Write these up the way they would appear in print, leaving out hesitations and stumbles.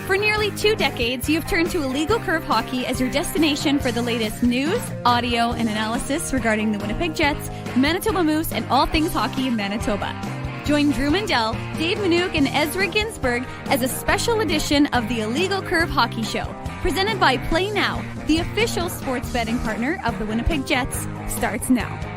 For nearly 2 decades, you've turned to Illegal Curve Hockey as your destination for the latest news, audio, and analysis regarding the Winnipeg Jets, Manitoba Moose, and all things hockey in Manitoba. Join Drew Mindell, Dave Minuk, and Ezra Ginsburg as a special edition of the Illegal Curve Hockey Show, presented by Play Now, the official sports betting partner of the Winnipeg Jets, starts now.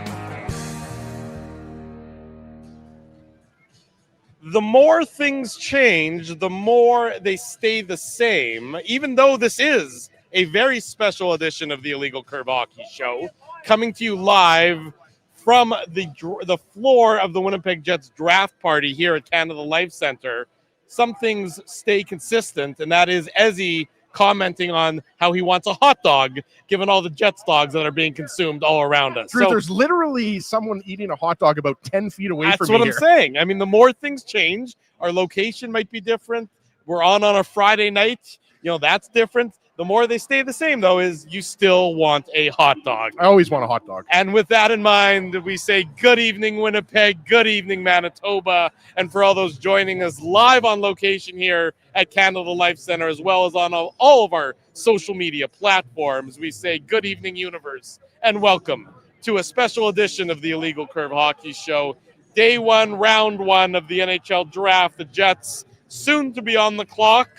The more things change, the more they stay the same, even though this is a very special edition of the Illegal Curve Hockey Show, coming to you live from the floor of the Winnipeg Jets draft party here at Canada Life Center. Some things stay consistent, and that is Ezzy commenting on how he wants a hot dog, given all the Jets dogs that are being consumed all around us. Drew, there's literally someone eating a hot dog about 10 feet away from me. That's what I'm saying. I mean, the more things change, our location might be different. We're on a Friday night. That's different. The more they stay the same, though, is you still want a hot dog. I always want a hot dog. And with that in mind, we say good evening, Winnipeg. Good evening, Manitoba. And for all those joining us live on location here at Canada Life Center, as well as on all of our social media platforms, we say good evening, universe, and welcome to a special edition of the Illegal Curve Hockey Show. Day 1, round 1 of the NHL Draft. The Jets soon to be on the clock,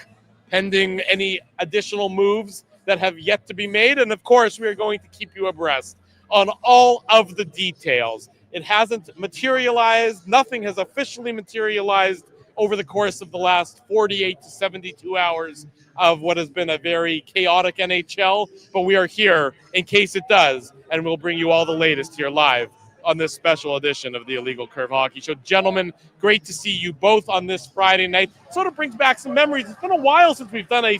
pending any additional moves that have yet to be made. And, of course, we are going to keep you abreast on all of the details. It hasn't materialized. Nothing has officially materialized over the course of the last 48 to 72 hours of what has been a very chaotic NHL. But we are here in case it does, and we'll bring you all the latest here live on this special edition of the Illegal Curve Hockey Show. Gentlemen, great to see you both on this Friday night. Sort of brings back some memories. It's been a while since we've done a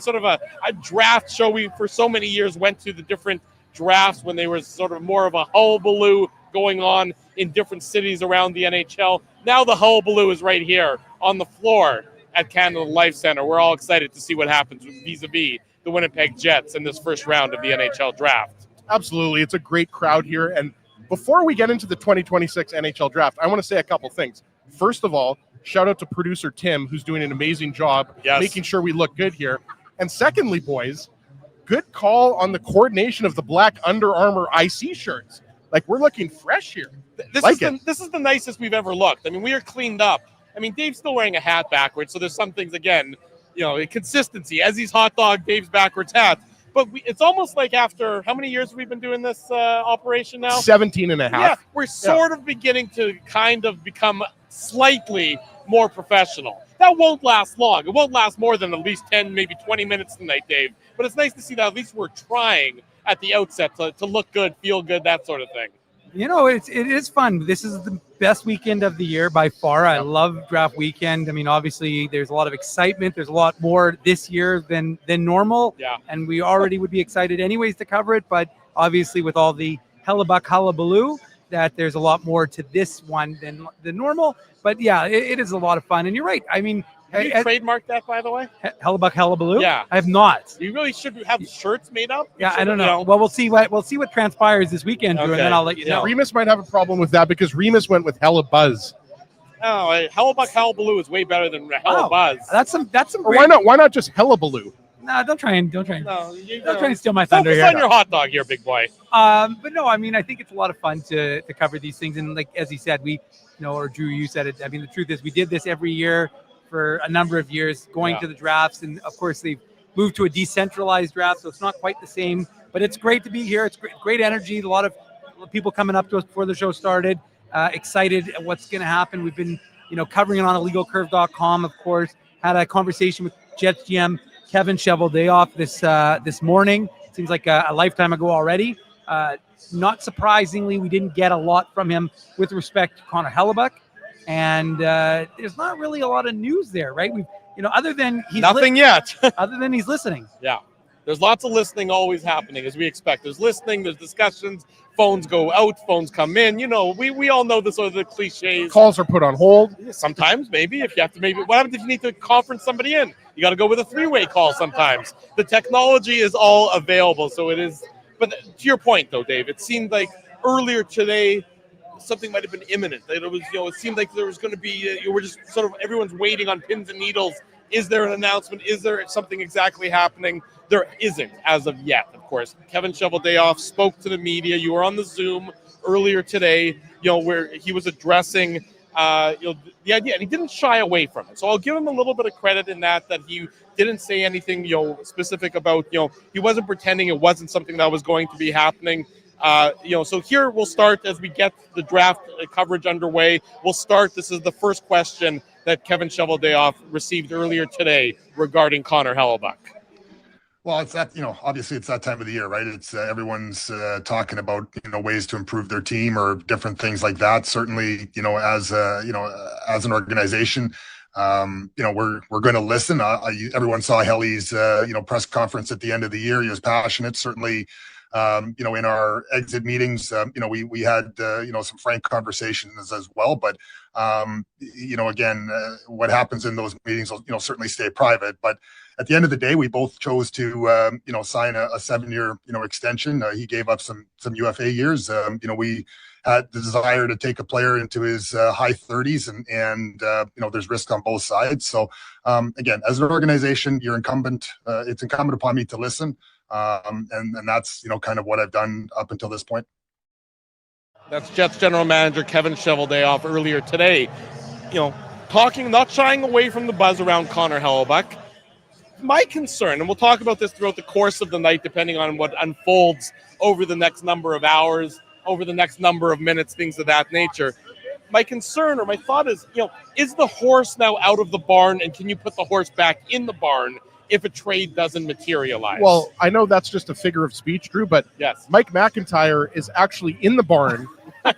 draft show. We, for so many years, went to the different drafts when they were sort of more of a hullabaloo going on in different cities around the NHL. Now the hullabaloo is right here on the floor at Canada Life Center. We're all excited to see what happens vis-a-vis the Winnipeg Jets in this first round of the NHL Draft. Absolutely. It's a great crowd here. And before we get into the 2026 NHL Draft, I want to say a couple things. First of all, shout out to producer Tim, who's doing an amazing job making sure we look good here. And secondly, boys, good call on the coordination of the black Under Armour IC shirts. Like, we're looking fresh here. This is the nicest we've ever looked. I mean, we are cleaned up. I mean, Dave's still wearing a hat backwards, so there's some things, again, consistency. Ezzy's hot dog, Dave's backwards hat. But it's almost like after how many years have we been doing this operation now? 17 and a half. Yeah, we're sort of beginning to kind of become slightly more professional. That won't last long. It won't last more than at least 10, maybe 20 minutes tonight, Dave. But it's nice to see that at least we're trying at the outset to look good, feel good, that sort of thing. It is fun. This is the best weekend of the year by far. I love draft weekend. I mean, obviously, there's a lot of excitement. There's a lot more this year than normal. Yeah. And we already would be excited anyways to cover it. But obviously, with all the Hellebuyck hullabaloo, that there's a lot more to this one than normal. But yeah, it is a lot of fun. And you're right. I mean, have you trademarked that, by the way? Hellebuyck hullabaloo? Yeah. I have not. You really should have shirts made up. Yeah, I don't know. Well, we'll see what transpires this weekend, Drew, and then I'll let you know. Remus might have a problem with that because Remus went with Hellebuzz. Oh, Hellebuyck hullabaloo is way better than Hellebuzz. That's some. Why not? Why not just Hellabaloo? No, don't try and steal my thunder here. Focus on your hot dog here, big boy. But no, I mean, I think it's a lot of fun to cover these things, and like as he said, or Drew, you said it. I mean, the truth is, we did this every year for a number of years, going to the drafts, and of course they've moved to a decentralized draft, so it's not quite the same. But it's great to be here. It's great energy. A lot of people coming up to us before the show started, excited at what's going to happen. We've been, covering it on illegalcurve.com. Of course, had a conversation with Jets GM Kevin Cheveldayoff this morning. Seems like a lifetime ago already. Not surprisingly, we didn't get a lot from him with respect to Connor Hellebuyck. And there's not really a lot of news there, right? We've, other than he's nothing yet. Other than he's listening. Yeah, there's lots of listening always happening, as we expect. There's listening, there's discussions. Phones go out, phones come in. We all know the sort of the cliches. Calls are put on hold. Sometimes, maybe if you have to. What happens if you need to conference somebody in? You got to go with a three-way call. Sometimes the technology is all available, so it is. But to your point, though, Dave, it seemed like earlier today, something might have been imminent. It was, it seemed like there was going to be. We're just sort of everyone's waiting on pins and needles Is there an announcement? Is there something exactly happening? There isn't as of yet, of course. Kevin Cheveldayoff spoke to the media. You were on the Zoom earlier today, where he was addressing the idea, and he didn't shy away from it. So I'll give him a little bit of credit in that he didn't say anything, specific about, he wasn't pretending it wasn't something that was going to be happening. So here we'll start as we get the draft coverage underway. We'll start. This is the first question that Kevin Cheveldayoff received earlier today regarding Connor Hellebuyck. Well, it's that, obviously it's that time of the year, right? It's everyone's talking about, ways to improve their team or different things like that. Certainly, as an organization, we're going to listen. Everyone saw Helly's, press conference at the end of the year. He was passionate. Certainly, in our exit meetings, we had, some frank conversations as well. But, again, what happens in those meetings will, certainly stay private. But at the end of the day, we both chose to, sign a 7-year, extension. He gave up some UFA years. We had the desire to take a player into his high 30s, and there's risk on both sides. So, again, as an organization, it's incumbent upon me to listen. And that's, kind of what I've done up until this point. That's Jets general manager Kevin Cheveldayoff earlier today, not shying away from the buzz around Connor Hellebuyck. My concern, and we'll talk about this throughout the course of the night, depending on what unfolds over the next number of hours, over the next number of minutes, things of that nature. My concern or my thought is, is the horse now out of the barn, and can you put the horse back in the barn if a trade doesn't materialize? Well, I know that's just a figure of speech, Drew, but yes, Mike McIntyre is actually in the barn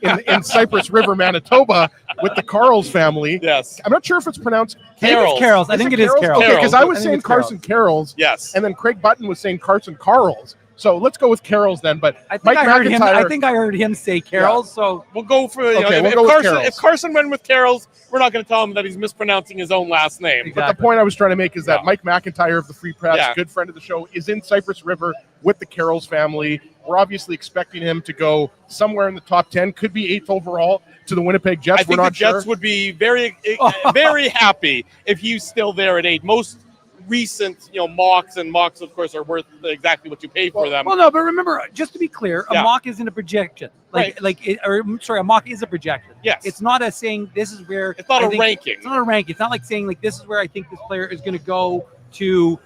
in Cypress River, Manitoba, with the Carls family. Yes. I'm not sure if it's pronounced Carrols. I think it is Carrols. Okay, because I was saying Carson Carrols. Yes. And then Craig Button was saying Carson Carls. So let's go with Carrols then. But I think I heard him say Carrols. Yeah. So we'll go for if Carson went with Carrols, we're not going to tell him that he's mispronouncing his own last name. Exactly. But the point I was trying to make is that Mike McIntyre of the Free Press, good friend of the show, is in Cypress River with the Carrols family. We're obviously expecting him to go somewhere in the top 10, could be 8th overall to the Winnipeg Jets. I think the Jets would be very, very happy if he's still there at 8. Most recent, mocks, of course, are worth exactly what you pay for them. Well, no, but remember, just to be clear, a mock isn't a projection. A mock is a projection. Yes. It's not a saying this is where. It's not a ranking. It's not a ranking. It's not like saying this is where I think this player is going to go to,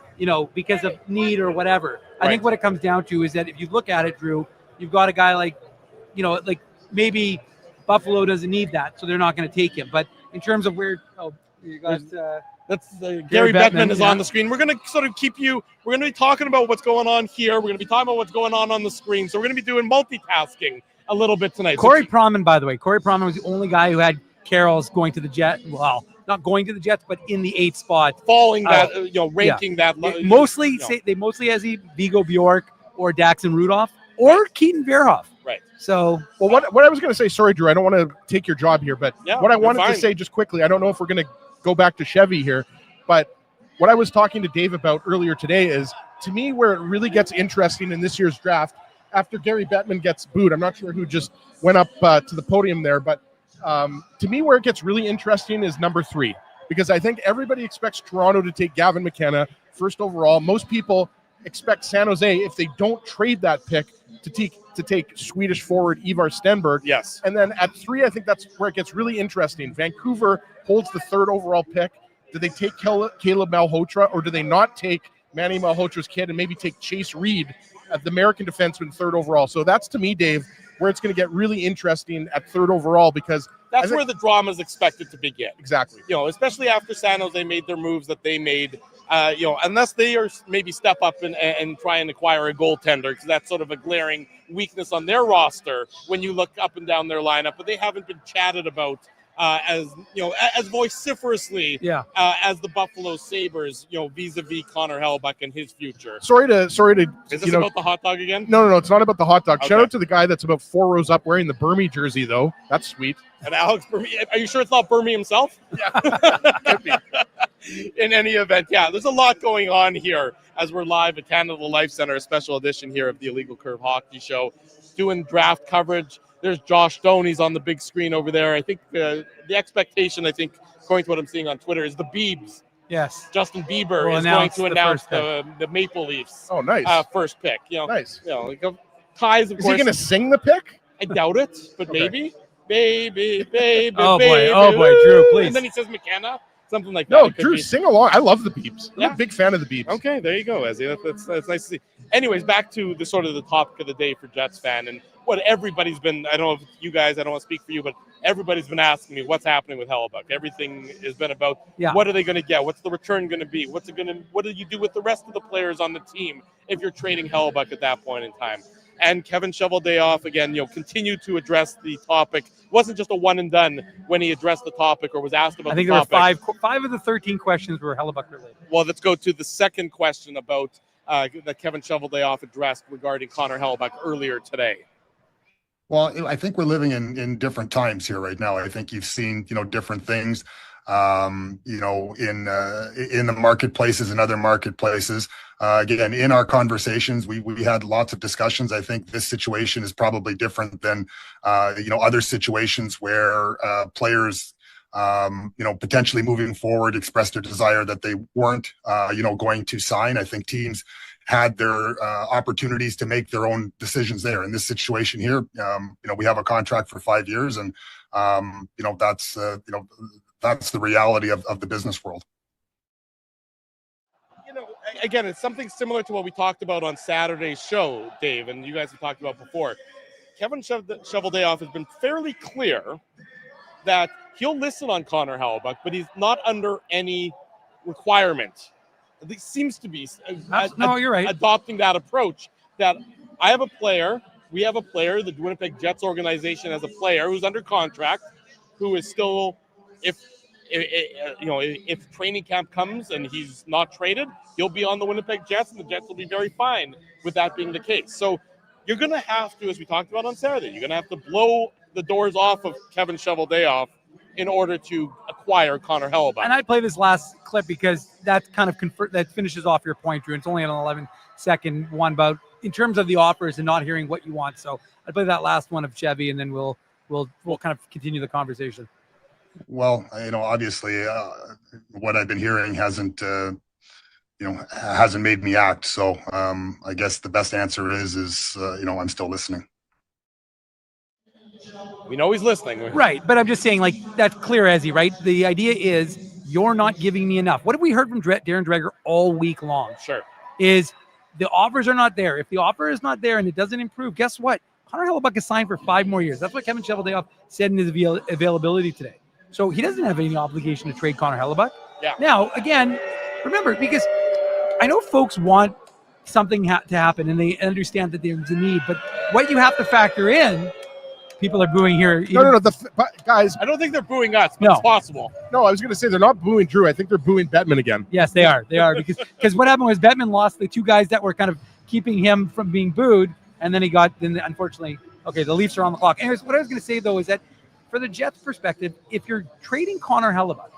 because of need or whatever. I think what it comes down to is that if you look at it, Drew, you've got a guy like maybe Buffalo doesn't need that, so they're not going to take him. But in terms of where, you guys. That's Gary Bettman is on the screen. We're going to sort of we're going to be talking about what's going on here. We're going to be talking about what's going on the screen. So we're going to be doing multitasking a little bit tonight. Corey Proman, by the way. Corey Proman was the only guy who had Carroll's going to the Jets. Well, not going to the Jets, but in the 8th spot. Falling that, ranking that. They mostly has Viggo Bjork or Daxon Rudolph or Keaton Verhoff. Right. So, well, what I was going to say, sorry, Drew, I don't want to take your job here, but what I wanted to say just quickly, I don't know if we're going to go back to Chevy here, but what I was talking to Dave about earlier today is, to me, where it really gets interesting in this year's draft, after Gary Bettman gets booed, I'm not sure who just went up to the podium there, but to me, where it gets really interesting is number 3, because I think everybody expects Toronto to take Gavin McKenna first overall. Most people expect San Jose, if they don't trade that pick, to take Swedish forward Ivar Stenberg. Yes. And then at 3, I think that's where it gets really interesting. Vancouver holds the 3rd overall pick. Do they take Caleb Malhotra, or do they not take Manny Malhotra's kid and maybe take Chase Reed, the American defenseman, 3rd overall? So that's, to me, Dave, where it's going to get really interesting at 3rd overall, because that's where the drama is expected to begin. Exactly. Especially after San Jose made their moves that they made. Unless they are maybe step up and try and acquire a goaltender, because that's sort of a glaring weakness on their roster when you look up and down their lineup. But they haven't been chatted about as vociferously as the Buffalo Sabres, vis-a-vis Connor Hellebuyck and his future. Sorry to. Is this about the hot dog again? No, it's not about the hot dog. Okay. Shout out to the guy that's about 4 rows up wearing the Burmy jersey, though. That's sweet. And Alex Burmy, are you sure it's not Burmy himself? Yeah. In any event, there's a lot going on here as we're live at Canada Life Center, a special edition here of the Illegal Curve Hockey Show, doing draft coverage. There's Josh Doan. He's on the big screen over there. I think the expectation, according to what I'm seeing on Twitter, is the Beebs Yes. Justin Bieber Will is going announce to the announce first the Maple Leafs Oh, nice. first pick. Nice. Ties, of Is course. he going to sing the pick? I doubt it, but Okay. maybe. Baby, Oh, boy. baby. Oh, boy, Drew, ooh, please. And then he says McKenna, something like that. No, It could Drew, be. sing along. I love the Beeps. I'm Yeah. a big fan of the Beeps. Okay, there you go, Ezzy. That's nice to see. Anyways, back to the sort of the topic of the day for Jets fan and what everybody's been. I don't know if you guys. I don't want to speak for you, but everybody's been asking me what's happening with Hellebuyck. Everything has been about what are they going to get? What's the return going to be? What do you do with the rest of the players on the team if you're trading Hellebuyck at that point in time? And Kevin Cheveldayoff, again, continued to address the topic. It wasn't just a one and done when he addressed the topic or was asked about the topic. I think there were five of the 13 questions were Hellebuyck related. Well, let's go to the second question about that Kevin Cheveldayoff addressed regarding Connor Hellebuyck earlier today. Well, I think we're living in different times here right now. I think you've seen, different things, in the marketplaces and other marketplaces. Again, in our conversations, we had lots of discussions. I think this situation is probably different than, other situations where players, potentially moving forward expressed a desire that they weren't, going to sign. I think teams had their opportunities to make their own decisions there. In this situation here, we have a contract for 5 years, and that's the reality of the business world. Again, it's something similar to what we talked about on Saturday's show, Dave, and you guys have talked about before. Kevin Cheveldayoff has been fairly clear that he'll listen on Connor Hellebuyck, but he's not under any requirement. At least seems to be you're right. Adopting that approach that we have a player, the Winnipeg Jets organization has a player who's under contract, who is still, if training camp comes and he's not traded, he'll be on the Winnipeg Jets, and the Jets will be very fine with that being the case. So you're going to have to, as we talked about on Saturday, you're going to have to blow the doors off of Kevin Cheveldayoff in order to acquire Connor Hellebuyck. And I'd play this last clip because that kind of that finishes off your point, Drew. It's only an 11-second one about in terms of the offers and not hearing what you want. So I'd play that last one of Chevy, and then we'll kind of continue the conversation. Well, obviously, what I've been hearing hasn't made me act. So I guess the best answer is I'm still listening. We know he's listening. Right, but I'm just saying, that's clear, Ezzy, right? The idea is you're not giving me enough. What have we heard from Darren Dreger all week long? Sure. Is the offers are not there. If the offer is not there and it doesn't improve, guess what? Connor Hellebuyck is signed for 5 more years. That's what Kevin Cheveldayoff said in his availability today. So he doesn't have any obligation to trade Connor Hellebuyck. Yeah. Now, again, remember, because I know folks want something to happen and they understand that there's a need, but what you have to factor in, people are booing here. No. Guys, I don't think they're booing us, but it's possible. No, I was going to say they're not booing Drew. I think they're booing Bettman again. Yes, they are. They are because what happened was Bettman lost the 2 guys that were kind of keeping him from being booed, and then unfortunately, the Leafs are on the clock. Anyways, what I was going to say though is that for the Jets' perspective, if you're trading Connor Hellebuyck,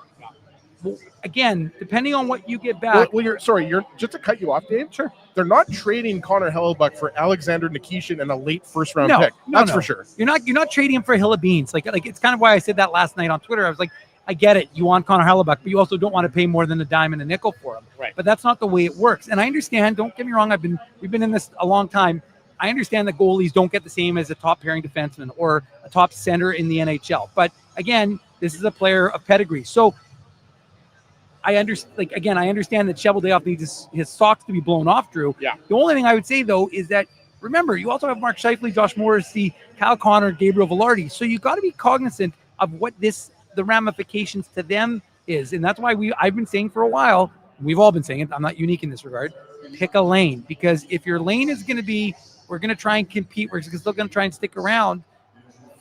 again, depending on what you get back. You're just to cut you off, Dave. Sure. They're not trading Connor Hellebuyck for Alexander Nikishin and a late first-round pick. That's for sure. You're not trading him for a hill of beans. Like it's kind of why I said that last night on Twitter. I was like, I get it. You want Connor Hellebuyck, but you also don't want to pay more than a dime and a nickel for him. Right. But that's not the way it works. And I understand. Don't get me wrong. We've been in this a long time. I understand that goalies don't get the same as a top pairing defenseman or a top center in the NHL. But again, this is a player of pedigree. So I understand that Cheveldayoff needs his socks to be blown off, Drew. Yeah. The only thing I would say, though, is that, remember, you also have Mark Scheifele, Josh Morrissey, Kyle Connor, Gabriel Velarde. So you got to be cognizant of what the ramifications to them is. And that's why I've been saying for a while, we've all been saying it, I'm not unique in this regard, pick a lane. Because if your lane is going to be, we're going to try and compete, we're still going to try and stick around,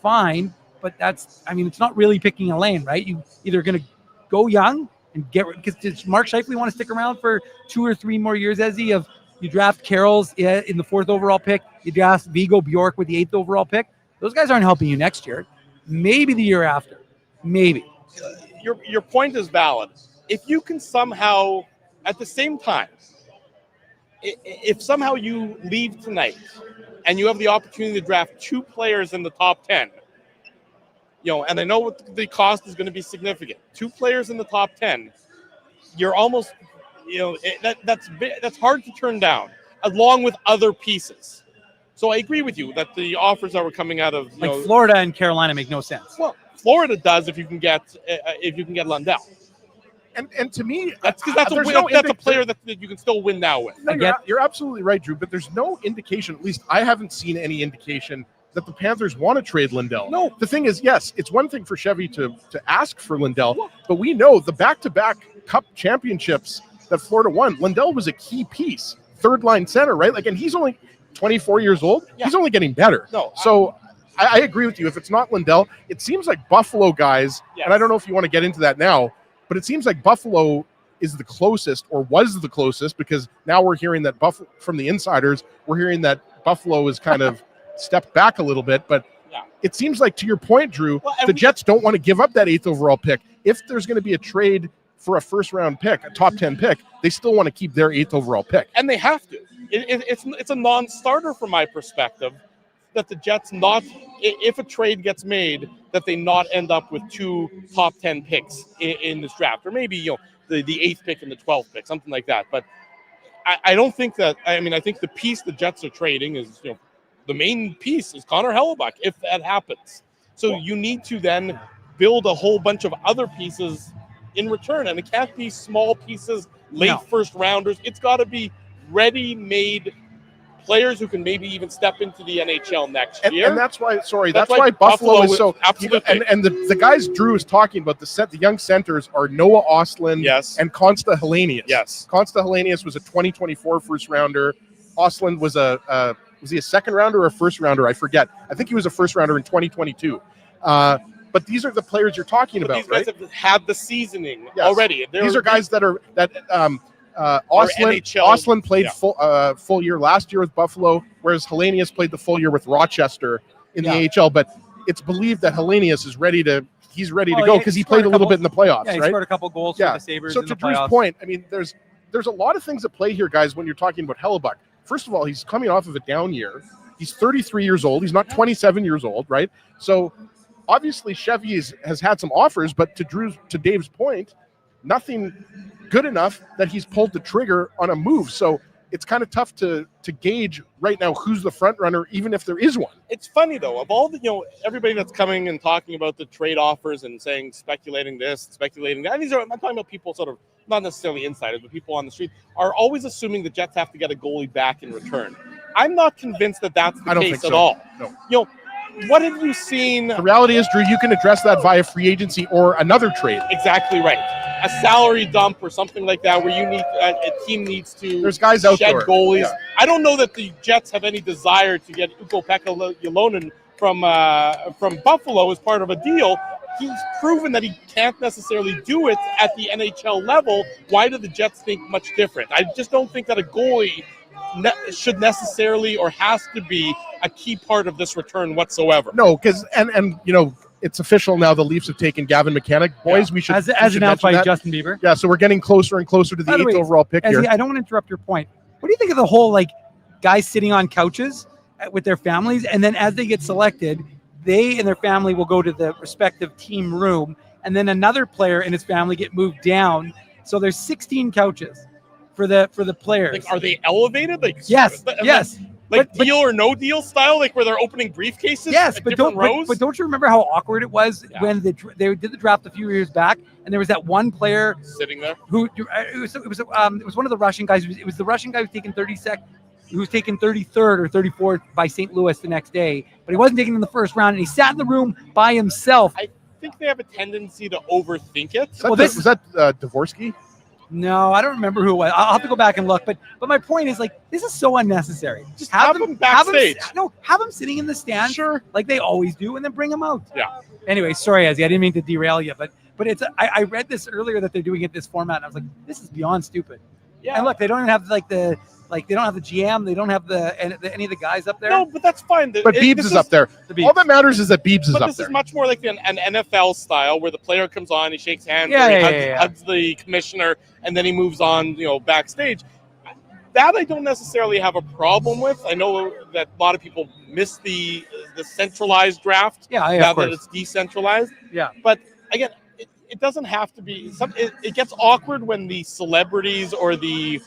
fine. But it's not really picking a lane, right? You either going to go young and because does Mark Scheifele want to stick around for 2 or 3 more years, Ezzy, of you draft Carroll's in the 4th overall pick, you draft Viggo Bjork with the 8th overall pick. Those guys aren't helping you next year. Maybe the year after. Maybe. Your point is valid. If you can somehow, at the same time, if somehow you leave tonight and you have the opportunity to draft 2 players in the top 10, and I know what the cost is going to be significant. 2 players in the top 10, you're almost, that's hard to turn down, along with other pieces. So I agree with you that the offers that were coming out of Florida and Carolina make no sense. Well, Florida does if you can get Lundell. And to me, that's a player that you can still win now with. No, you're absolutely right, Drew. But there's no indication. At least I haven't seen any indication that the Panthers want to trade Lundell. No. The thing is, yes, it's one thing for Chevy to ask for Lundell, but we know the back-to-back Cup championships that Florida won, Lundell was a key piece, third-line center, right? Like, and he's only 24 years old. Yeah. He's only getting better. No, so I agree with you. If it's not Lundell, it seems like Buffalo guys, and I don't know if you want to get into that now, but it seems like Buffalo is the closest, or was the closest, because now we're hearing that from the insiders, we're hearing that Buffalo is kind of stepped back a little bit. But it seems like, to your point, Drew, the Jets don't want to give up that 8th overall pick. If there's going to be a trade for a first-round pick, a top 10 pick, they still want to keep their 8th overall pick. And they have to. It's a non-starter from my perspective that the Jets not, if a trade gets made, that they not end up with 2 top 10 picks in this draft, or maybe the 8th pick and the 12th pick, something like that. But I don't think that. I mean, I think the piece the Jets are trading is the main piece is Connor Hellebuyck, if that happens. So you need to then build a whole bunch of other pieces in return, and it can't be small pieces, late first rounders. It's got to be ready-made players who can maybe even step into the NHL next year. And that's why, that's why Buffalo is so absolutely. And the guys Drew is talking about, the young centers are Noah Ostlund and Consta Helenius. Yes. Consta Helenius was a 2024 first rounder. Ostlund was was he a second rounder or a first rounder? I forget. I think he was a first rounder in 2022. But these are the players you're talking about, these guys have had the seasoning already. These are guys that Ostlund played full year last year with Buffalo, whereas Helenius played the full year with Rochester in the AHL. But it's believed that Helenius is ready to go because he played a little bit in the playoffs. Yeah, he right? scored a couple goals for the Sabres. So in to the Drew's playoffs. point, I mean, there's a lot of things at play here, guys, when you're talking about Hellebuyck. First of all, he's coming off of a down year. He's 33 years old. He's not 27 years old, right? So obviously Chevy has had some offers, but to Dave's point, nothing good enough that he's pulled the trigger on a move. So it's kind of tough to gauge right now who's the front runner, even if there is one. It's funny though, of all the everybody that's coming and talking about the trade offers and saying speculating this, speculating that. And I'm talking about people sort of not necessarily insiders, but people on the street are always assuming the Jets have to get a goalie back in return. I'm not convinced that that's the case at all. No. What have you seen? The reality is, Drew, you can address that via free agency or another trade. Exactly right. A salary dump or something like that, where you need a team needs to. There's guys out shed there. Goalies. Yeah. I don't know that the Jets have any desire to get Ukko-Pekka Jalonen from Buffalo as part of a deal. He's proven that he can't necessarily do it at the NHL level. Why do the Jets think much different? I just don't think that a goalie should necessarily or has to be a key part of this return whatsoever. No, because and it's official now. The Leafs have taken Gavin McCann. Boys, we should as announced by Justin Bieber. Yeah, so we're getting closer and closer to the 8th overall pick here. I don't want to interrupt your point. What do you think of the whole guys sitting on couches with their families, and then as they get selected, they and their family will go to the respective team room, and then another player and his family get moved down. So there's 16 couches for the players. Are they elevated? Yes. But deal or no deal style, where they're opening briefcases. Yes, but don't you remember how awkward it was when they did the draft a few years back, and there was that one player sitting there who it was one of the Russian guys. It was the Russian guy who was taken 32nd, who was taken 33rd or 34th by St. Louis the next day, but he wasn't taken in the first round, and he sat in the room by himself. I think they have a tendency to overthink it. Was that Dvorsky? No, I don't remember who it was. I'll have to go back and look. But my point is, this is so unnecessary. Just have them backstage. Have them sitting in the stand, sure, like they always do, and then bring them out. Yeah. Anyway, sorry, Ezzy, I didn't mean to derail you, but it's. I read this earlier that they're doing it this format, and I was like, this is beyond stupid. Yeah. And look, they don't even have they don't have the GM, they don't have any of the guys up there. No, but that's fine. But Biebs is up there. All that matters is that Biebs is up there. This is much more like an NFL style where the player comes on, he shakes hands, hugs the commissioner, and then he moves on, backstage. That I don't necessarily have a problem with. I know that a lot of people miss the centralized draft. Yeah, now of course. that it's decentralized. Yeah. But again, it doesn't have to be. It gets awkward when the celebrities or they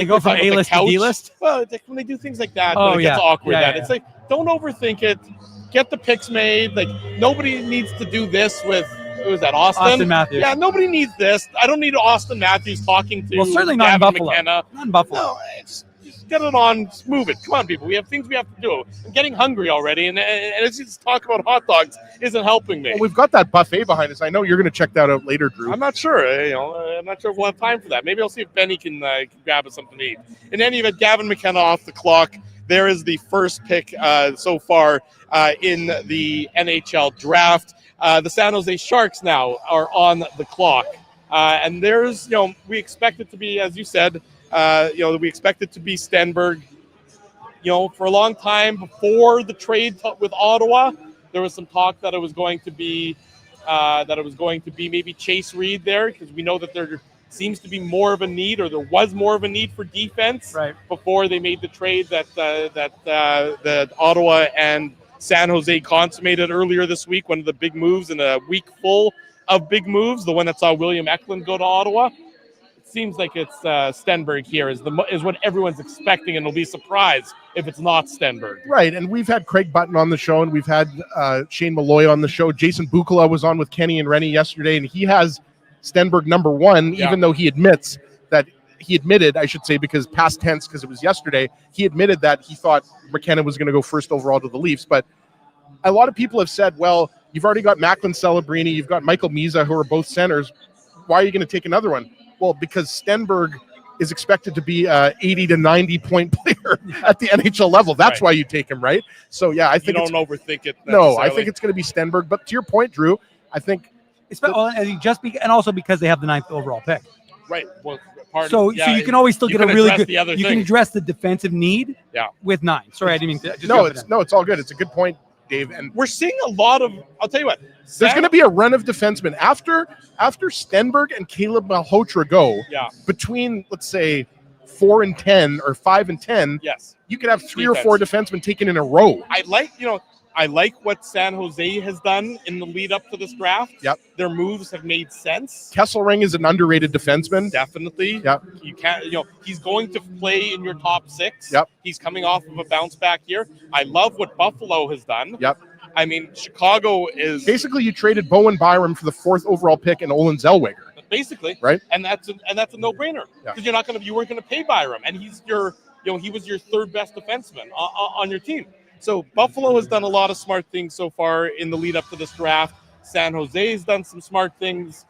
go from A-list to D-list. Well, when they do things like that, oh, it gets awkward. Yeah. It's like, don't overthink it. Get the picks made. Like, nobody needs to do this with, who was that, Austin Matthews. Yeah, nobody needs this. I don't need Austin Matthews talking to certainly not Gavin in Buffalo. McKenna. Not in Buffalo. No, just get it on, just move it. Come on, people. We have things we have to do. I'm getting hungry already, and it's just talk about hot dogs isn't helping me. Well, we've got that buffet behind us. I know you're going to check that out later, Drew. I'm not sure. I'm not sure if we'll have time for that. Maybe I'll see if Benny can grab us something to eat. In any event, Gavin McKenna off the clock. There is the first pick so far in the NHL draft. The San Jose Sharks now are on the clock. And there's, we expect it to be, as you said, we expect it to be Stenberg. For a long time before the trade with Ottawa, there was some talk that it was going to be maybe Chase Reed there, because we know that there seems to be more of a need, or there was more of a need for defense before they made the trade that Ottawa and San Jose consummated earlier this week. One of the big moves in a week full of big moves, the one that saw William Eklund go to Ottawa. It seems like it's Stenberg here is what everyone's expecting, and it'll be a surprise if it's not Stenberg. Right, and we've had Craig Button on the show, and we've had Shane Malloy on the show. Jason Bukala was on with Kenny and Rennie yesterday, and he has Stenberg number one, even though he admitted, I should say, because past tense, because it was yesterday, he admitted that he thought McKenna was going to go first overall to the Leafs. But a lot of people have said, well, you've already got Macklin Celebrini, you've got Michael Misa, who are both centers. Why are you going to take another one? Well, because Stenberg is expected to be a 80 to 90 point player at the NHL level. That's why you take him, right? So, yeah, I think you don't overthink it. No, I think it's going to be Stenberg. But to your point, Drew, I think and also because they have the 9th overall pick. Right. Well, so you can always still get a really good. You can address the defensive need. With 9. Sorry, I didn't mean to. It's all good. It's a good point, Dave. And we're seeing a lot of. I'll tell you what. There's going to be a run of defensemen after Stenberg and Caleb Malhotra go. Between, let's say, 4 and 10 or 5 and 10. Yes. You could have 3 or 4 defensemen taken in a row. I like what San Jose has done in the lead up to this draft. Their moves have made sense. Kesselring is an underrated defenseman. Definitely. You can't, he's going to play in your top 6. He's coming off of a bounce back year. I love what Buffalo has done. I mean, Chicago is basically, you traded Bowen Byram for the 4th overall pick and Olin Zellweger. Basically, right? And that's a no-brainer because you weren't going to pay Byram, and he's he was your 3rd best defenseman on your team. So Buffalo has done a lot of smart things so far in the lead up to this draft. San Jose has done some smart things.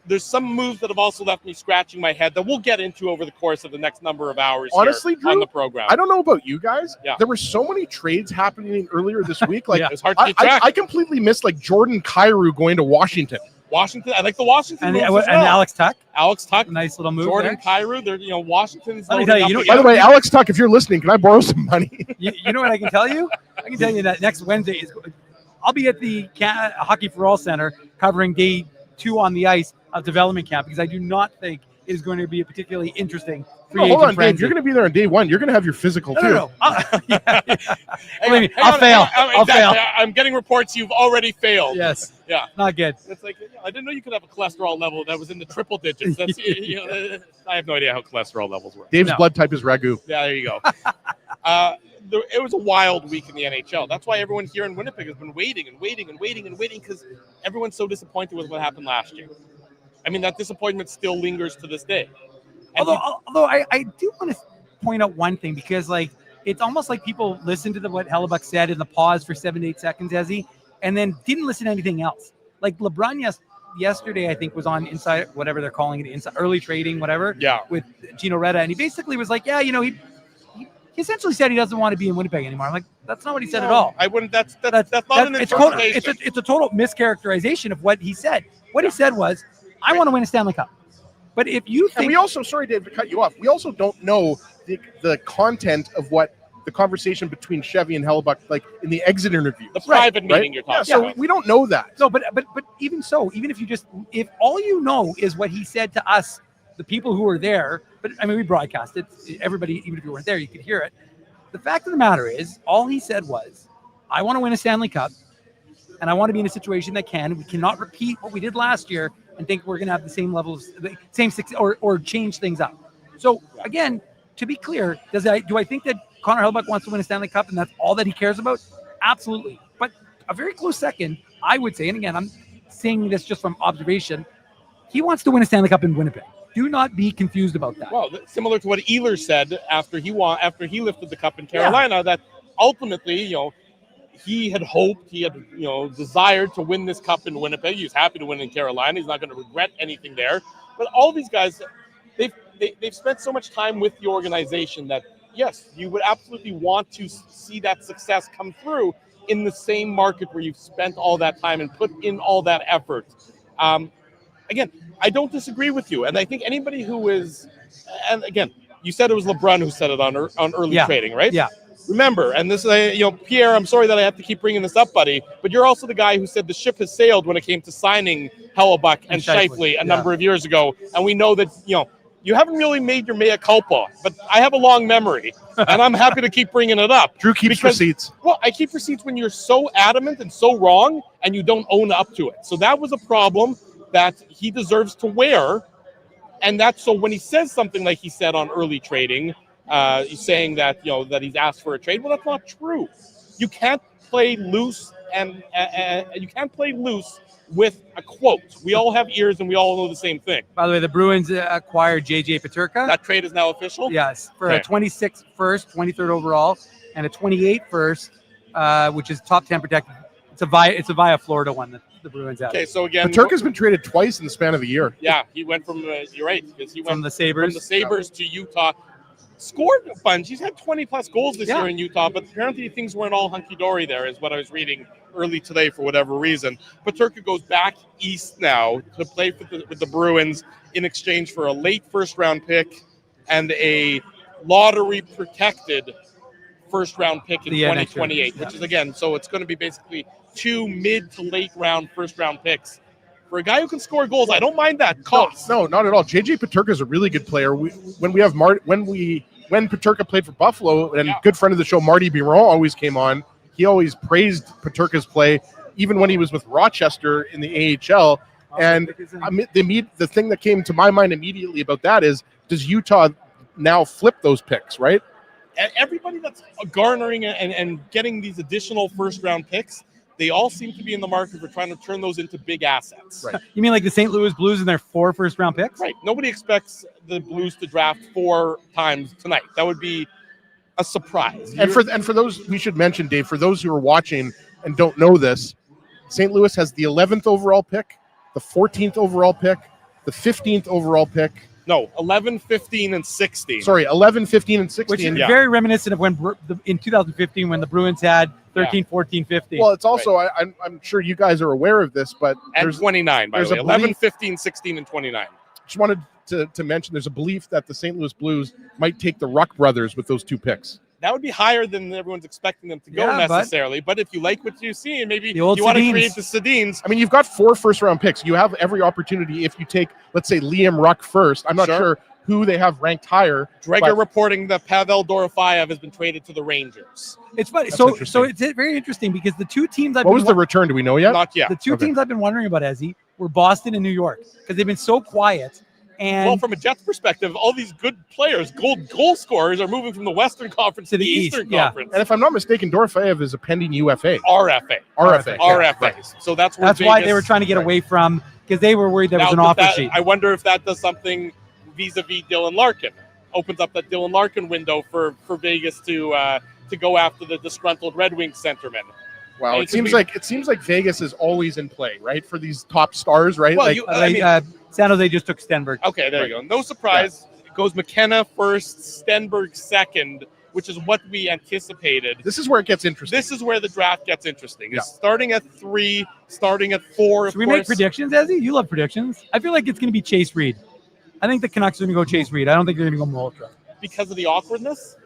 There's some moves that have also left me scratching my head that we'll get into over the course of the next number of hours. Honestly, Drew, on the program. I don't know about you guys. There were so many trades happening earlier this week. Like it's hard to keep track. I completely missed Jordan Kyrou going to Washington. I like the Washington moves as well. And Alex Tuck. Nice little move. Jordan Kyrou. Washington's. Let me tell you, by the way, Alex Tuck, if you're listening, can I borrow some money? You know what I can tell you? I can tell you that next Wednesday I'll be at the Hockey for All Center covering day 2 on the ice of development camp, because I do not think it is going to be a particularly interesting free agent hold on, frenzy. Dave. You're going to be there on day 1. You're going to have your physical too. No. I'll fail. I'll fail. I'm getting reports you've already failed. Yes. Yeah. Not good. It's like, I didn't know you could have a cholesterol level that was in the triple digits. That's I have no idea how cholesterol levels work. Dave's blood type is ragu. Yeah, there you go. It was a wild week in the NHL. That's why everyone here in Winnipeg has been waiting because everyone's so disappointed with what happened last year. I mean, that disappointment still lingers to this day. Although I do want to point out one thing, because it's almost like people listened to what Hellebuyck said in the pause for 7 to 8 seconds, Ezzy, and then didn't listen to anything else. Like LeBron yesterday, I think, was on Inside, whatever they're calling it, Inside Early Trading, whatever, with Gino Reda, and he basically was like, he essentially said he doesn't want to be in Winnipeg anymore. I'm like, that's not what he said at all. I wouldn't. That's not an interpretation. It's a total mischaracterization of what he said. What he said was, I want to win a Stanley Cup. But if you think... And we also, sorry, Dave, to cut you off, we also don't know the content of what the conversation between Chevy and Hellebuyck, in the exit interview. The private meeting you're talking about. So we don't know that. No, but even so, even if all you know is what he said to us, the people who were there, but I mean, we broadcast it, everybody, even if you weren't there, you could hear it. The fact of the matter is, all he said was, I want to win a Stanley Cup. And I want to be in a situation that we cannot repeat what we did last year and think we're going to have the same levels, the same success, or change things up. So again, to be clear, do I think that Connor Hellebuyck wants to win a Stanley Cup and that's all that he cares about? Absolutely. But a very close second, I would say, and again, I'm saying this just from observation, he wants to win a Stanley Cup in Winnipeg. Do not be confused about that. Well, similar to what Ehlers said after he lifted the cup in Carolina, that ultimately, he had hoped, he had, desired to win this cup in Winnipeg. He was happy to win in Carolina. He's not going to regret anything there. But all these guys, they've spent so much time with the organization that, yes, you would absolutely want to see that success come through in the same market where you've spent all that time and put in all that effort. Again, I don't disagree with you. And I think anybody who is, and again, you said it was LeBrun who said it on early trading, right? Yeah. Remember, and this is, Pierre, I'm sorry that I have to keep bringing this up, buddy, but you're also the guy who said the ship has sailed when it came to signing Hellebuyck and Scheifele a number of years ago. And we know that, you haven't really made your mea culpa, but I have a long memory, and I'm happy to keep bringing it up. Drew keeps receipts. Well, I keep receipts when you're so adamant and so wrong, and you don't own up to it. So that was a problem that he deserves to wear, and that's so when he says something like he said on early trading, he's saying that that he's asked for a trade. Well, that's not true. You can't play loose, and you can't play loose with a quote. We all have ears and we all know the same thing. By the way, the Bruins acquired JJ Peterka. That trade is now official? Yes, for a 26th first, 23rd overall, and a 28th first, which is top 10 protected. It's a via Florida one that the Bruins have. Okay, so again, Peterka's been traded twice in the span of a year. Yeah, he went from you're right, because he went from the Sabres to Utah. Scored a bunch. He's had 20-plus goals this year in Utah, but apparently things weren't all hunky-dory there, is what I was reading early today for whatever reason. Peterka goes back east now to play with the Bruins in exchange for a late first-round pick and a lottery-protected first-round pick in 2028, which is, again, so it's going to be basically 2 mid- to late-round first-round picks. For a guy who can score goals, I don't mind that cost. No, not at all. JJ Peterka is a really good player. When Peterka played for Buffalo, and good friend of the show, Marty Biron, always came on. He always praised Peterka's play, even when he was with Rochester in the AHL. And the thing that came to my mind immediately about that is, does Utah now flip those picks, right? Everybody that's garnering and getting these additional first-round picks, they all seem to be in the market for trying to turn those into big assets. Right. You mean like the St. Louis Blues and their 4 first-round picks? Right. Nobody expects the Blues to draft 4 times tonight. That would be a surprise. And for those, we should mention, Dave, for those who are watching and don't know this, St. Louis has the 11th overall pick, the 14th overall pick, the 15th overall pick. No, 11, 15, and 16. Sorry, 11, 15, and 16. Which is very reminiscent of when in 2015 when the Bruins had 13, 14, 15. Well, it's also, I'm sure you guys are aware of this, but and 29, by the way. 11, 15, 16, and 29. Just wanted to mention there's a belief that the St. Louis Blues might take the Ruck brothers with those 2 picks. That would be higher than everyone's expecting them to go necessarily. But if you like what you see, and maybe you want to create the Sedins. I mean, you've got 4 first-round picks. You have every opportunity if you take, let's say, Liam Ruck first. I'm not sure who they have ranked higher. Dreger reporting that Pavel Dorofeyev has been traded to the Rangers. It's funny. So it's very interesting because the 2 teams What was the return? Do we know yet? Not yet. The 2 teams I've been wondering about, Ezzy, were Boston and New York because they've been so quiet. And from a Jets perspective, all these good players, goal scorers, are moving from the Western Conference to the Eastern Conference. And if I'm not mistaken, Dorofeyev is a pending UFA. RFA. So that's why they were trying to get away from, because they were worried there was an offer sheet. I wonder if that does something vis-a-vis Dylan Larkin. Opens up that Dylan Larkin window for Vegas to go after the disgruntled Red Wings centerman. Wow, it seems like Vegas is always in play, right? For these top stars, right? Well, San Jose just took Stenberg. Okay, there you go. No surprise. It goes McKenna first, Stenberg second, which is what we anticipated. This is where it gets interesting. This is where the draft gets interesting. It's starting at 3, starting at 4. Should we make predictions, Ezzy? You love predictions. I feel like it's going to be Chase Reed. I think the Canucks are going to go Chase Reed. I don't think they're going to go Malhotra. Because of the awkwardness?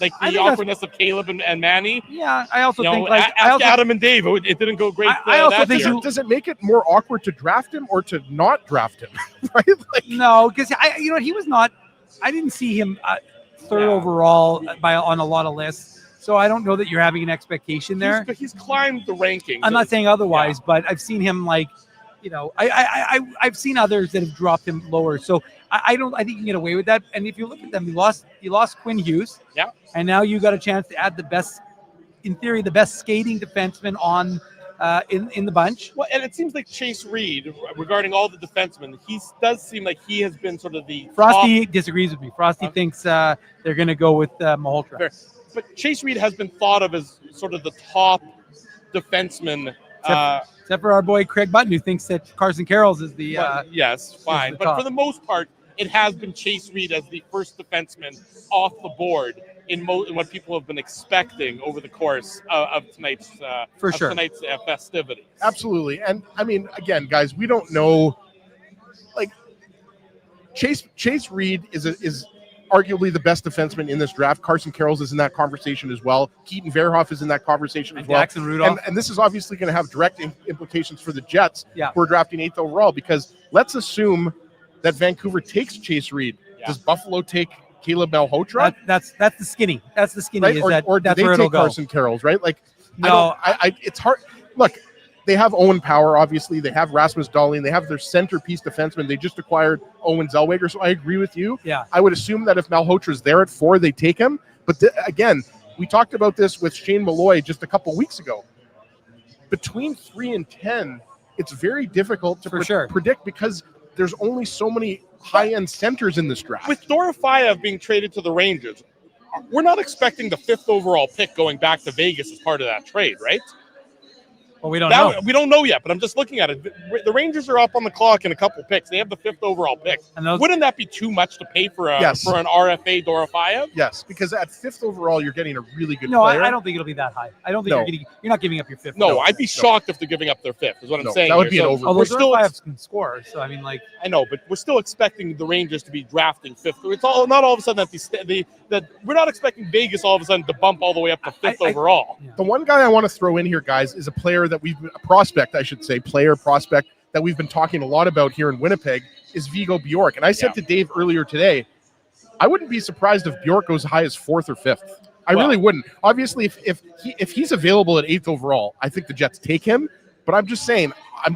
Like the awkwardness of Caleb and Manny. Yeah, I also think Adam and Dave, it didn't go great. I also think does it make it more awkward to draft him or to not draft him? Right? No, because he was not. I didn't see him 3rd overall on a lot of lists. So I don't know that you're having an expectation there. He's climbed the rankings. I'm not saying otherwise, but I've seen him I've seen others that have dropped him lower. So I think you can get away with that. And if you look at them, you lost Quinn Hughes. Yeah. And now you got a chance to add in theory, the best skating defenseman on in the bunch. Well, and it seems like Chase Reed, regarding all the defensemen, he does seem like he has been sort of the Frosty disagrees with me. Frosty thinks they're going to go with Malhotra. Fair. But Chase Reed has been thought of as sort of the top defenseman. Except for our boy Craig Button, who thinks that Carson Carroll's is the yes, fine. But for the most part, it has been Chase Reed as the first defenseman off the board in what people have been expecting over the course of tonight's tonight's festivities. Absolutely. And I mean, again, guys, we don't know. Like Chase Reed is arguably the best defenseman in this draft. Carson Carroll is in that conversation as well. Keaton Verhoff is in that conversation as well. Jackson Rudolph. And this is obviously going to have direct implications for the Jets who are drafting 8th overall, because let's assume that Vancouver takes Chase Reed. Yeah. Does Buffalo take Caleb Malhotra? That's the skinny. That's the skinny. Right? Or do they take Carson Carroll, right? Like, no, it's hard. Look, they have Owen Power, obviously. They have Rasmus Dahlin. They have their centerpiece defenseman. They just acquired Owen Zellweger, so I agree with you. Yeah. I would assume that if Malhotra's there at 4, they take him. But again, we talked about this with Shane Malloy just a couple weeks ago. Between 3 and 10, it's very difficult to predict, because there's only so many high-end centers in this draft. With Dorofeyev being traded to the Rangers, we're not expecting the 5th overall pick going back to Vegas as part of that trade, right? Well, we don't know. We don't know yet, but I'm just looking at it. The Rangers are up on the clock in a couple picks. They have the 5th overall pick. And wouldn't that be too much to pay for an RFA Dorofeyev? Yes, because at 5th overall, you're getting a really good player. player. I don't think it'll be that high. I don't think you're not giving up your 5th. No, I'd be shocked if they're giving up their 5th, is what I'm saying. That would be an over. Although Dorofeyev can score, so I mean, like. I know, but we're still expecting the Rangers to be drafting 5th. It's not all of a sudden that we're not expecting Vegas all of a sudden to bump all the way up to 5th overall. The one guy I want to throw in here, guys, is a player that prospect that we've been talking a lot about here in Winnipeg is Viggo Bjork. And I said to Dave earlier today, I wouldn't be surprised if Bjork goes as high as 4th or 5th. I really wouldn't. Obviously, if he's available at 8th overall, I think the Jets take him. But I'm just saying, I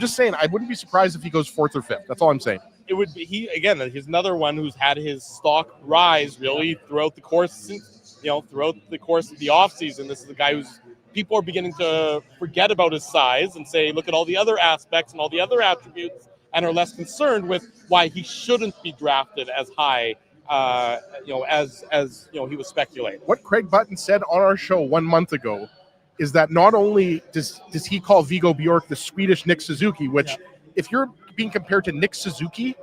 wouldn't be surprised if he goes 4th or 5th. That's all I'm saying. It would be he's another one who's had his stock rise really throughout the course of the offseason. This is a guy who's people are beginning to forget about his size and say, look at all the other aspects and all the other attributes, and are less concerned with why he shouldn't be drafted as high, as he was speculating. What Craig Button said on our show 1 month ago is that not only does he call Viggo Bjork the Swedish Nick Suzuki, which if you're being compared to Nick Suzuki,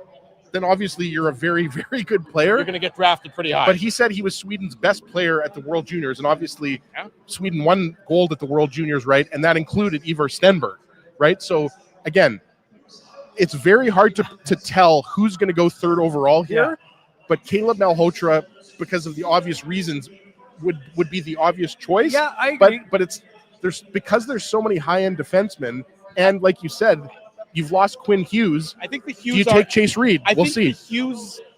then obviously you're a very, very good player. You're going to get drafted pretty high. But he said he was Sweden's best player at the World Juniors, and obviously Sweden won gold at the World Juniors, right? And that included Ivar Stenberg, right? So, again, it's very hard to tell who's going to go 3rd overall here, but Caleb Malhotra, because of the obvious reasons, would be the obvious choice. Yeah, I agree. But there's so many high-end defensemen, and like you said, you've lost Quinn Hughes. I think the Hughes. Do you take Chase Reed? We'll see.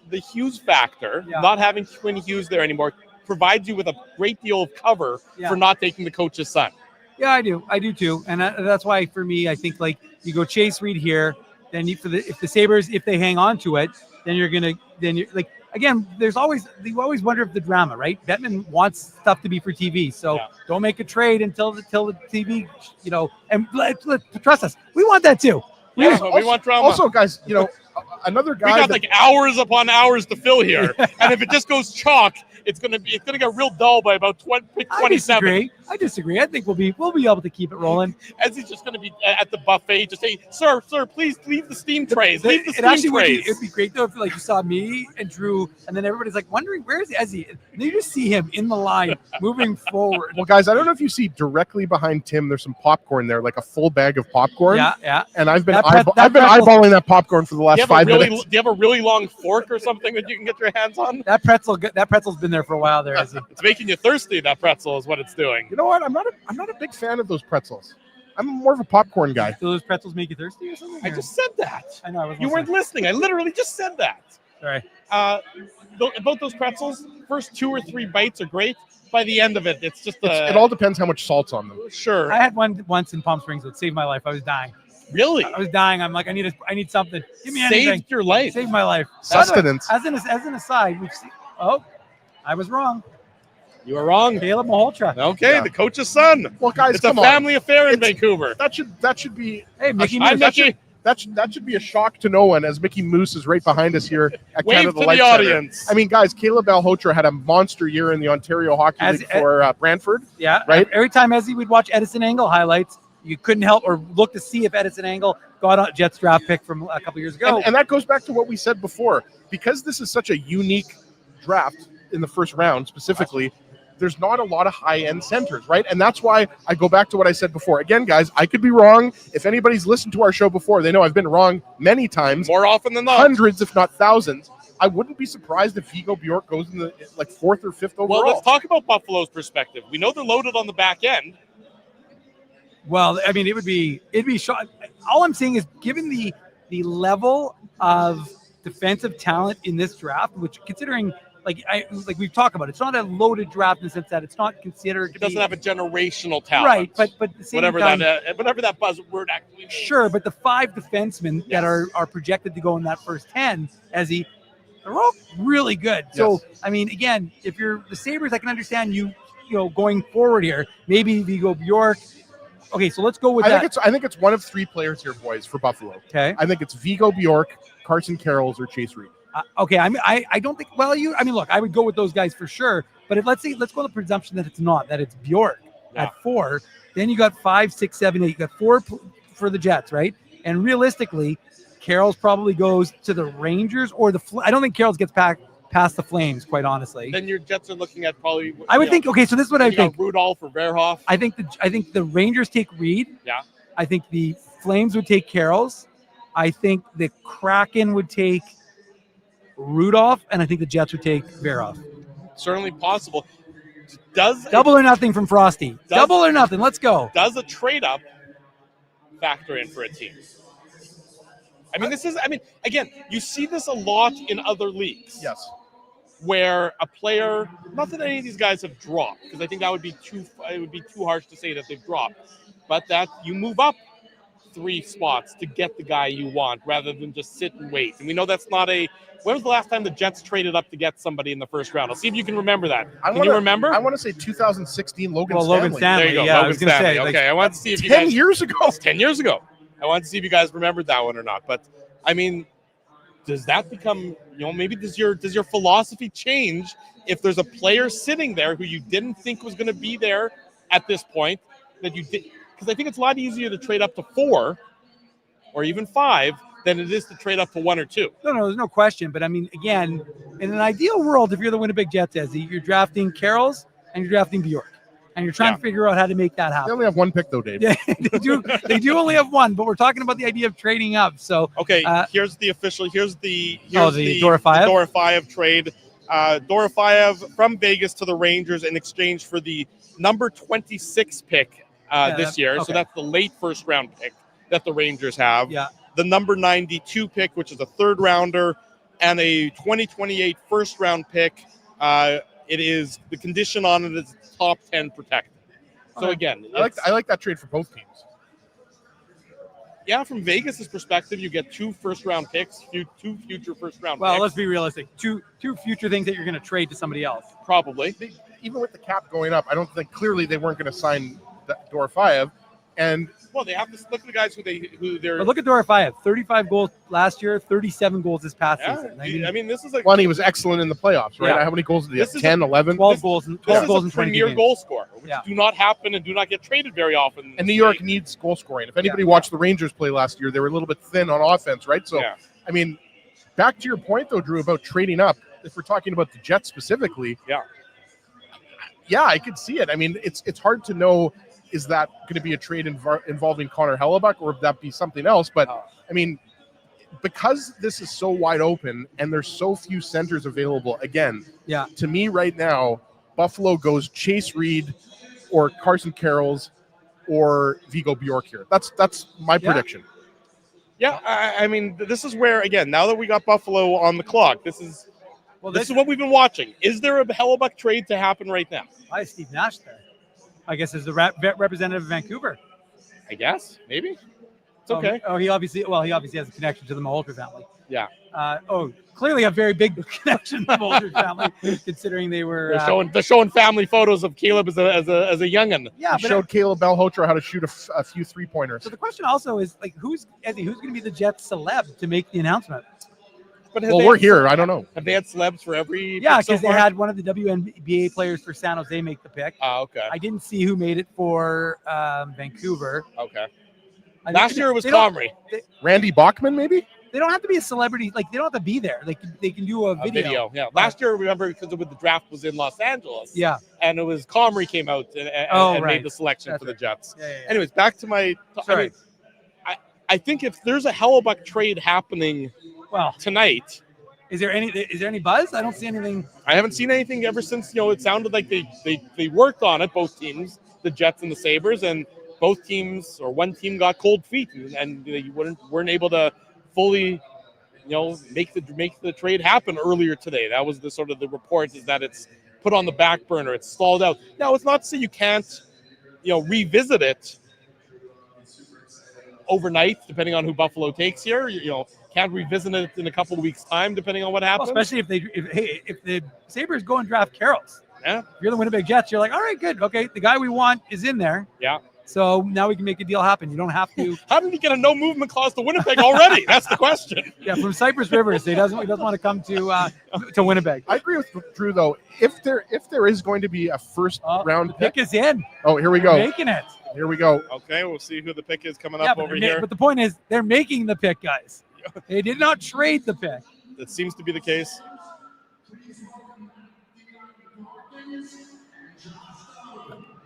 The Hughes factor, not having Quinn Hughes there anymore, provides you with a great deal of cover for not taking the coach's son. Yeah, I do too, and that's why for me, I think like you go Chase Reed here, then if the Sabres, if they hang on to it, then you're like again. You always wonder if the drama, right? Bettman wants stuff to be for TV, so don't make a trade until the TV, and trust us, we want that too. We want drama. Also, guys, another guy. We got like hours upon hours to fill here, and if it just goes chalk, it's gonna get real dull by about 27. I disagree. I think we'll be able to keep it rolling. As he's just gonna be at the buffet, just say, "Sir, please leave the steam trays. Leave the steam trays." It'd be great though if you saw me and Drew, and then everybody's like wondering where is Ezzy, and then you just see him in the line moving forward. Well, guys, I don't know if you see directly behind Tim. There's some popcorn there, like a full bag of popcorn. Yeah. And I've been eyeballing that popcorn for the last 5 minutes. Do you have a really long fork or something that you can get your hands on? That pretzel's been there for a while there, Ezzy. It's making you thirsty. That pretzel is what it's doing. You know what? I'm not a big fan of those pretzels. I'm more of a popcorn guy. Do those pretzels make you thirsty or something? I just said that. I know. You weren't listening. I literally just said that. Sorry. Both those pretzels, first 2 or 3 bites are great. By the end of it, it's just it all depends how much salt's on them. Sure. I had one once in Palm Springs that saved my life. I was dying. Really? I was dying. I'm like, I need something. Give me anything. Saved your life. Saved my life. Sustenance. As an aside, I was wrong. You were wrong. Caleb Maholtra. Okay, the coach's son. Well, guys, it's a family affair in Vancouver. That should be. Hey, Mickey Hi, Moose. Mickey. That should be a shock to no one, as Mickey Moose is right behind us here at Wave Canada to Life the Center. audience. I mean, guys, Caleb Malhotra had a monster year in the Ontario Hockey League for Brantford. Yeah, right. Every time Ezzy would watch Edison Angle highlights, you couldn't help or look to see if Edison Angle got a Jets draft pick from a couple years ago. And that goes back to what we said before. Because this is such a unique draft in the first round specifically, there's not a lot of high-end centers, right? And that's why I go back to what I said before. Again, guys, I could be wrong. If anybody's listened to our show before, they know I've been wrong many times. More often than not. Hundreds, if not thousands. I wouldn't be surprised if Viggo Bjork goes in the 4th or 5th overall. Well, let's talk about Buffalo's perspective. We know they're loaded on the back end. Well, I mean, it'd be all I'm saying is, given the level of defensive talent in this draft, which considering like we've talked about, it's not a loaded draft in the sense that it's not considered. It doesn't have a generational talent, right? But at the same whatever time, whatever that buzzword actually means. Sure, but the 5 defensemen that are projected to go in that first 10, they're all really good. So I mean, again, if you're the Sabres, I can understand you going forward here. Maybe Viggo Bjork. Okay, so let's go with that. I think it's one of 3 players here, boys, for Buffalo. Okay. I think it's Viggo Bjork, Carson Carrolls, or Chase Reed. Okay, I don't think. Well, look, I would go with those guys for sure. But let's go on the presumption that it's not, that it's Bjork at 4. Then you got 5, 6, 7, 8. You got 4 for the Jets, right? And realistically, Carroll's probably goes to the Rangers or I don't think Carroll's gets past the Flames, quite honestly. Then your Jets are looking at probably. I would think. Okay, so this is what I think. Rudolph or Verhoff. I think the Rangers take Reed. Yeah. I think the Flames would take Carroll's. I think the Kraken would take Rudolph, and I think the Jets would take Verhoff. Certainly possible. Does double or nothing from Frosty? Double or nothing. Let's go. Does a trade up factor in for a team? I mean, again, you see this a lot in other leagues. Yes. Where a player, not that any of these guys have dropped, because I think it would be too harsh to say that they've dropped, but that you move up 3 spots to get the guy you want rather than just sit and wait. And we know that's not when was the last time the Jets traded up to get somebody in the first round? I'll see if you can remember that. Can you remember? I want to say 2016 Logan Stanley. Logan There you go. Yeah, Logan I was going to say. Okay, I want to see if 10 years ago. 10 years ago. I want to see if you guys remembered that one or not. But, I mean, does that become, maybe does your philosophy change if there's a player sitting there who you didn't think was going to be there at this point that you did? Because I think it's a lot easier to trade up to 4 or even 5 than it is to trade up to 1 or 2. No, there's no question. But I mean, again, in an ideal world, if you're the Winnipeg Jets, you're drafting Carrolls and you're drafting Bjork, and you're trying to figure out how to make that happen. They only have 1 pick though, Dave. Yeah, they do only have 1, but we're talking about the idea of trading up. So okay, here's the official. Here's the Dorofeyev trade. Dorofeyev from Vegas to the Rangers in exchange for the number 26 pick this year. Okay. So that's the late first round pick that the Rangers have. Yeah. The number 92 pick, which is a 3rd rounder, and a 2028 first round pick. It is the condition on it is top 10 protected. So again, I like that trade for both teams. Yeah, from Vegas's perspective, you get 2 first round picks, 2 future first round well, picks. let's be realistic. Two future things that you're going to trade to somebody else. Probably. Even with the cap going up, I don't think clearly they weren't going to sign Dorofeyev. And well, they have to look at the guys who they're. But look at Dorofeyev, 35 goals last year, 37 goals this past season. I mean, this is like. Well, he was excellent in the playoffs, right? Yeah. How many goals did he have? 10, 11? 12 goals in 20 premier games. goal scorer, which do not happen and do not get traded very often. And New York needs goal scoring. If anybody watched the Rangers play last year, they were a little bit thin on offense, right? So, I mean, back to your point, though, Drew, about trading up, if we're talking about the Jets specifically, I could see it. I mean, it's hard to know, is that going to be a trade involving Connor Hellebuyck, or would that be something else? But, I mean, because this is so wide open and there's so few centers available, again, to me right now, Buffalo goes Chase Reed or Carson Carrolls or Viggo Bjork here. That's my prediction. Yeah, I mean, this is where, again, now that we got Buffalo on the clock, this is Well, this is what we've been watching. Is there a Hellebuyck trade to happen right now? Why is Steve Nash there? I guess as the representative of Vancouver. I guess, maybe. It's okay. He obviously has a connection to the Malhotra family. Yeah. Clearly a very big connection to the Malhotra family, considering they were they're showing family photos of Caleb as a youngin. Yeah, showed Caleb Malhotra how to shoot a few 3-pointers. So the question also is like, who's going to be the Jets celeb to make the announcement? But we're here. I don't know. Have they had celebs for every? Yeah, because they had one of the WNBA players for San Jose make the pick. Oh, okay. I didn't see who made it for Vancouver. Okay. Last year it was Comrie. Randy Bachman, maybe? They don't have to be a celebrity. Like, they don't have to be there. They can do a video. Yeah. Last year, remember, because the draft was in Los Angeles. Yeah. And it was Comrie came out and made the selection for the Jets. Yeah. Anyways, back to my. Sorry. I think if there's a Hellebuyck trade happening tonight. Is there any buzz? I don't see anything. I haven't seen anything ever since, it sounded like they worked on it, both teams, the Jets and the Sabres, and both teams or one team got cold feet and you weren't able to fully, make the trade happen earlier today. That was the sort of the report, is that it's put on the back burner, it's stalled out. Now, it's not to say you can't, revisit it overnight, depending on who Buffalo takes here. Can't revisit it in a couple of weeks' time, depending on what happens. Well, especially if the Sabres go and draft Carrolls. Yeah. If you're the Winnipeg Jets, you're like, all right, good. Okay, the guy we want is in there. Yeah. So now we can make a deal happen. You don't have to. How did he get a no movement clause to Winnipeg already? That's the question. Yeah, from Cypress Rivers, he doesn't want to come to Winnipeg. I agree with Drew though. If there is going to be a first round pick is in. Oh, here we go. They're making it. Here we go. Okay, we'll see who the pick is coming up over here. But the point is, they're making the pick, guys. They did not trade the pick. That seems to be the case.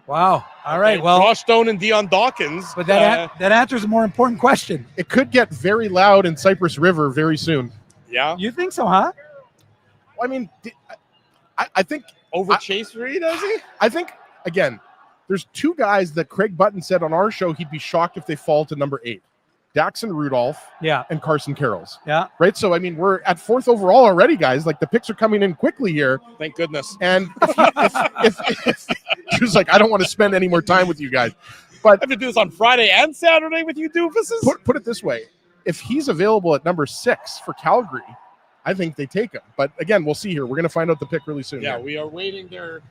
Wow. All right. Well, Josh Stone and Dion Dawkins. But that answers a more important question. It could get very loud in Cypress River very soon. Yeah. You think so, huh? I mean, I think over Chase Reed, does he? I think again, there's two guys that Craig Button said on our show he'd be shocked if they fall to number 8. Daxon Rudolph and Carson Carrolls. Yeah. Right. So, I mean, we're at 4th overall already, guys. Like, the picks are coming in quickly here. Thank goodness. And if he was like, I don't want to spend any more time with you guys. But I have to do this on Friday and Saturday with you doofuses? Put it this way. If he's available at number 6 for Calgary, I think they take him. But again, we'll see here. We're going to find out the pick really soon. Yeah, we are waiting there.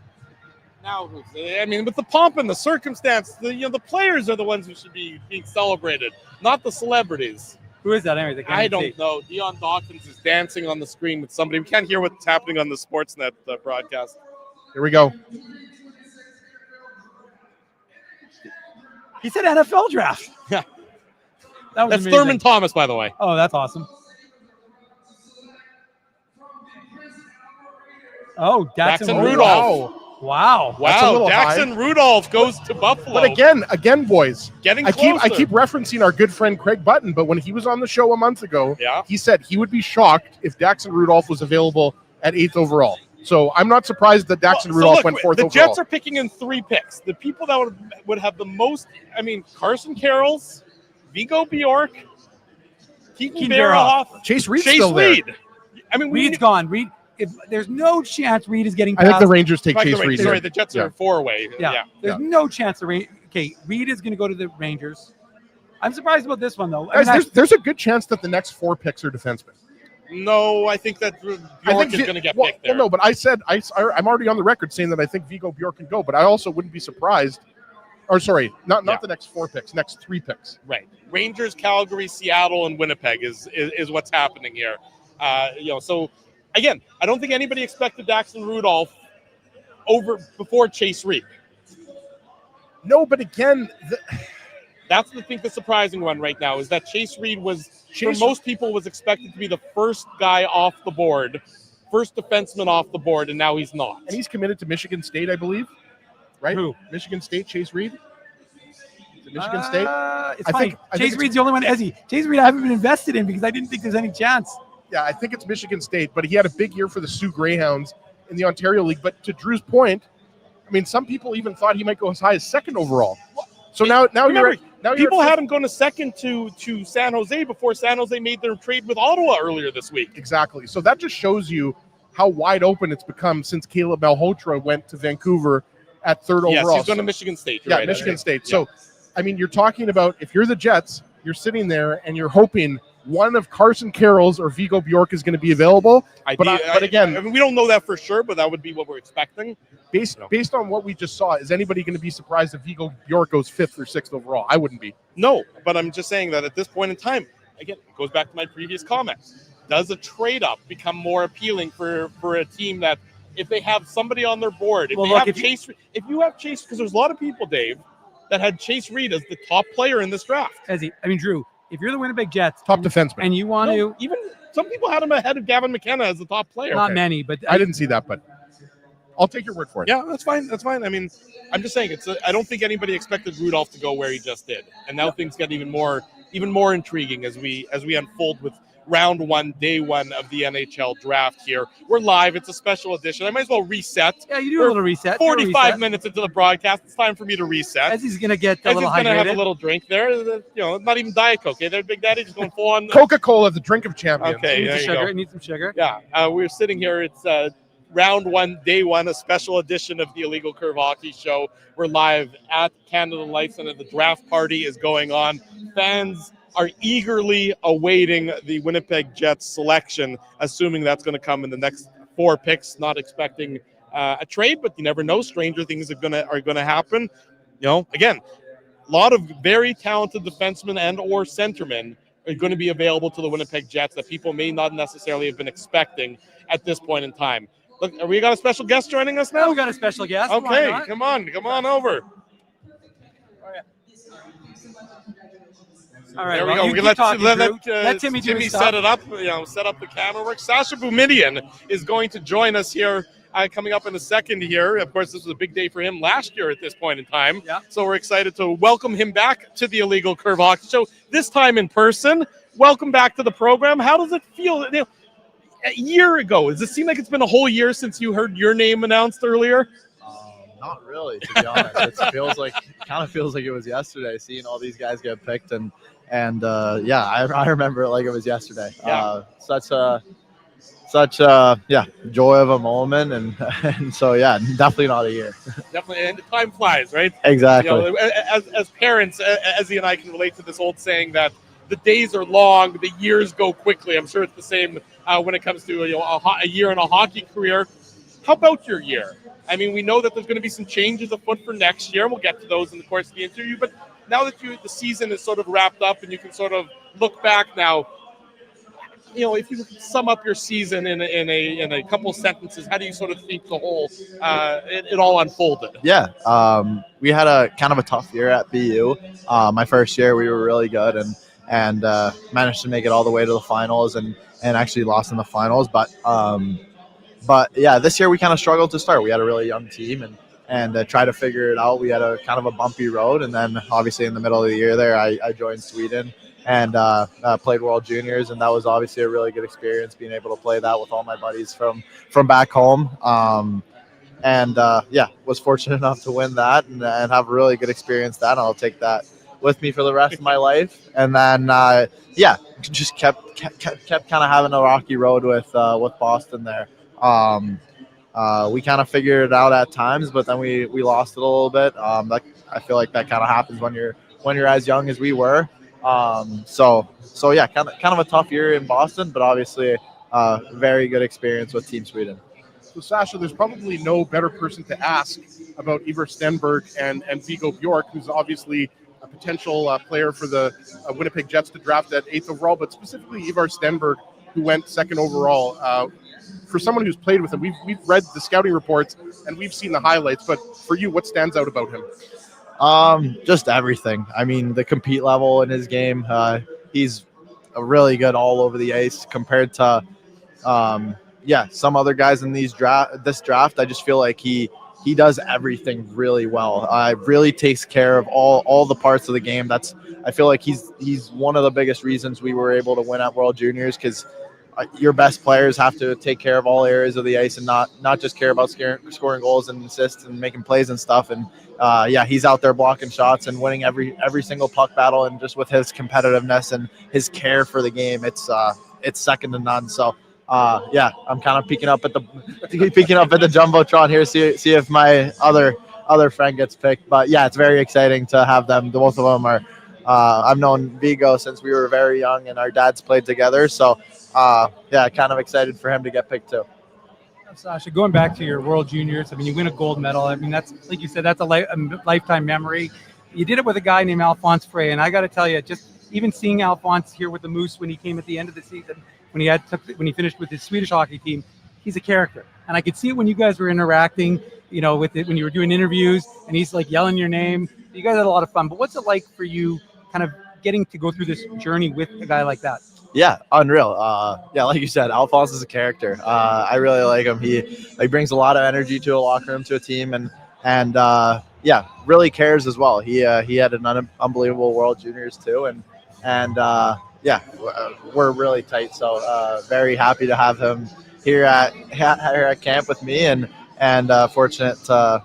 Now, I mean, with the pomp and the circumstance, the players are the ones who should be being celebrated, not the celebrities. Who is that anyway? I don't know. Dion Dawkins is dancing on the screen with somebody. We can't hear what's happening on the Sportsnet broadcast. Here we go. He said NFL draft. Yeah. That's Thurman Thomas, by the way. Oh, that's awesome. Oh, Daxon Rudolph. Wow. Daxon Rudolph goes to Buffalo. But again, boys, getting I closer. keep referencing our good friend Craig Button, but when he was on the show a month ago, he said he would be shocked if Daxon Rudolph was available at 8th overall. So I'm not surprised that Daxon Rudolph went 4th overall. The Jets are picking in 3 picks. The people that would have the most, Carson Carrolls, Viggo Bjork, Keaton Bearhoff, Chase Reed's still there. Reed's gone. Reed. If there's no chance Reed is getting past. I think the Rangers take Chase Reed. Sorry, the Jets are 4 away. Yeah. There's no chance Reed is going to go to the Rangers. I'm surprised about this one, though. There's a good chance that the next 4 picks are defensemen. No, I think that Bjork is going to get picked there. Well, no, but I said I'm already on the record saying that I think Viggo Bjork can go, but I also wouldn't be surprised. Or sorry, not the next 4 picks, next 3 picks. Right. Rangers, Calgary, Seattle, and Winnipeg is what's happening here. So. Again, I don't think anybody expected Daxon Rudolph before Chase Reed. No, but again, that's the surprising one right now is that Chase Reed for most people was expected to be the first guy off the board, first defenseman off the board, and now he's not. And he's committed to Michigan State, I believe. Right? Who? Michigan State, Chase Reed? Is it Michigan State? It's funny. Chase Reed's the only one. Chase Reed I haven't been invested in because I didn't think there's any chance. Yeah, I think it's Michigan State, but he had a big year for the Sioux Greyhounds in the Ontario League. But to Drew's point, some people even thought he might go as high as 2nd overall. So now people had him going to 2nd to San Jose before San Jose made their trade with Ottawa earlier this week. Exactly. So that just shows you how wide open it's become since Caleb Malhotra went to Vancouver at third overall. Yes, he's going to Michigan State. Yeah, right, Michigan State. Yeah. So, I mean, you're talking about if you're the Jets, you're sitting there and you're hoping one of Carson Carroll's or Viggo Bjork is going to be available. But again, I mean, we don't know that for sure, but that would be what we're expecting. Based on what we just saw, is anybody going to be surprised if Viggo Bjork goes 5th or 6th overall? I wouldn't be. No, but I'm just saying that at this point in time, again, it goes back to my previous comment. Does a trade-up become more appealing for a team that if they have somebody on their board, if you have Chase, because there's a lot of people, Dave, that had Chase Reed as the top player in this draft. Drew, if you're the Winnipeg Jets, top defenseman, and you want to, even some people had him ahead of Gavin McKenna as the top player. Not many, but I didn't see that, but I'll take your word for it. Yeah, that's fine. That's fine. I mean, I'm just saying I don't think anybody expected Rudolph to go where he just did, and now things get even more intriguing as we unfold with round 1, day 1 of the NHL draft here. We're live. It's a special edition. I might as well reset. Yeah, you do a little reset. 45 minutes into the broadcast. It's time for me to reset. Ezzy's going to get a little hydrated. Going to have a little drink there. You know, not even Diet Coke. Okay, there, Big Daddy, just going full on. Coca-Cola, the drink of champions. Okay, Need some sugar. Yeah, we're sitting here. It's round 1, day 1, a special edition of the Illegal Curve Hockey Show. We're live at Canada Life Center. The draft party is going on. Fans are eagerly awaiting the Winnipeg Jets selection, assuming that's going to come in the next 4 picks. Not expecting a trade, but you never know. Stranger things are going to happen. You know, again, a lot of very talented defensemen and or centermen are going to be available to the Winnipeg Jets that people may not necessarily have been expecting at this point in time. Look, we got a special guest joining us now? Oh, we got a special guest. Okay, come on over. All right, there we go. We let Timmy set it up. Set up the camera work. Sasha Boumedienne is going to join us here, coming up in a second here. Of course, this was a big day for him last year at this point in time. Yeah. So we're excited to welcome him back to the Illegal Curve Hockey Show. This time in person. Welcome back to the program. How does it feel? A year ago, does it seem like it's been a whole year since you heard your name announced earlier? Not really, to be honest. Kind of feels like it was yesterday, seeing all these guys get picked, and I remember it like it was yesterday. Yeah. Such joy of a moment, and so definitely not a year. Definitely, and time flies, right? Exactly. As parents, Ezzy and I can relate to this old saying that the days are long, the years go quickly. I'm sure it's the same when it comes to a year in a hockey career. How about your year? I mean, we know that there's going to be some changes afoot for next year, and we'll get to those in the course of the interview. But now that the season is sort of wrapped up and you can sort of look back now, if you sum up your season in a couple of sentences, how do you sort of think the whole it all unfolded? Yeah, we had a kind of a tough year at BU. My first year, we were really good and managed to make it all the way to the finals and actually lost in the finals. But this year we kind of struggled to start. We had a really young team and tried to figure it out. We had a kind of a bumpy road, and then obviously in the middle of the year there, I joined Sweden and played World Juniors, and that was obviously a really good experience being able to play that with all my buddies from back home. Was fortunate enough to win that and have a really good experience. That I'll take that with me for the rest of my life. And then just kept kind of having a rocky road with Boston there. We kind of figured it out at times, but then we lost it a little bit. I feel like that kind of happens when you're as young as we were. Kind of a tough year in Boston, but obviously very good experience with Team Sweden. So Sasha, there's probably no better person to ask about Ivar Stenberg and Viggo Bjork, who's obviously a potential player for the Winnipeg Jets to draft at 8th overall, but specifically Ivar Stenberg, who went 2nd overall. For someone who's played with him, we've read the scouting reports and we've seen the highlights, but for you, what stands out about him? Just everything. I mean, the compete level in his game, he's really good all over the ice compared to some other guys in this draft. I just feel like he does everything really well. Really takes care of all the parts of the game. I feel like he's one of the biggest reasons we were able to win at World Juniors, because your best players have to take care of all areas of the ice and not just care about scoring goals and assists and making plays and stuff. And he's out there blocking shots and winning every single puck battle. And just with his competitiveness and his care for the game, it's second to none. So yeah, I'm kind of peeking up at the jumbotron here, see if my other friend gets picked. But yeah, it's very exciting to have them. Both of them are. I've known Viggo since we were very young, and our dads played together. So yeah, kind of excited for him to get picked too. Sasha, going back to your World Juniors, I mean, you win a gold medal. I mean, that's, like you said, that's a lifetime memory. You did it with a guy named Alphonse Frey, and I got to tell you, just even seeing Alphonse here with the Moose when he came at the end of the season, when he finished with his Swedish hockey team, he's a character. And I could see it when you guys were interacting, you know, with it, when you were doing interviews, and he's like yelling your name. You guys had a lot of fun. But what's it like for you, kind of getting to go through this journey with a guy like that? Yeah, unreal. Yeah, like you said, Alphonse is a character. I really like him. He brings a lot of energy to a locker room, to a team, and yeah, really cares as well. He had an unbelievable World Juniors too, and yeah, we're really tight. So very happy to have him here at camp with me, and fortunate to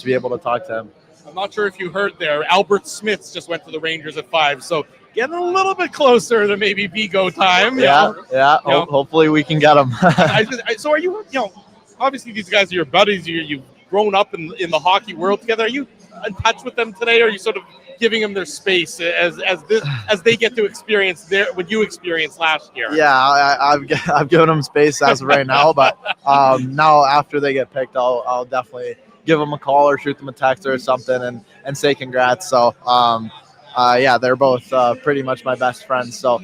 be able to talk to him. I'm not sure if you heard there, Albert Smiths just went to the Rangers at 5, so getting a little bit closer to maybe Viggo time. Yeah. Hopefully we can get him. So are you, obviously these guys are your buddies. You've grown up in the hockey world together. Are you in touch with them today, or are you sort of giving them their space as they get to experience what you experienced last year? Yeah, I've given them space as of right now, but now after they get picked, I'll definitely give them a call or shoot them a text or something and say congrats. So yeah, they're both pretty much my best friends. So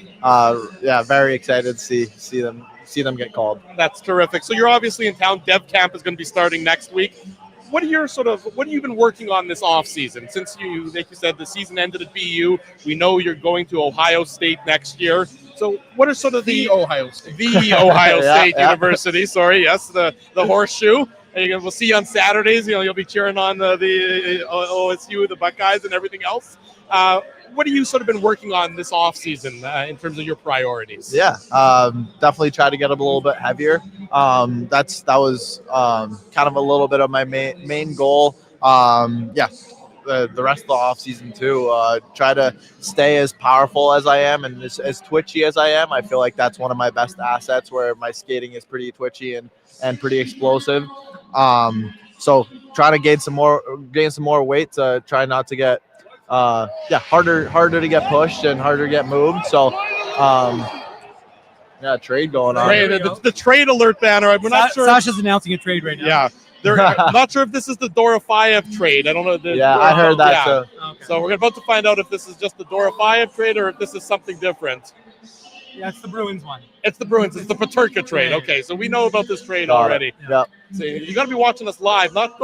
yeah, very excited to see them get called. That's terrific. So you're obviously in town. Dev camp is going to be starting next week. What have you been working on this off season? Since like you said, the season ended at BU. We know you're going to Ohio State next year. So what are sort of the Ohio State State University? Sorry, yes, the horseshoe. And we'll see you on Saturdays. You'll be cheering on the OSU, the Buckeyes, and everything else. What have you sort of been working on this off season in terms of your priorities? Yeah, definitely try to get a little bit heavier. That was kind of a little bit of my main goal. Yeah, the rest of the off season too. Try to stay as powerful as I am and as twitchy as I am. I feel like that's one of my best assets, where my skating is pretty twitchy and pretty explosive. So try to gain some more weight to try not to get harder to get pushed and harder to get moved. So yeah, trade going on. The trade alert banner. I'm not sure. Sasha's announcing a trade right now. Yeah. I'm not sure if this is the Dorofeyev trade. I don't know. I heard that too. Okay. So we're about to find out if this is just the Dorofeyev trade or if this is something different. Yeah, it's the Bruins one. It's the Bruins. It's the Peterka trade. Okay, so we know about this trade already. Yeah. So you got to be watching us live, not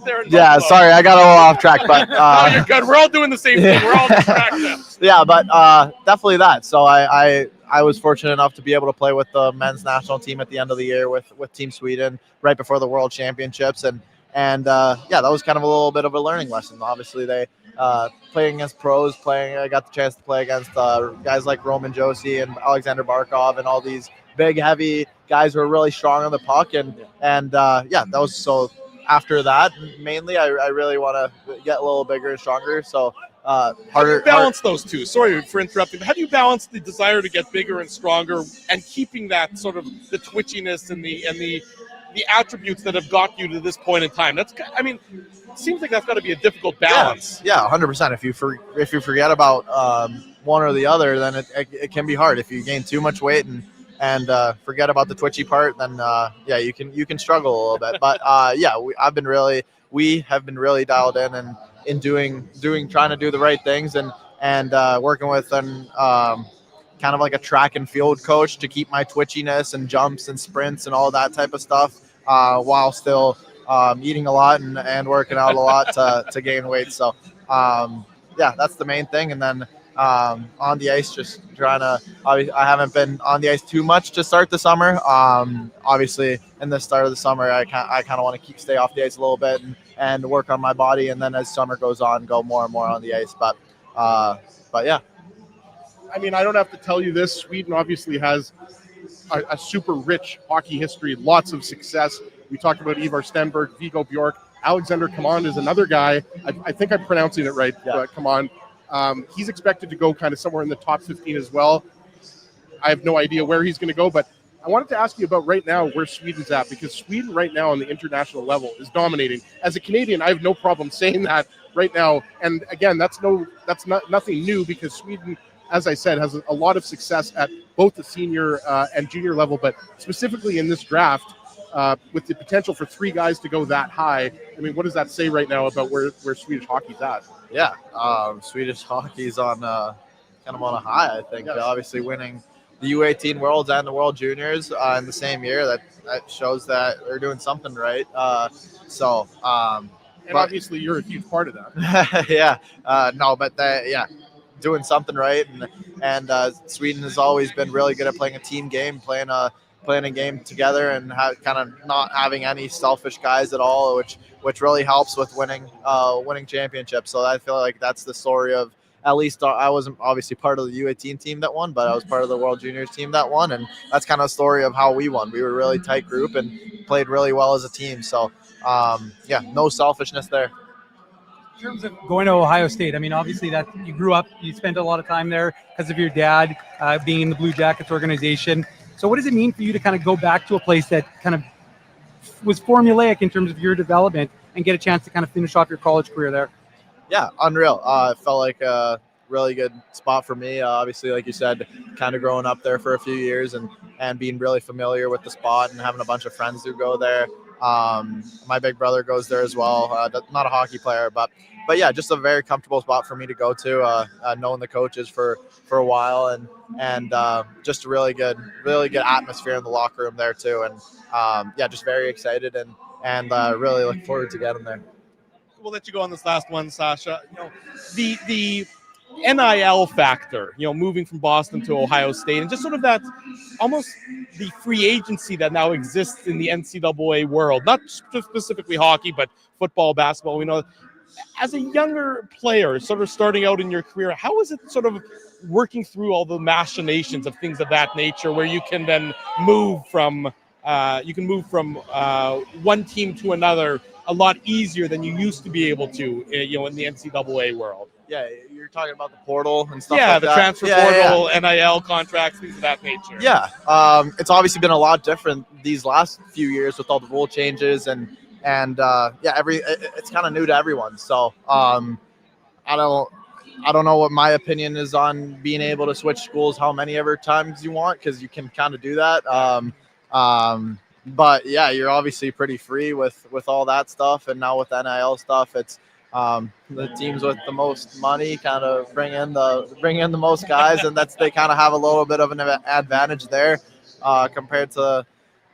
there. Yeah, sorry, I got a little off track, but no, you're good. We're all doing the same thing. We're all distracted. Yeah, but definitely that. So I was fortunate enough to be able to play with the men's national team at the end of the year with Team Sweden right before the World Championships, and yeah, that was kind of a little bit of a learning lesson. Obviously, they playing against pros, I got the chance to play against guys like Roman Josi and Alexander Barkov and all these big, heavy guys who are really strong on the puck, and yeah, that was so. After that, mainly, I really want to get a little bigger and stronger. So harder. How do you balance those two? Sorry for interrupting. But how do you balance the desire to get bigger and stronger and keeping that sort of the twitchiness and the attributes that have got you to this point in time? It seems like that's got to be a difficult balance. Yeah, 100%. If you forget about one or the other, then it can be hard. If you gain too much weight and forget about the twitchy part, then yeah, you can struggle a little bit. But yeah, we have been really dialed in trying to do the right things and working with kind of like a track and field coach to keep my twitchiness and jumps and sprints and all that type of stuff while still eating a lot and working out a lot to gain weight. So yeah, that's the main thing. And then on the ice, just trying to. I haven't been on the ice too much to start the summer. Obviously, in the start of the summer, I kind of want to stay off the ice a little bit and work on my body, and then as summer goes on, go more and more on the ice. But yeah. I mean, I don't have to tell you this. Sweden obviously has a super rich hockey history, lots of success. We talked about Ivar Stenberg, Viggo Bjork. Alexander Command is another guy. I think I'm pronouncing it right. Yeah. Command. He's expected to go kind of somewhere in the top 15 as well. I have no idea where he's going to go, but I wanted to ask you about right now where Sweden's at, because Sweden right now on the international level is dominating. As a Canadian, I have no problem saying that right now. And again, that's not nothing new, because Sweden, as I said, has a lot of success at both the senior and junior level, but specifically in this draft, with the potential for 3 guys to go that high. I mean, what does that say right now about where Swedish hockey's at? Yeah, Swedish hockey's on kind of on a high, I think. Yes. Obviously winning the U18 Worlds and the World Juniors in the same year, that shows that they're doing something right. And obviously you're a huge part of that. Yeah, doing something right, and Sweden has always been really good at playing a team game, playing a game together, and kind of not having any selfish guys at all, which really helps with winning championships. So I feel like that's the story of, at least I wasn't obviously part of the U18 team that won, but I was part of the World Juniors team that won, and that's kind of the story of how we won. We were a really tight group and played really well as a team. So no selfishness there. In terms of going to Ohio State, I mean, obviously that you grew up, you spent a lot of time there because of your dad being in the Blue Jackets organization. So what does it mean for you to kind of go back to a place that kind of was formulaic in terms of your development and get a chance to kind of finish off your college career there? Yeah, unreal. It felt like a really good spot for me. Obviously, like you said, kind of growing up there for a few years and being really familiar with the spot and having a bunch of friends who go there. My big brother goes there as well. Not a hockey player, but yeah, just a very comfortable spot for me to go to. Knowing the coaches for a while, and just a really good atmosphere in the locker room there too. And just very excited and really look forward to getting there. We'll let you go on this last one, Sasha. The NIL factor, moving from Boston to Ohio State, and just sort of that almost the free agency that now exists in the NCAA world, not specifically hockey, but football, basketball. We know, as a younger player, sort of starting out in your career, how is it sort of working through all the machinations of things of that nature, where you can then move from one team to another a lot easier than you used to be able to, in the NCAA world? Yeah, you're talking about the portal and stuff. Yeah, like the that. transfer portal, NIL contracts, things of that nature. Yeah, it's obviously been a lot different these last few years with all the rule changes and it's kind of new to everyone. So I don't know what my opinion is on being able to switch schools how many ever times you want, because you can kind of do that. But yeah, you're obviously pretty free with all that stuff, and now with NIL stuff, it's the teams with the most money kind of bring in the most guys, and they kind of have a little bit of an advantage there compared to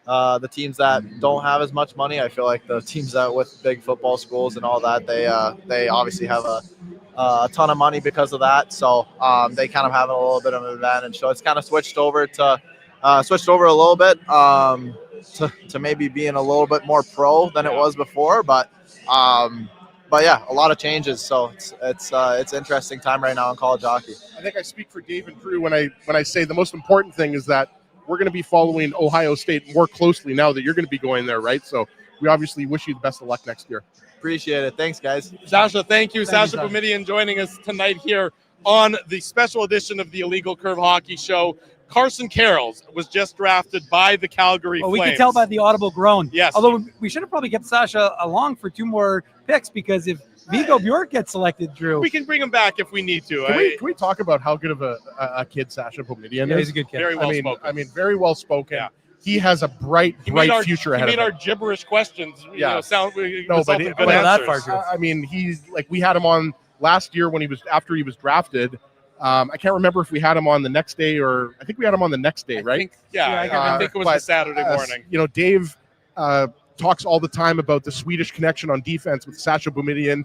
the teams that don't have as much money. I feel like the teams that with big football schools and all that, they obviously have a ton of money because of that, so they kind of have a little bit of an advantage. So it's kind of switched over a little bit to maybe being a little bit more pro than it was before, but yeah, a lot of changes. So it's interesting time right now in college hockey. I think I speak for Dave and Drew when I say the most important thing is that we're going to be following Ohio State more closely now that you're going to be going there, right? So we obviously wish you the best of luck next year. Appreciate it. Thanks, guys. Sasha, thank you. Sasha Boumedienne joining us tonight here on the special edition of the Illegal Curve Hockey Show. Carson Carrolls was just drafted by the Calgary Flames. We can tell by the audible groan. Yes. Although we should have probably kept Sasha along for 2 more picks, because if Viggo Bjork gets selected, Drew, we can bring him back if we need to. Can we talk about how good of a kid Sasha Boumedienne is? Yeah, he's a good kid. Very well spoken. I mean, very well spoken. Yeah. He has a bright future ahead of him. He made our gibberish questions. Sound that far, Drew. I mean, he's like, we had him on last year after he was drafted. I can't remember if we had him on the next day, or I think we had him on the next day, right? I think it was the Saturday morning. Dave talks all the time about the Swedish connection on defense with Sascha Boumedienne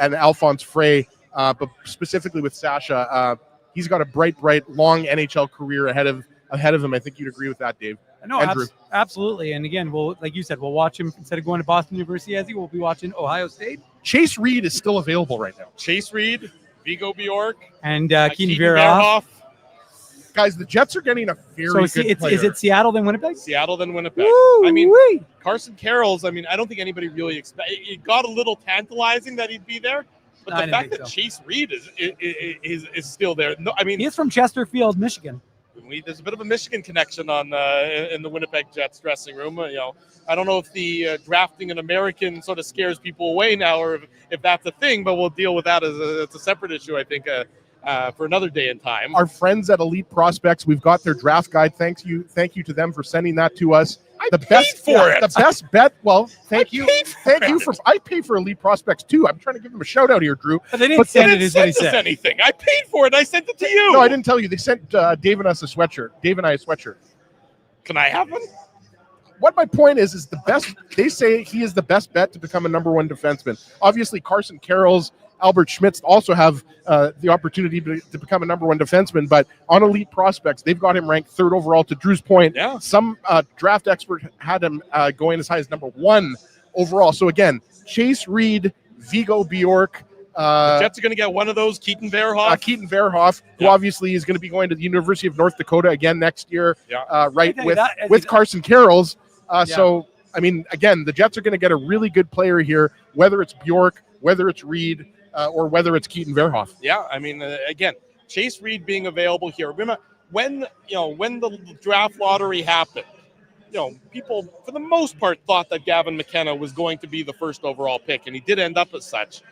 and Alphonse Frey, but specifically with Sasha. He's got a bright, long NHL career ahead of him. I think you'd agree with that, Dave. No, absolutely. And again, like you said, we'll watch him instead of going to Boston University, we'll be watching Ohio State. Chase Reed is still available right now. Chase Reed, Viggo Bjork, and Keaton Verhoff. Guys, the Jets are getting a very good player. Is it Seattle then Winnipeg? Seattle then Winnipeg. Woo, I mean, wee. Carson Carrolls, I don't think anybody really expected. It got a little tantalizing that he'd be there, but the fact that Chase Reed is still there. No, I mean, he's from Chesterfield, Michigan. there's a bit of a Michigan connection on in the Winnipeg Jets dressing room. I don't know if the drafting an American sort of scares people away now, or if that's a thing, but we'll deal with that it's a separate issue, I think, for another day and time. Our friends at Elite Prospects, we've got their draft guide. Thank you to them for sending that to us. I paid for it. The best bet. Well, thank you. I pay for Elite Prospects too. I'm trying to give them a shout out here, Drew. But they didn't send it, is what he said. Anything. I paid for it. I sent it to you. No, I didn't tell you. They sent Dave and I a sweatshirt. Can I have one? What my point is the best. They say he is the best bet to become a number one defenseman. Obviously, Carson Carroll's, Albert Schmitz also have the opportunity to become a number one defenseman, but on Elite Prospects, they've got him ranked third overall. To Drew's point, some draft expert had him going as high as number one overall. So again, Chase Reed, Viggo Bjork. The Jets are going to get one of those, Keaton Verhoff. Who obviously is going to be going to the University of North Dakota again next year, with Carson Carroll's. So, I mean, again, the Jets are going to get a really good player here, whether it's Bjork, whether it's Reed, or whether it's Keaton Verhoff. Yeah, I mean, again, Chase Reed being available here. Remember, when the draft lottery happened, people for the most part thought that Gavin McKenna was going to be the first overall pick, and he did end up as such.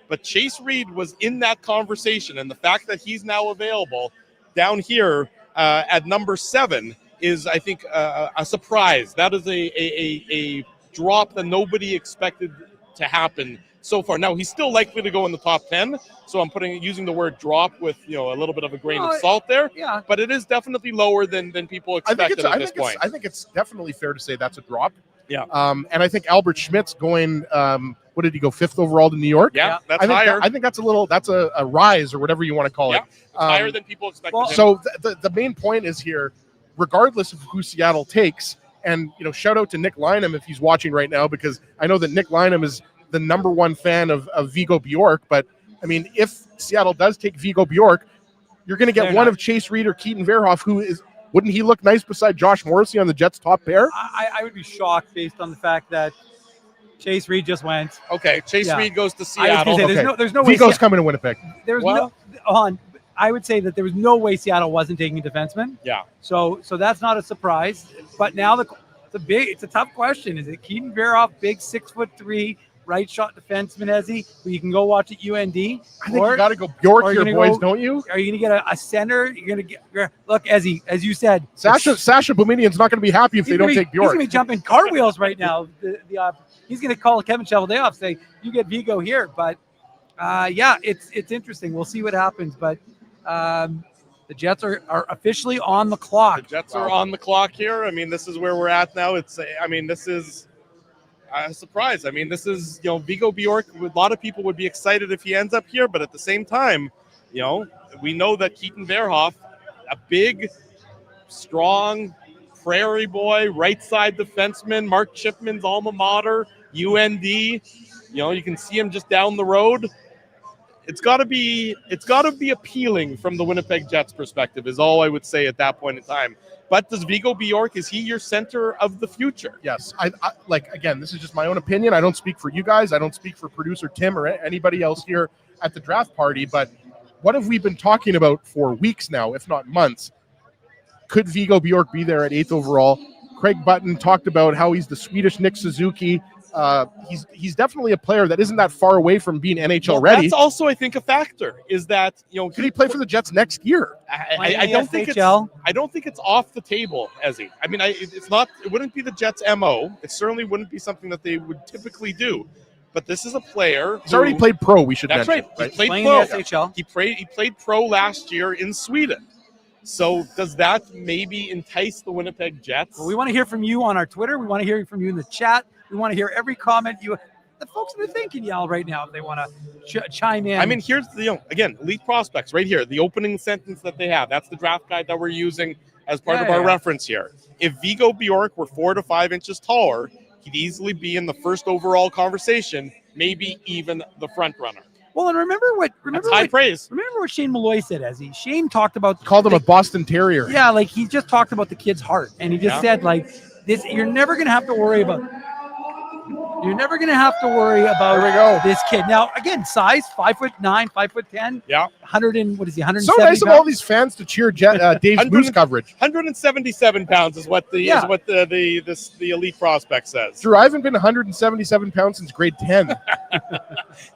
But Chase Reed was in that conversation, and the fact that he's now available down here at number 7 is, I think, a surprise. That is a drop that nobody expected to happen so far. Now, he's still likely to go in the top 10, so I'm using the word drop with a little bit of a grain of salt there. Yeah. But it is definitely lower than people expected at this point. I think it's definitely fair to say that's a drop. Yeah. And I think Albert Schmitz going, what did he go, 5th overall to New York? Yeah, that's higher. I think that's a rise, or whatever you want to call it. Higher than people expected. So the main point is here, regardless of who Seattle takes, and shout out to Nick Lynham if he's watching right now, because I know that Nick Lynham is the number one fan of Viggo Bjork. But I mean, if Seattle does take Viggo Bjork, you're going to get one of Chase Reed or Keaton Verhoff, wouldn't he look nice beside Josh Morrissey on the Jets' top pair? I would be shocked based on the fact that Chase Reed just went. Okay, Chase Reed goes to Seattle. There's no way Viggo's coming to Winnipeg. I would say that there was no way Seattle wasn't taking a defenseman. Yeah. So that's not a surprise. But now it's a tough question. Is it Keaton Verhoff, big 6'3", right shot defenseman, who you can go watch at UND? I think you got to go Bjork here, boys, don't you? Are you going to get a center? You're going to get look, as you said, Sasha Boumedienne's not going to be happy if they don't take Bjork. He's going to be jumping cartwheels right now. He's going to call Kevin Cheveldayoff, say, "You get Viggo here." But it's interesting. We'll see what happens. But the Jets are officially on the clock. The Jets are on the clock here. I mean, this is where we're at now. This is a surprise. I mean, this is, Viggo Bjork. A lot of people would be excited if he ends up here, but at the same time, we know that Keaton Verhoff, a big, strong prairie boy, right side defenseman, Mark Chipman's alma mater, UND. You can see him just down the road. It's got to be appealing from the Winnipeg Jets perspective, is all I would say at that point in time. But does Viggo Bjork, is he your center of the future? Yes. I again, this is just my own opinion. I don't speak for you guys. I don't speak for producer Tim or anybody else here at the draft party. But what have we been talking about for weeks now, if not months? Could Viggo Bjork be there at 8th overall? Craig Button talked about how he's the Swedish Nick Suzuki. He's definitely a player that isn't that far away from being NHL ready. That's also, I think, a factor. Is that could he play for the Jets next year? I don't think it's off the table, Ezzy. I mean, it's not. It wouldn't be the Jets' MO. It certainly wouldn't be something that they would typically do. But this is a player. He's already played pro. We should. That's mention, right. He played pro. In the SHL. He played pro last year in Sweden. So does that maybe entice the Winnipeg Jets? Well, we want to hear from you on our Twitter. We want to hear from you in the chat. We want to hear every comment the folks that are thinking right now if they want to chime in. I mean, here's the again, elite prospects right here. The opening sentence that they have. That's the draft guide that we're using as part of our reference here. If Viggo Bjork were 4 to 5 inches taller, he'd easily be in the first overall conversation, maybe even the front runner. Well, and remember praise. Remember what Shane Malloy said, Ezzy. Shane called him a Boston Terrier. Yeah, he just talked about the kid's heart, and he just said this. You're never going to have to worry about. You're never going to have to worry about this kid. Now, again, size, 5'9", 5'10". Yeah. 100 and what is he? 170. So nice of pounds? all these fans to cheer Dave's Moose coverage. 177 pounds is what the elite prospect says. Drew, I haven't been 177 pounds since grade 10.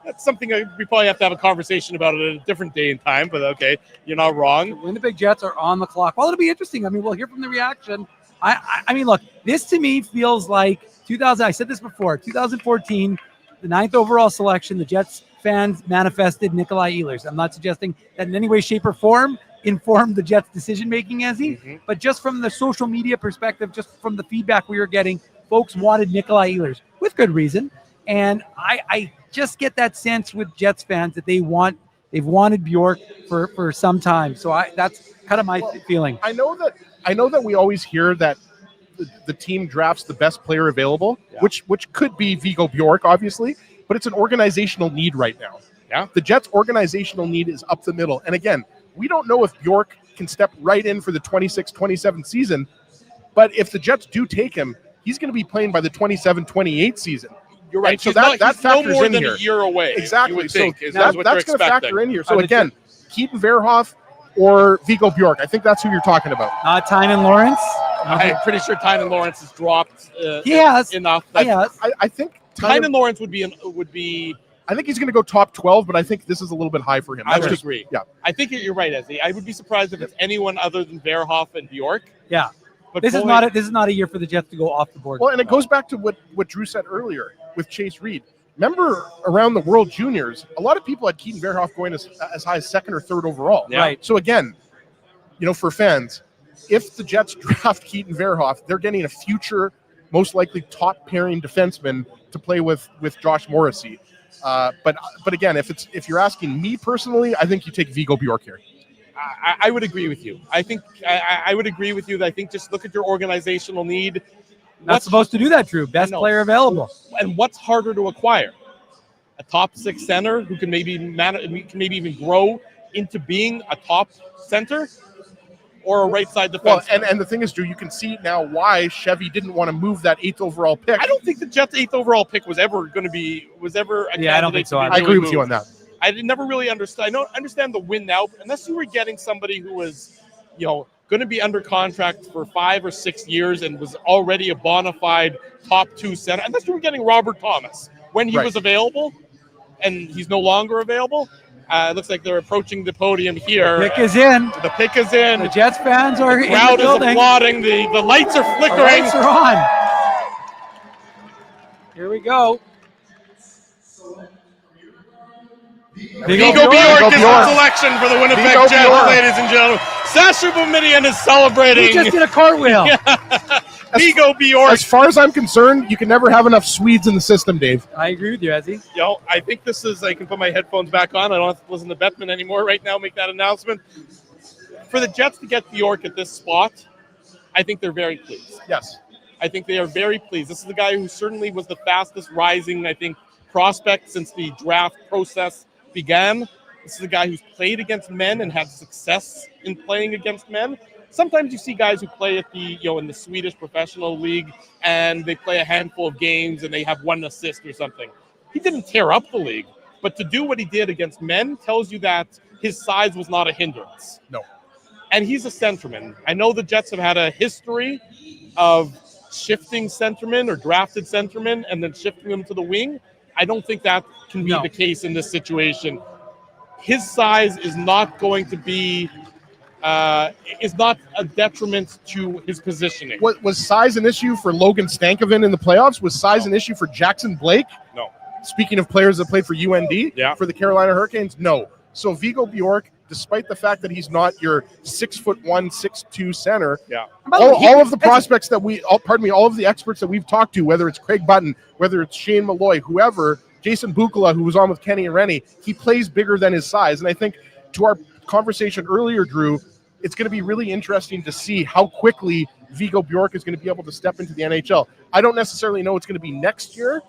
That's something we probably have to have a conversation about at a different day and time. But okay, you're not wrong. The Winnipeg Jets are on the clock. Well, it'll be interesting. I mean, we'll hear from the reaction. I mean, look, this to me feels like 2000. I said this before. 2014, the 9th overall selection. The Jets fans manifested Nikolai Ehlers. I'm not suggesting that in any way, shape, or form informed the Jets' decision-making, but just from the social media perspective, just from the feedback we were getting, folks wanted Nikolai Ehlers with good reason. And I just get that sense with Jets fans that they've wanted Bjork for some time. So that's kind of my feeling. I know that we always hear that the team drafts the best player available, which could be Viggo Bjork, obviously, but it's an organizational need right now. Yeah. The Jets' organizational need is up the middle. And again, we don't know if Bjork can step right in for the 26-27 season, but if the Jets do take him, he's going to be playing by the 27-28 season. You're right. So he's that no factors more in than here. a year away. Exactly. So that's going to factor in here. So again, Keaton Verhoff or Viggo Bjork. I think that's who you're talking about. Not Tynan Lawrence. I'm pretty sure Tynan Lawrence has dropped enough. I think Tynan Lawrence would be. I think he's going to go top 12, but I think this is a little bit high for him. I would agree. Yeah. I think you're right, Ezzy. I would be surprised if it's anyone other than Verhoff and Bjork. Yeah. But this is not a year for the Jets to go off the board. Well, and it goes back to what Drew said earlier with Chase Reed. Remember around the World Juniors, a lot of people had Keaton Verhoff going as high as 2nd or 3rd overall. Yeah. Right. So again, for fans, if the Jets draft Keaton Verhoff, they're getting a future, most likely top pairing defenseman to play with Josh Morrissey. But again, if you're asking me personally, I think you take Viggo Bjork here. I would agree with you. I think I would agree with you that I think just look at your organizational need. Not supposed to do that, Drew. Best player available. And what's harder to acquire? A top 6 center who can maybe even grow into being a top center, or a right side defense. Well, and the thing is, Drew, you can see now why Chevy didn't want to move that 8th overall pick. I don't think the Jets' 8th overall pick was ever a candidate. I don't think so. I agree with you on that. I never really understood. I don't understand the win now, unless you were getting somebody who was, going to be under contract for 5 or 6 years and was already a bona fide top 2 center. Unless you were getting Robert Thomas when he was available, and he's no longer available. It looks like they're approaching the podium here. The pick is in. The pick is in. The Jets fans are in the crowd is building. applauding. The lights are flickering. The lights are on. Here we go. Viggo Bjork is the selection for the Winnipeg Jets, ladies and gentlemen. Sasha Boumedienne is celebrating. He just did a cartwheel. Viggo Bjork. As far as I'm concerned, you can never have enough Swedes in the system, Dave. I agree with you, Ezzy. I think this is, I can put my headphones back on. I don't have to listen to Bettman anymore right now, make that announcement. For the Jets to get Bjork at this spot, I think they're very pleased. Yes. I think they are very pleased. This is the guy who certainly was the fastest rising, I think, prospect since the draft process began. This is a guy who's played against men and had success in playing against men. Sometimes you see guys who play at the, in the Swedish professional league, and they play a handful of games and they have 1 assist or something. He didn't tear up the league, but to do what he did against men tells you that his size was not a hindrance. No. And he's a centerman. I know the Jets have had a history of shifting centermen or drafted centermen and then shifting them to the wing. I don't think that can be the case in this situation. His size is not going to be is not a detriment to his positioning. Was size an issue for Logan Stankoven in the playoffs? Was size an issue for Jackson Blake? No. Speaking of players that played for UND, for the Carolina Hurricanes, no. So Viggo Bjork, despite the fact that he's not your 6'1", 6'2" center, all of the prospects that all of the experts that we've talked to, whether it's Craig Button, whether it's Shane Malloy, whoever, Jason Bukala, who was on with Kenny and Rennie, he plays bigger than his size. And I think to our conversation earlier, Drew, it's going to be really interesting to see how quickly Viggo Bjork is going to be able to step into the NHL. I don't necessarily know it's going to be next year,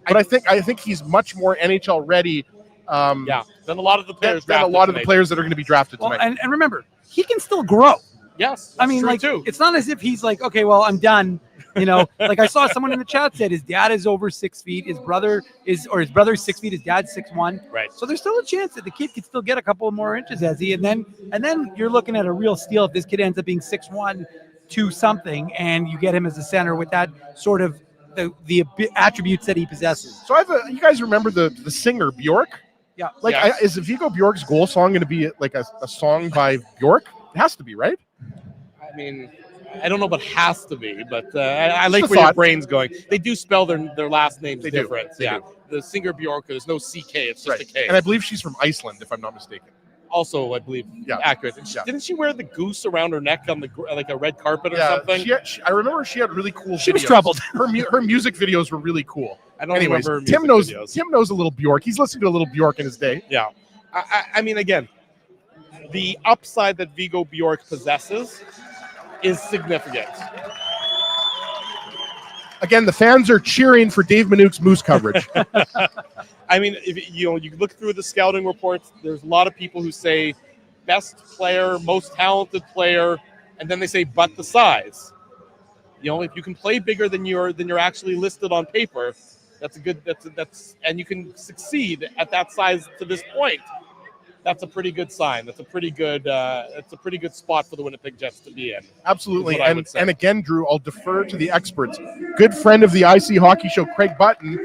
but I think he's much more NHL ready. Than a lot of the players. Than a lot of the players that are going to be drafted tonight. And remember, he can still grow. Yes, I mean, true. it's not as if he's like, okay, well, I'm done. Like I saw someone in the chat said his dad is over 6 feet, his brother's 6 feet, his dad's 6'1". Right. So there's still a chance that the kid could still get a couple more inches as he, and then you're looking at a real steal if this kid ends up being 6'1", 2 something, and you get him as a center with that sort of the attributes that he possesses. So you guys remember the singer Bjork? Yeah. Like, Yes. is Viggo Bjork's goal song going to be like a song by Bjork? It has to be, right? I mean, I don't know about has to be, but I like Just a where your thought. brain's going. They do spell their last names They do. different. They Yeah. do. The singer Bjork, there's no CK, it's just a K. And I believe she's from Iceland, if I'm not mistaken. Also, I believe, accurate. And didn't she wear the goose around her neck on like a red carpet or something? I remember she had really cool. She was videos. troubled. Her music videos were really cool. I don't Anyways, remember Tim music knows videos. Tim knows a little Bjork. He's listened to a little Bjork in his day. Yeah. I mean, again, the upside that Viggo Bjork possesses is significant. Again, the fans are cheering for Dave Minuk's Moose coverage. I mean, if you look through the scouting reports, there's a lot of people who say best player, most talented player, and then they say but the size. If you can play bigger than you're actually listed on paper, that's and you can succeed at that size to this point. That's a pretty good sign. That's a pretty good spot for the Winnipeg Jets to be in. Absolutely. I would say. And again, Drew, I'll defer to the experts. Good friend of the IC Hockey Show, Craig Button,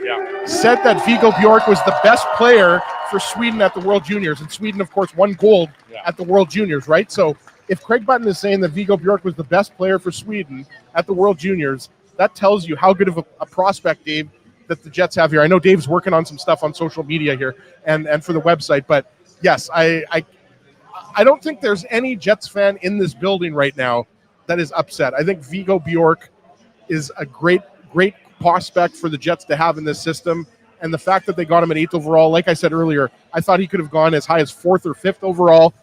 said that Viggo Bjork was the best player for Sweden at the World Juniors. And Sweden, of course, won gold at the World Juniors, right? So if Craig Button is saying that Viggo Bjork was the best player for Sweden at the World Juniors, that tells you how good of a prospect, Dave, that the Jets have here. I know Dave's working on some stuff on social media here and for the website, but yes, I don't think there's any Jets fan in this building right now that is upset. I think Viggo Bjork is a great prospect for the Jets to have in this system. And the fact that they got him at 8th overall, like I said earlier, I thought he could have gone as high as 4th or 5th overall.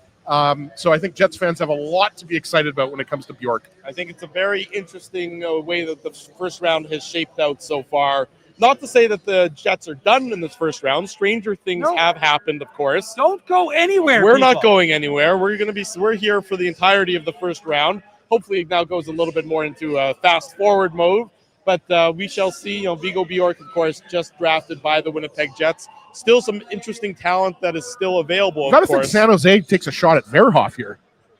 So I think Jets fans have a lot to be excited about when it comes to Bjork. I think it's a very interesting way that the first round has shaped out so far. Not to say that the Jets are done in this first round. Stranger things have happened, of course. Don't go anywhere. We're not going anywhere. We're here for the entirety of the first round. Hopefully, it now goes a little bit more into a fast forward mode. But we shall see. Viggo Bjork, of course, just drafted by the Winnipeg Jets. Still some interesting talent that is still available. You got to think San Jose takes a shot at Verhoff here.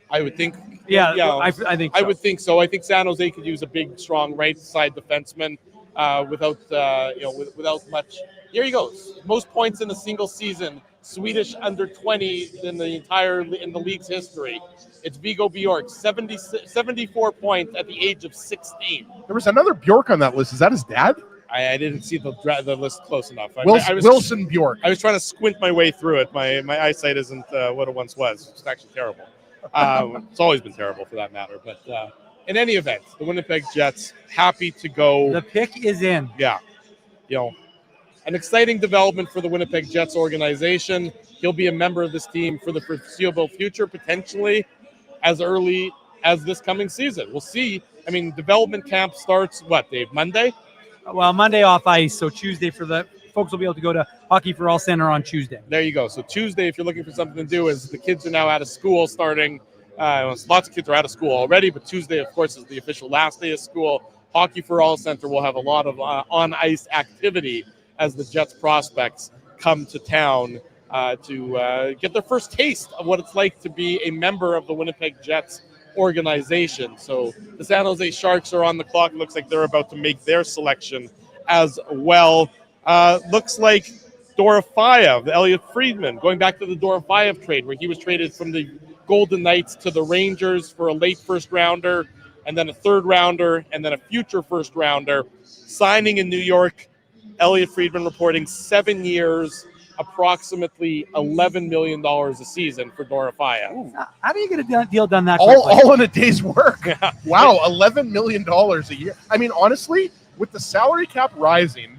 I would think. I think so. I would think so. I think San Jose could use a big, strong right side defenseman. Without much. Here he goes. Most points in a single season. Swedish under 20 in the league's history. It's Viggo Bjork, 74 points at the age of 16. There was another Bjork on that list. Is that his dad? I didn't see the list close enough. Wilson Bjork. I was trying to squint my way through it. My eyesight isn't what it once was. It's actually terrible. It's always been terrible for that matter. But in any event, the Winnipeg Jets happy to go. The pick is in. Yeah. An exciting development for the Winnipeg Jets organization. He'll be a member of this team for the foreseeable future, potentially as early as this coming season. We'll see. I mean, development camp starts, Dave, Monday? Well, Monday off ice, so Tuesday for the folks will be able to go to Hockey for All Center on Tuesday. There you go. So Tuesday, if you're looking for something to do, as the kids are now out of school starting – lots of kids are out of school already, but Tuesday, of course, is the official last day of school. Hockey for All Center will have a lot of on-ice activity as the Jets prospects come to town to get their first taste of what it's like to be a member of the Winnipeg Jets organization. So the San Jose Sharks are on the clock. It looks like they're about to make their selection as well. Looks like Dorofeyev, Elliot Friedman, going back to the Dorofeyev trade where he was traded from the Golden Knights to the Rangers for a late first rounder and then a third rounder and then a future first rounder. Signing in New York, Elliot Friedman reporting 7 years, approximately $11 million a season for Dorofeyev. How do you get a deal done that quickly? All in a day's work. Yeah. Wow, $11 million a year. I mean, honestly, with the salary cap rising,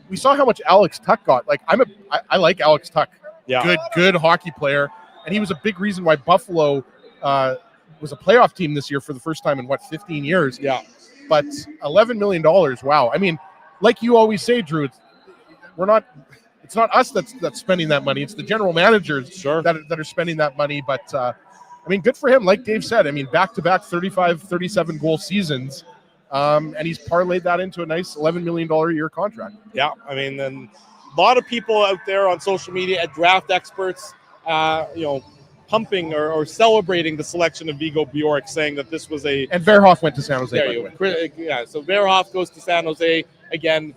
we saw how much Alex Tuck got. Like, I like Alex Tuck. Yeah. Good hockey player. And he was a big reason why Buffalo was a playoff team this year for the first time in 15 years. Yeah. But $11 million, wow. I mean, like you always say, Drew, it's not us that's spending that money. It's the general managers that are spending that money. But I mean, good for him. Like Dave said, I mean, back-to-back 35, 37 goal seasons. and he's parlayed that into a nice $11 million a year contract. Yeah, I mean, and a lot of people out there on social media at draft experts, pumping or celebrating the selection of Viggo Bjork, saying that this was a... And Verhoff went to San Jose. There you go. Yeah, so Verhoff goes to San Jose. Again,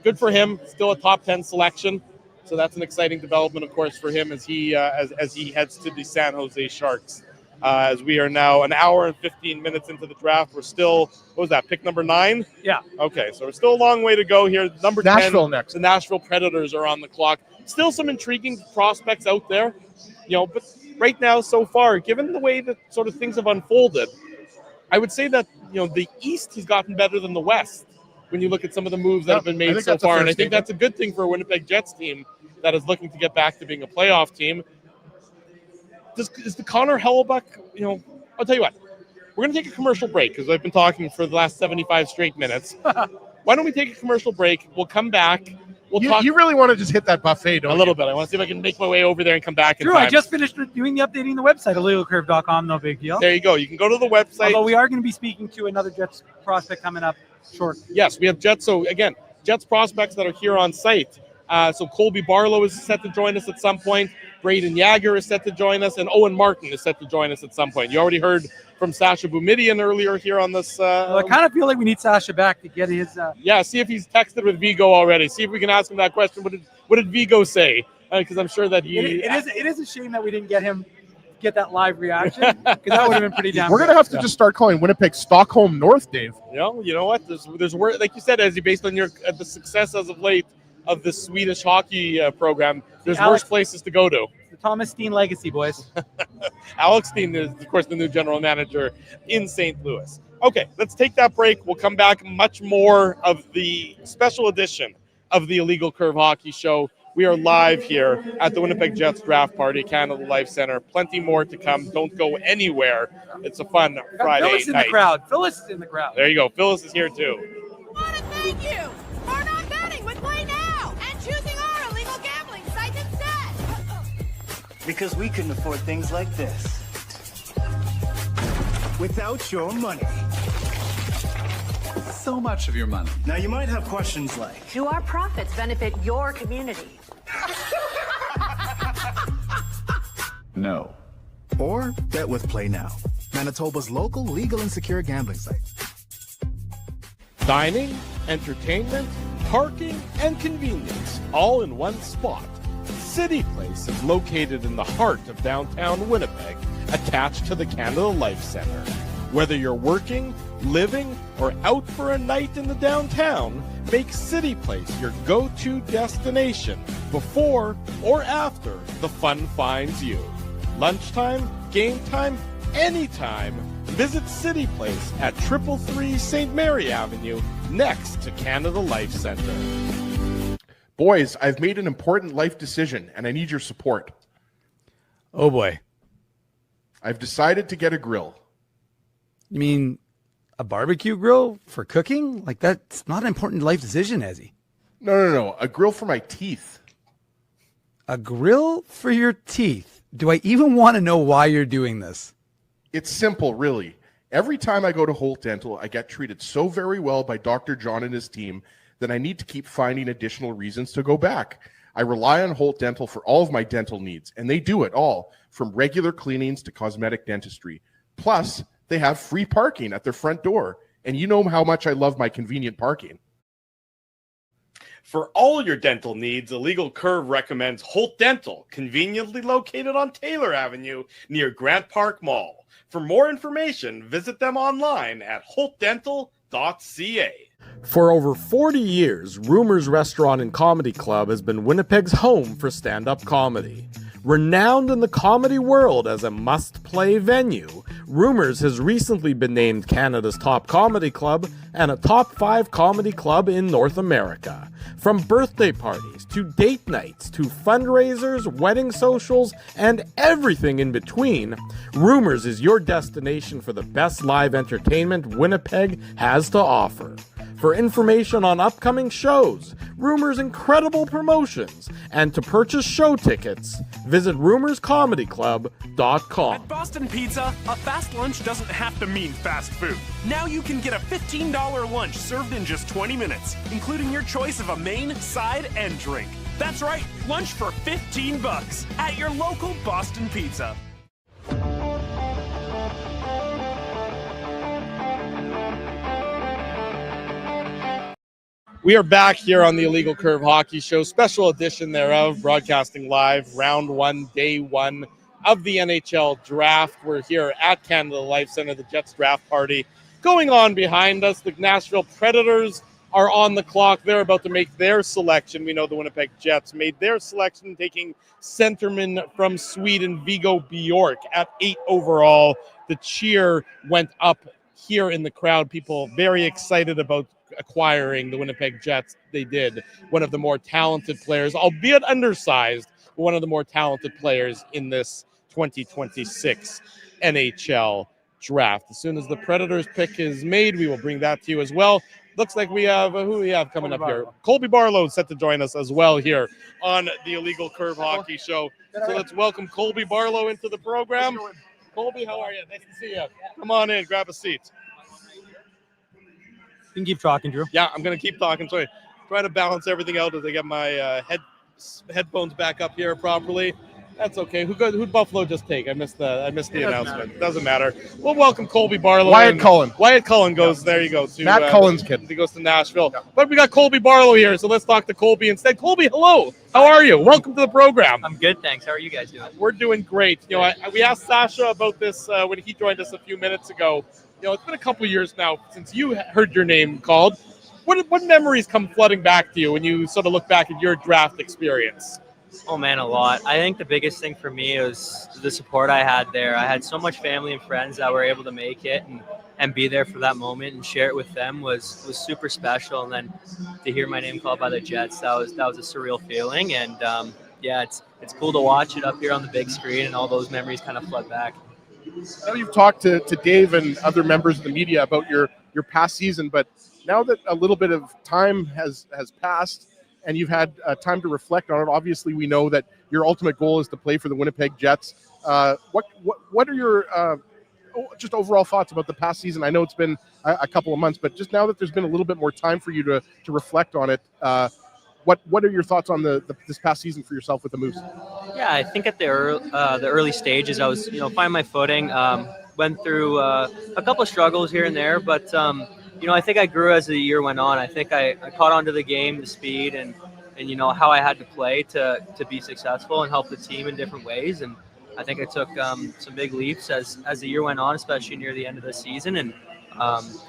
good for him. Still a top 10 selection. So that's an exciting development, of course, for him as he as he heads to the San Jose Sharks. As we are now an hour and 15 minutes into the draft. We're still, what was that, pick number 9? Yeah. Okay, so we're still a long way to go here. Number Nashville 10, next. The Nashville Predators are on the clock. Still some intriguing prospects out there. But right now, so far, given the way that sort of things have unfolded, I would say that, the East has gotten better than the West when you look at some of the moves that have been made so far. And I think that's a good thing for a Winnipeg Jets team that is looking to get back to being a playoff team. Is the Connor Hellebuyck, I'll tell you what, we're going to take a commercial break because I've been talking for the last 75 straight minutes. Why don't we take a commercial break? We'll come back. You really want to just hit that buffet, don't you? A little bit. I want to see if I can make my way over there and come back in Drew, time. I just finished doing the updating the website, illegalcurve.com, no big deal. There you go. You can go to the website. Although we are going to be speaking to another Jets prospect coming up shortly. Yes, we have Jets. So, again, Jets prospects that are here on site. So Colby Barlow is set to join us at some point. Brayden Yager is set to join us, and Owen Martin is set to join us at some point. You already heard from Sascha Boumedienne earlier here on this. Well, I kind of feel like we need Sasha back to get his. Yeah, see if he's texted with Viggo already. See if we can ask him that question. What did Viggo say? Because I'm sure that he. It is a shame that we didn't get that live reaction because that would have been pretty damn. We're gonna have to just start calling Winnipeg Stockholm North, Dave. You know what? There's word, like you said, Ezzy, based on the success as of late of the Swedish hockey program. There's worse places to go to. The Thomas Steen legacy, boys. Alex Steen is, of course, the new general manager in St. Louis. Okay, let's take that break. We'll come back much more of the special edition of the Illegal Curve Hockey Show. We are live here at the Winnipeg Jets draft party, Canada Life Center. Plenty more to come. Don't go anywhere. It's a fun Friday Phyllis night. In the crowd. Phyllis is in the crowd. There you go. Phyllis is here too. I want to thank you for not betting with Play Now and choosing our illegal gambling site instead. Because we couldn't afford things like this without your money. So much of your money. Now you might have questions like, Do our profits benefit your community? No. Or bet with Play Now, Manitoba's local legal and secure gambling site. Dining, entertainment, parking, and convenience, all in one spot. City Place is located in the heart of downtown Winnipeg, attached to the Canada Life Center. Whether you're working, living, or out for a night in the downtown, make City Place your go-to destination before or after the fun finds you. Lunchtime, game time, anytime. Visit City Place at 333 St. Mary Avenue, next to Canada Life Center. Boys, I've made an important life decision, and I need your support. Oh, boy. I've decided to get a grill. You mean a barbecue grill for cooking? Like, that's not an important life decision, Ezzy. No. A grill for my teeth. A grill for your teeth? Do I even want to know why you're doing this? It's simple, really. Every time I go to Holt Dental, I get treated so very well by Dr. John and his team that I need to keep finding additional reasons to go back. I rely on Holt Dental for all of my dental needs, and they do it all, from regular cleanings to cosmetic dentistry. Plus, they have free parking at their front door, and you know how much I love my convenient parking. For all your dental needs, Illegal Curve recommends Holt Dental, conveniently located on Taylor Avenue near Grant Park Mall. For more information, visit them online at holtdental.ca. For over 40 years, Rumors Restaurant and Comedy Club has been Winnipeg's home for stand-up comedy. Renowned in the comedy world as a must-play venue, Rumors has recently been named Canada's top comedy club and a top 5 comedy club in North America. From birthday parties to date nights to fundraisers, wedding socials, and everything in between, Rumors is your destination for the best live entertainment Winnipeg has to offer. For information on upcoming shows, Rumors' incredible promotions, and to purchase show tickets, Visit rumorscomedyclub.com. At Boston Pizza, a fast lunch doesn't have to mean fast food. Now you can get a $15 lunch served in just 20 minutes, including your choice of a main, side, and drink. That's right, lunch for $15 at your local Boston Pizza. We are back here on the Illegal Curve Hockey Show, special edition thereof, broadcasting live, round one, day one of the NHL Draft. We're here at Canada Life Center, the Jets draft party. Going on behind us, the Nashville Predators are on the clock. They're about to make their selection. We know the Winnipeg Jets made their selection, taking centerman from Sweden, Viggo Bjork, at 8 overall. The cheer went up here in the crowd. People very excited about acquiring the Winnipeg Jets. They did. One of the more talented players, albeit undersized, one of the more talented players in this 2026 NHL Draft. As soon as the Predators pick is made, we will bring that to you as well. Looks like we have, who we have coming up here? Colby Barlow set to join us as well here on the Illegal Curve Hockey Show. So let's welcome Colby Barlow into the program. Colby, how are you? Nice to see you. Come on in, grab a seat. You can keep talking, Drew. Yeah, I'm going to keep talking. Sorry, trying to balance everything out as I get my headphones back up here properly. That's okay. Who'd Buffalo just take? I missed the announcement. Doesn't matter. We'll welcome Colby Barlow. Wyatt Cullen. Wyatt Cullen goes. There you go. Matt Cullen's kid. He goes to Nashville. Yeah. But we got Colby Barlow here, so let's talk to Colby instead. Colby, hello. How are you? Welcome to the program. I'm good, thanks. How are you guys doing? We're doing great. You know, we asked Sasha about this when he joined us a few minutes ago. You know, it's been a couple years now since you heard your name called. What memories come flooding back to you when you sort of look back at your draft experience? Oh, man, a lot. I think the biggest thing for me was the support I had there. I had so much family and friends that were able to make it and be there for that moment and share it with them was super special. And then to hear my name called by the Jets, that was a surreal feeling. And, yeah, it's cool to watch it up here on the big screen and all those memories kind of flood back. I know you've talked to Dave and other members of the media about your past season, but now that a little bit of time has passed and you've had time to reflect on it, obviously we know that your ultimate goal is to play for the Winnipeg Jets. What are your just overall thoughts about the past season? I know it's been a couple of months, but just now that there's been a little bit more time for you to reflect on it, what are your thoughts on this past season for yourself with the Moose? Yeah, I think at the early stages, I was finding my footing. Went through a couple of struggles here and there, but I think I grew as the year went on. I think I caught on to the game, the speed, and how I had to play to be successful and help the team in different ways. And I think I took some big leaps as the year went on, especially near the end of the season, and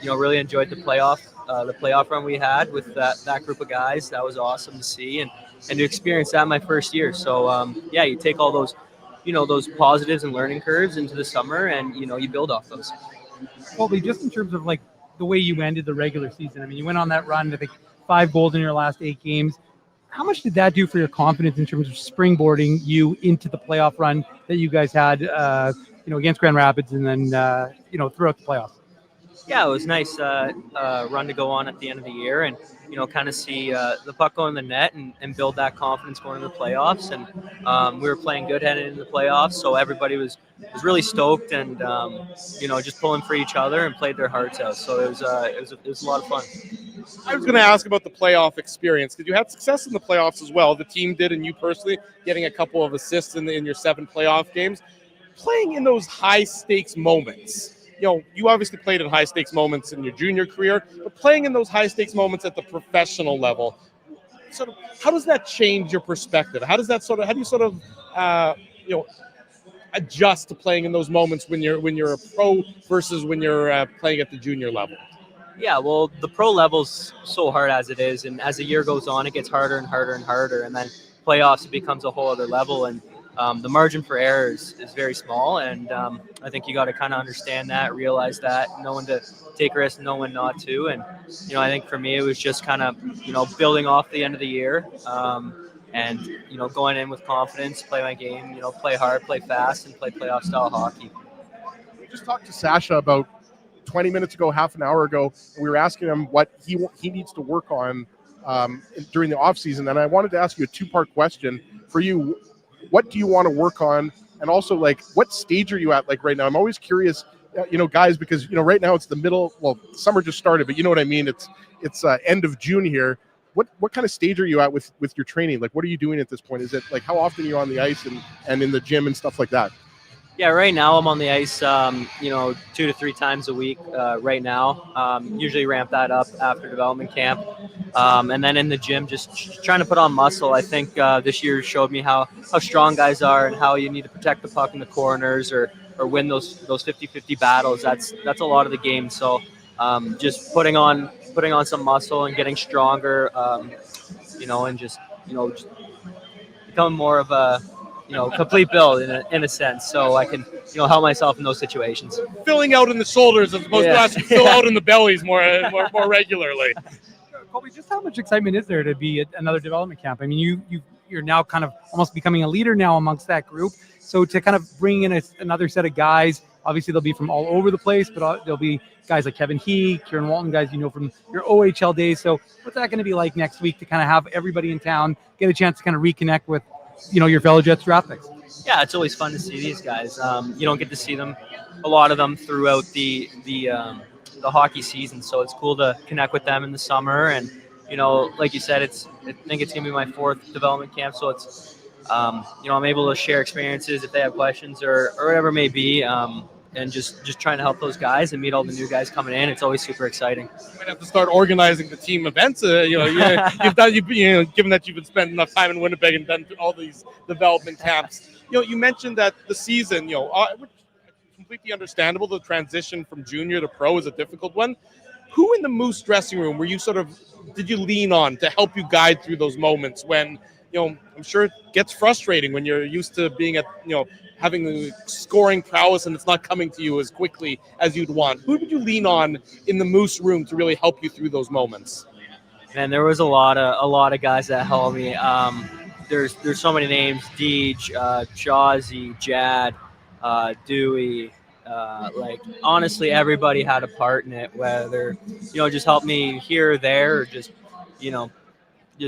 really enjoyed the playoff run we had with that group of guys. That was awesome to see and to experience that my first year. So you take all those those positives and learning curves into the summer, and you build off those. Colby, just in terms of like the way you ended the regular season, I mean, you went on that run, I think 5 goals in your last 8 games. How much did that do for your confidence in terms of springboarding you into the playoff run that you guys had, against Grand Rapids and then, throughout the playoffs? Yeah, it was nice run to go on at the end of the year and, kind of see the puck go in the net and build that confidence going into the playoffs. And we were playing good heading into the playoffs, so everybody was really stoked and, just pulling for each other and played their hearts out. So it was a lot of fun. I was going to ask about the playoff experience because you had success in the playoffs as well. The team did, and you personally getting a couple of assists in your 7 playoff games. Playing in those high-stakes moments. You obviously played in high-stakes moments in your junior career, but playing in those high-stakes moments at the professional level, sort of, how does that change your perspective? How do you adjust to playing in those moments when you're a pro versus when you're playing at the junior level? Yeah, well, the pro level's so hard as it is, and as the year goes on, it gets harder and harder and harder, and then playoffs, it becomes a whole other level, and the margin for error is very small, and I think you got to kind of understand that, realize that, know when to take risks, know when not to, and I think for me it was just kind of building off the end of the year, and going in with confidence, play my game, play hard, play fast, and play playoff style hockey. We just talked to Sasha about 20 minutes ago, half an hour ago, and we were asking him what he needs to work on during the offseason, and I wanted to ask you a 2-part question for you. what do you want to work on? And also, like, what stage are you at, like, right now? I'm always curious, guys, because, right now it's the middle, well, summer just started, but you know what I mean? It's end of June here. What kind of stage are you at with your training? Like, what are you doing at this point? Is it, like, how often are you on the ice and in the gym and stuff like that? Yeah, right now I'm on the ice, 2 to 3 times a week right now. Usually ramp that up after development camp. And then in the gym, just trying to put on muscle. I think this year showed me how strong guys are and how you need to protect the puck in the corners or win those 50-50 battles. That's a lot of the game. So just putting on some muscle and getting stronger, and just become more of a complete build in a sense, so I can, help myself in those situations. Filling out in the shoulders as opposed to us to fill out in the bellies more regularly. Colby, just how much excitement is there to be at another development camp? I mean, you're now kind of almost becoming a leader now amongst that group. So to kind of bring in another set of guys, obviously they'll be from all over the place, but there'll be guys like Kevin He, Kieran Walton, guys from your OHL days. So what's that going to be like next week to kind of have everybody in town get a chance to kind of reconnect with your fellow Jets draft picks? Yeah, it's always fun to see these guys. You don't get to see them, a lot of them, throughout the hockey season. So it's cool to connect with them in the summer. And like you said, I think it's gonna be my 4th development camp. So it's I'm able to share experiences if they have questions or whatever it may be. And just trying to help those guys and meet all the new guys coming in. It's always super exciting. You might have to start organizing the team events. Given that you've been spending enough time in Winnipeg and done all these development camps. You mentioned that the season, completely understandable. The transition from junior to pro is a difficult one. Who in the Moose dressing room did you lean on to help you guide through those moments when, I'm sure it gets frustrating when you're used to being at, having the scoring prowess and it's not coming to you as quickly as you'd want. Who would you lean on in the Moose room to really help you through those moments? Man, there was a lot of guys that helped me. There's so many names: Deej, Chauzy, Jad, Dewey. Honestly, everybody had a part in it. Whether just help me here or there, or just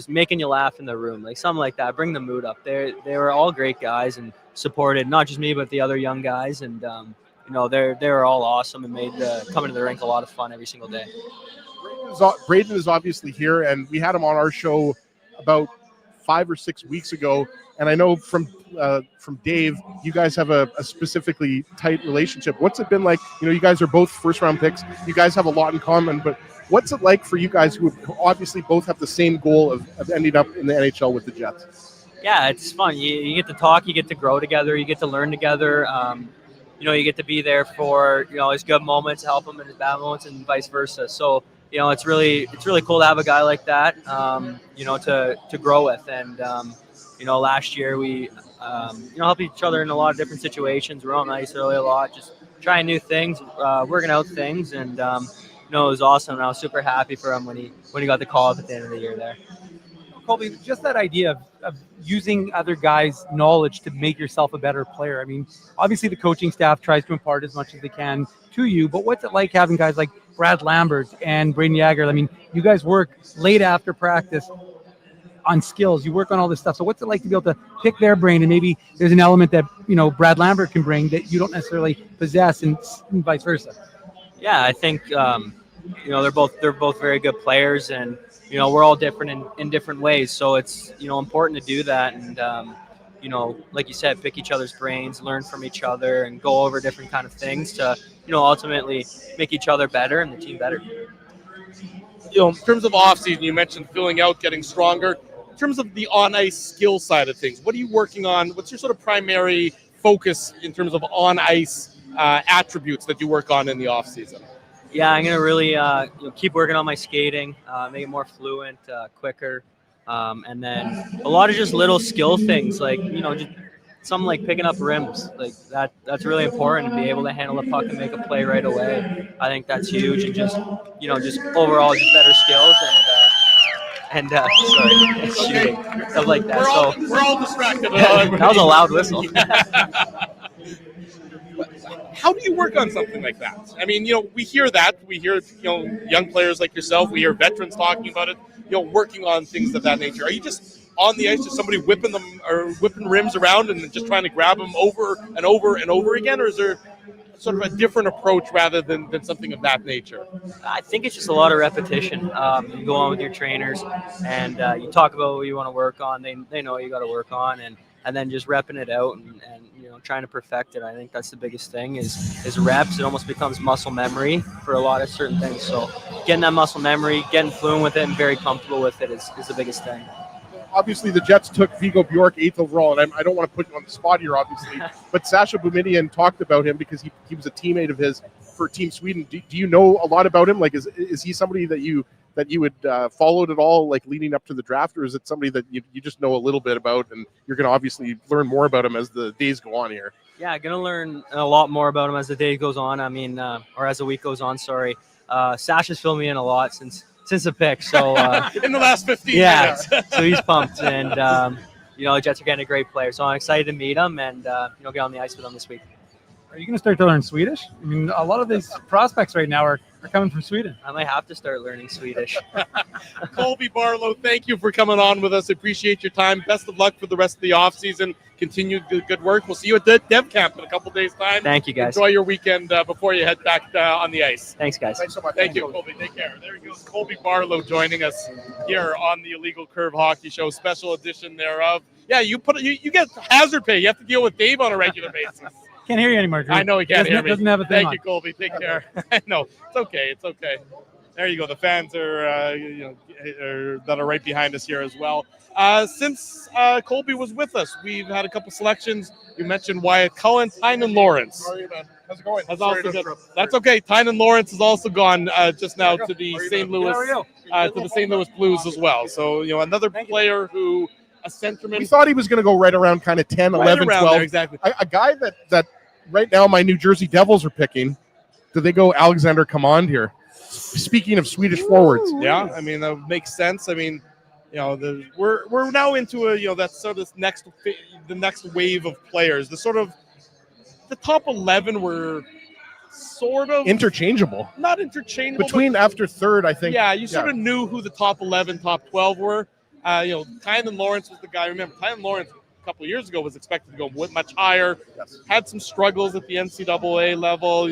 making you laugh in the room, like something like that. Bring the mood up. They were all great guys and supported not just me but the other young guys, and they were all awesome and made coming to the rink a lot of fun every single day. Braden is obviously here, and we had him on our show about 5 or 6 weeks ago. And I know from Dave, you guys have a specifically tight relationship. What's it been like? You guys are both first-round picks. You guys have a lot in common, but what's it like for you guys who obviously both have the same goal of ending up in the NHL with the Jets? Yeah, it's fun. You get to talk, you get to grow together, you get to learn together. You get to be there for his good moments, help him in his bad moments, and vice versa. So it's really cool to have a guy like that, to grow with. And last year we helped each other in a lot of different situations. We're on ice early a lot, just trying new things, working out things, and it was awesome. And I was super happy for him when he got the call up at the end of the year there. Colby, just that idea of using other guys' knowledge to make yourself a better player. I mean, obviously the coaching staff tries to impart as much as they can to you, but what's it like having guys like Brad Lambert and Braden Yager? I mean, you guys work late after practice on skills. You work on all this stuff. So what's it like to be able to pick their brain, and maybe there's an element that, Brad Lambert can bring that you don't necessarily possess, and vice versa? Yeah, I think, they're both very good players, and we're all different in different ways. So it's, important to do that. And, like you said, pick each other's brains, learn from each other, and go over different kind of things to, ultimately make each other better and the team better. In terms of offseason, you mentioned filling out, getting stronger. In terms of the on-ice skill side of things, what are you working on? What's your sort of primary focus in terms of on-ice attributes that you work on in the offseason? Yeah, I'm gonna really keep working on my skating, make it more fluent, quicker, and then a lot of just little skill things, like just something like picking up rims, like that. That's really important, to be able to handle the puck and make a play right away. I think that's huge, and just just overall just better skills and shooting, stuff like that. We're all distracted. That was a loud whistle. How do you work on something like that? I mean, we hear that. We hear, young players like yourself. We hear veterans talking about it, working on things of that nature. Are you just on the ice? Is somebody whipping them or whipping rims around and then just trying to grab them over and over and over again, or is there sort of a different approach rather than something of that nature? I think it's just a lot of repetition. You go on with your trainers and you talk about what you want to work on. They know what you got to work on, and then just repping it out and trying to perfect it. I think that's the biggest thing is reps. It almost becomes muscle memory for a lot of certain things. So getting that muscle memory, getting fluent with it and very comfortable with it is the biggest thing. Obviously, the Jets took Viggo Bjork 8th overall, and I don't want to put you on the spot here, obviously, but Sascha Boumedienne talked about him because he was a teammate of his for Team Sweden. Do you know a lot about him? Like, is he somebody that you would followed at all, like leading up to the draft, or is it somebody that you just know a little bit about, and you're going to obviously learn more about him as the days go on here? Yeah, I'm going to learn a lot more about him as the day goes on. I mean, or as the week goes on, sorry. Sasha's filled me in a lot since the pick. So in the last 15 minutes. minutes. So he's pumped, and the Jets are getting a great player. So I'm excited to meet him and get on the ice with him this week. Are you going to start to learn Swedish? I mean, a lot of these prospects right now are coming from Sweden. I might have to start learning Swedish. Colby Barlow, thank you for coming on with us. Appreciate your time. Best of luck for the rest of the offseason. Continue good work. We'll see you at the Dev Camp in a couple days' time. Thank you, guys. Enjoy your weekend before you head back on the ice. Thanks, guys. Thanks so much. Thank you, Colby. Take care. There he goes, Colby Barlow joining us here on the Illegal Curve Hockey Show, special edition thereof. Yeah, you get hazard pay. You have to deal with Dave on a regular basis. Can't hear you anymore, Drew. I know he can't hear me. Doesn't have a thing Thank on. you, Colby. Take care. I know. It's okay. It's okay. There you go. The fans are, that are right behind us here as well. Since Colby was with us, we've had a couple selections. You mentioned Wyatt Cullen, Tynan Lawrence. How are you, man? How's it going? That's okay. Tynan Lawrence has also gone just now to the St. Louis Blues as well. So another player who a centerman. We thought he was going to go right around kind of 10, 11, 12. There, exactly. A guy that right now my New Jersey Devils are picking. Do they go Alexander Command here? Speaking of Swedish forwards. Yeah, I mean, that makes sense. I mean, we're now into that's sort of the next wave of players. The top 11 were sort of interchangeable. Not interchangeable. Between after third, I think. Yeah, you sort of knew who the top 11, top 12 were. Tynan Lawrence was the guy. Remember, Tynan Lawrence a couple of years ago was expected to go much higher. Yes. Had some struggles at the NCAA level.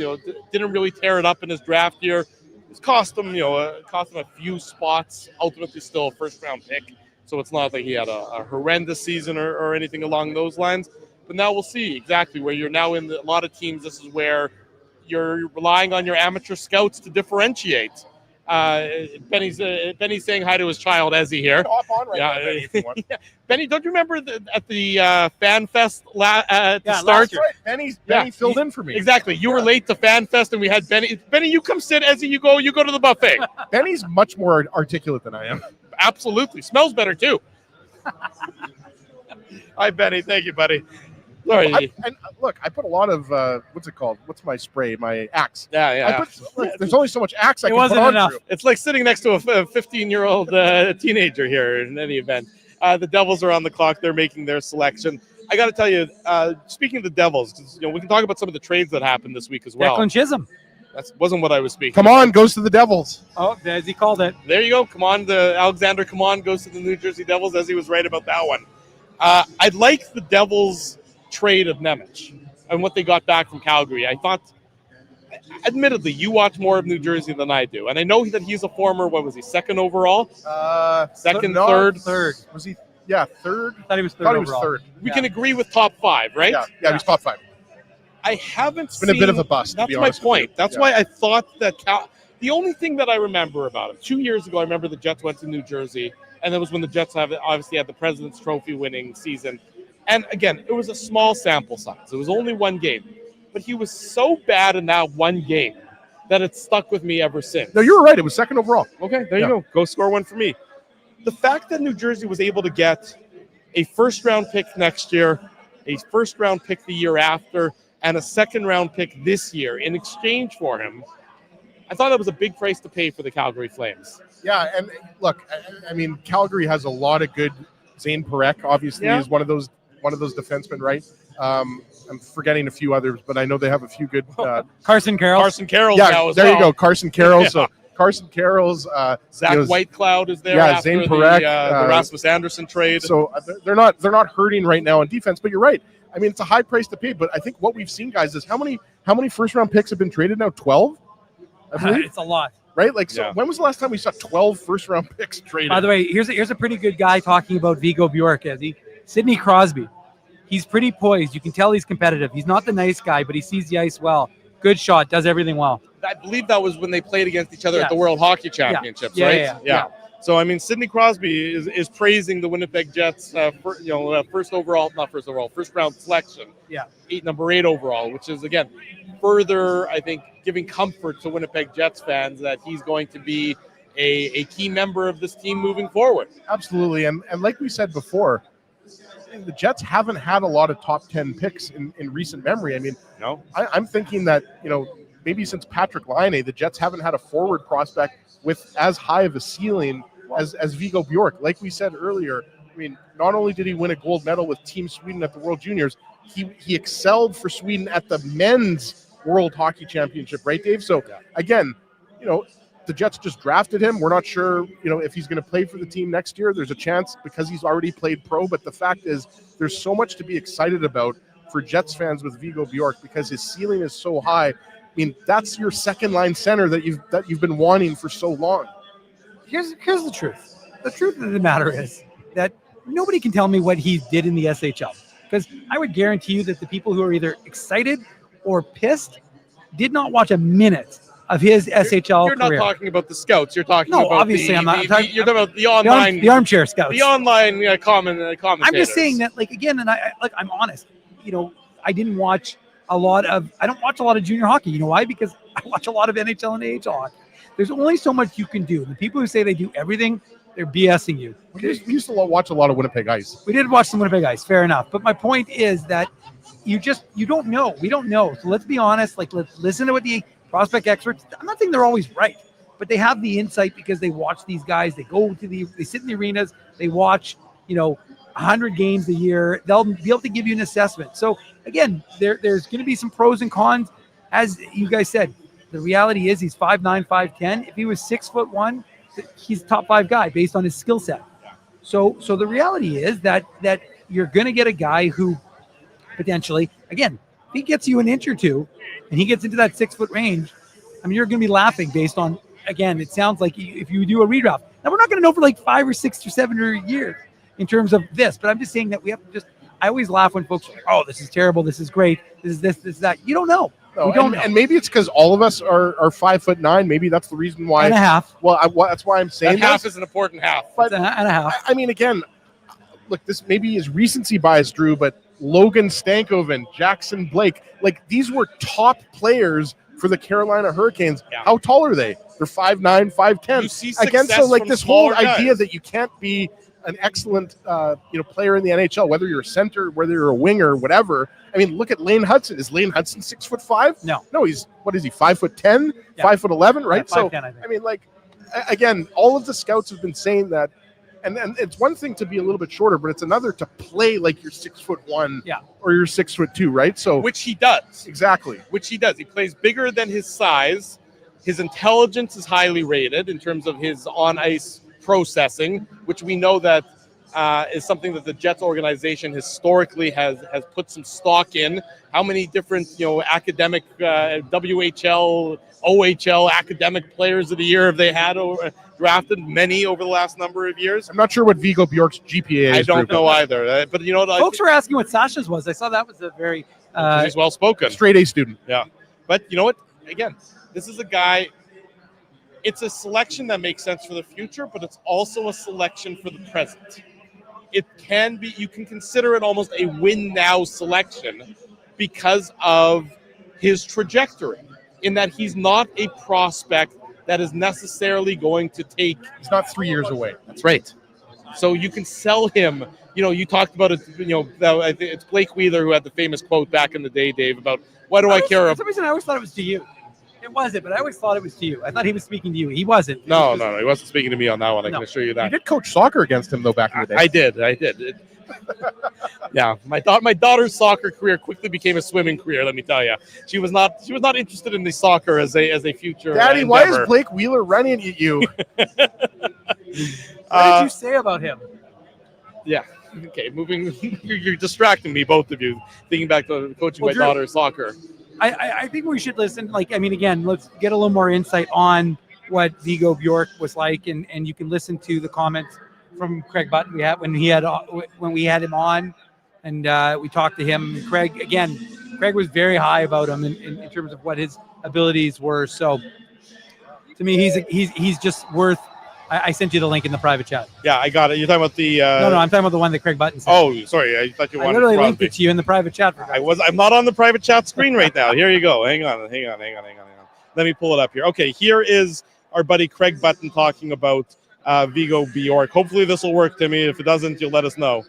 Didn't really tear it up in his draft year. It's cost him a few spots. Ultimately, still a first-round pick. So it's not like he had a horrendous season or anything along those lines. But now we'll see exactly where you're now in a lot of teams. This is where you're relying on your amateur scouts to differentiate. Benny's saying hi to his child, Ezzy here. Hop on right now, Benny, if you want. Yeah. Benny, don't you remember at the Fan Fest at the That's start? right. Benny filled in for me. Exactly. You were late to Fan Fest, and we had Benny. Benny, you come sit. Ezzy, you go to the buffet. Benny's much more articulate than I am. Absolutely. Smells better, too. Hi, Benny. Thank you, buddy. Sorry. I put a lot of what's it called? What's my spray? My Axe. Yeah. There's only so much Axe I can wasn't put on. enough. Drew. It's like sitting next to a 15-year-old teenager here in any event. The Devils are on the clock. They're making their selection. I got to tell you, speaking of the Devils, we can talk about some of the trades that happened this week as well. Declan Chisholm. That wasn't what I was speaking. Come on, goes to the Devils. Oh, as he called it. There you go. Come on, Alexander Command goes to the New Jersey Devils, as he was right about that one. I'd like the Devils trade of Nemec and what they got back from Calgary. I thought, admittedly, you watch more of New Jersey than I do, and I know that he's a former. What was he? Second overall? Third. Was he? Yeah, third. I thought he was third overall. He was third. We can agree with top 5, right? Yeah, he's top 5. I haven't It's been a bit of a bust. That's my point. That's why I thought that the only thing that I remember about him 2 years ago, I remember the Jets went to New Jersey, and that was when the Jets obviously had the President's Trophy winning season. And again, it was a small sample size. It was only one game. But he was so bad in that one game that it stuck with me ever since. No, you were right. It was second overall. Okay, there you go. Go score one for me. The fact that New Jersey was able to get a first-round pick next year, a first-round pick the year after, and a second-round pick this year in exchange for him, I thought that was a big price to pay for the Calgary Flames. Yeah, and look, I mean, Calgary has a lot of good. Zane Parekh obviously is one of those defensemen, right? I'm forgetting a few others, but I know they have a few good. Carson Carroll. Carson Carroll. Yeah, there you go, Carson Carroll. Yeah. So Carson Carroll's, Zach Whitecloud is there. Yeah, after Zane Parekh, the Rasmus Anderson trade. So they're not hurting right now on defense. But you're right. I mean, it's a high price to pay. But I think what we've seen, guys, is how many first round picks have been traded now? 12. I believe It's a lot. Right? Like, so when was the last time we saw 12 first round picks traded? By the way, here's a pretty good guy talking about Viggo Bjork, Sidney Crosby. He's pretty poised. You can tell he's competitive. He's not the nice guy, but he sees the ice well. Good shot, does everything well. I believe that was when they played against each other at the World Hockey Championships, right? Yeah. So, I mean, Sidney Crosby is praising the Winnipeg Jets, first round selection. Yeah. Number 8 overall, which is, again, further, I think, giving comfort to Winnipeg Jets fans that he's going to be a key member of this team moving forward. Absolutely. And like we said before, the Jets haven't had a lot of top 10 picks in recent memory. I mean, no, I'm thinking that, maybe since Patrick Laine, the Jets haven't had a forward prospect with as high of a ceiling as Viggo Bjork. Like we said earlier, I mean, not only did he win a gold medal with Team Sweden at the World Juniors, he excelled for Sweden at the men's World Hockey Championship, right, Dave? So, again, the Jets just drafted him. We're not sure, if he's going to play for the team next year. There's a chance because he's already played pro, but the fact is there's so much to be excited about for Jets fans with Viggo Bjork because his ceiling is so high. I mean, that's your second line center that you've been wanting for so long. Here's the truth. The truth of the matter is that nobody can tell me what he did in the SHL, because I would guarantee you that the people who are either excited or pissed did not watch a minute of his SHL You're not career. talking about the scouts. You're talking about obviously I'm not. you're talking about the online, the armchair scouts, the online commentators. I'm just saying that, again, and I'm honest. I didn't watch a lot of. I don't watch a lot of junior hockey. You know why? Because I watch a lot of NHL and AHL hockey. There's only so much you can do. The people who say they do everything, they're BSing you. We used to watch a lot of Winnipeg Ice. We did watch some Winnipeg Ice. Fair enough. But my point is that you don't know. We don't know. So let's be honest. Let's listen to what the prospect experts. I'm not saying they're always right, but they have the insight because they watch these guys. They sit in the arenas. They watch, 100 games a year. They'll be able to give you an assessment. So again, there's going to be some pros and cons, as you guys said. The reality is he's 5'9", 5'10". If he was 6'1", he's a top 5 guy based on his skill set. So the reality is that you're going to get a guy who potentially, again, if he gets you an inch or two and he gets into that 6 foot range, I mean, you're going to be laughing based on, again, it sounds like if you do a redraft. Now, we're not going to know for like 5 or 6 or 7 years in terms of this, but I'm just saying that we have to I always laugh when folks are like, oh, this is terrible, this is great, this is this is that. You don't know. No, we don't know. And maybe it's because all of us are 5'9". Maybe that's the reason why. And a half. Well, that's why I'm saying that half is an important half. But, and a half. I mean, again, look, this maybe is recency bias, Drew, but Logan Stankoven, Jackson Blake, these were top players for the Carolina Hurricanes. Yeah. How tall are they? They're 5'9", 5'10". You see again, so this whole idea guys. that you can't be an excellent player in the NHL, whether you're a center, whether you're a winger, whatever. I mean, look at Lane Hudson. Is Lane Hudson 6'5"? No, he's 5'10", 5'11", right? Yeah, 5'10", I mean, again, all of the scouts have been saying that, and it's one thing to be a little bit shorter, but it's another to play like you're 6'1", or you're 6'2", right? So which he does exactly. Which he does. He plays bigger than his size. His intelligence is highly rated in terms of his on ice processing, which we know that is something that the Jets organization historically has put some stock in. How many different academic WHL, OHL academic players of the year have they had drafted? Many over the last number of years. I'm not sure what Viggo Bjork's GPA is. I don't know either. But folks were asking what Sasha's was. I saw that was a very he's well spoken, straight A student. Yeah, but you know what? Again, this is a guy. It's a selection that makes sense for the future, but it's also a selection for the present. It can be, you can consider it almost a win now selection because of his trajectory, in that he's not a prospect that is necessarily going to take. He's not 3 years away. That's right. So you can sell him. You talked about it. It's Blake Wheeler who had the famous quote back in the day, Dave, about why do I care? For some reason, I always thought it was to you. It wasn't, but I always thought it was to you. I thought he was speaking to you. He wasn't. No, he wasn't speaking to me on that one. I can assure you that. You did coach soccer against him, though, back in the day. I did. Yeah, my daughter's soccer career quickly became a swimming career. Let me tell you, she was not interested in the soccer as a future. Daddy, why is Blake Wheeler running at you? What did you say about him? Yeah. Okay, moving. You're distracting me, both of you, thinking back to coaching my daughter's soccer. I think we should listen. Again, let's get a little more insight on what Viggo Bjork was like, and you can listen to the comments from Craig Button when we had him on, and we talked to him. Craig was very high about him in terms of what his abilities were. So to me, he's just worth. I sent you the link in the private chat. Yeah, I got it. You're talking about the No, I'm talking about the one that Craig Button sent. Oh, sorry. I thought you wanted. I literally linked it to you in the private chat. I'm not on the private chat screen right now. Here you go. Hang on. Let me pull it up here. Okay, here is our buddy Craig Button talking about Viggo Bjork. Hopefully this will work, Timmy. If it doesn't, you'll let us know.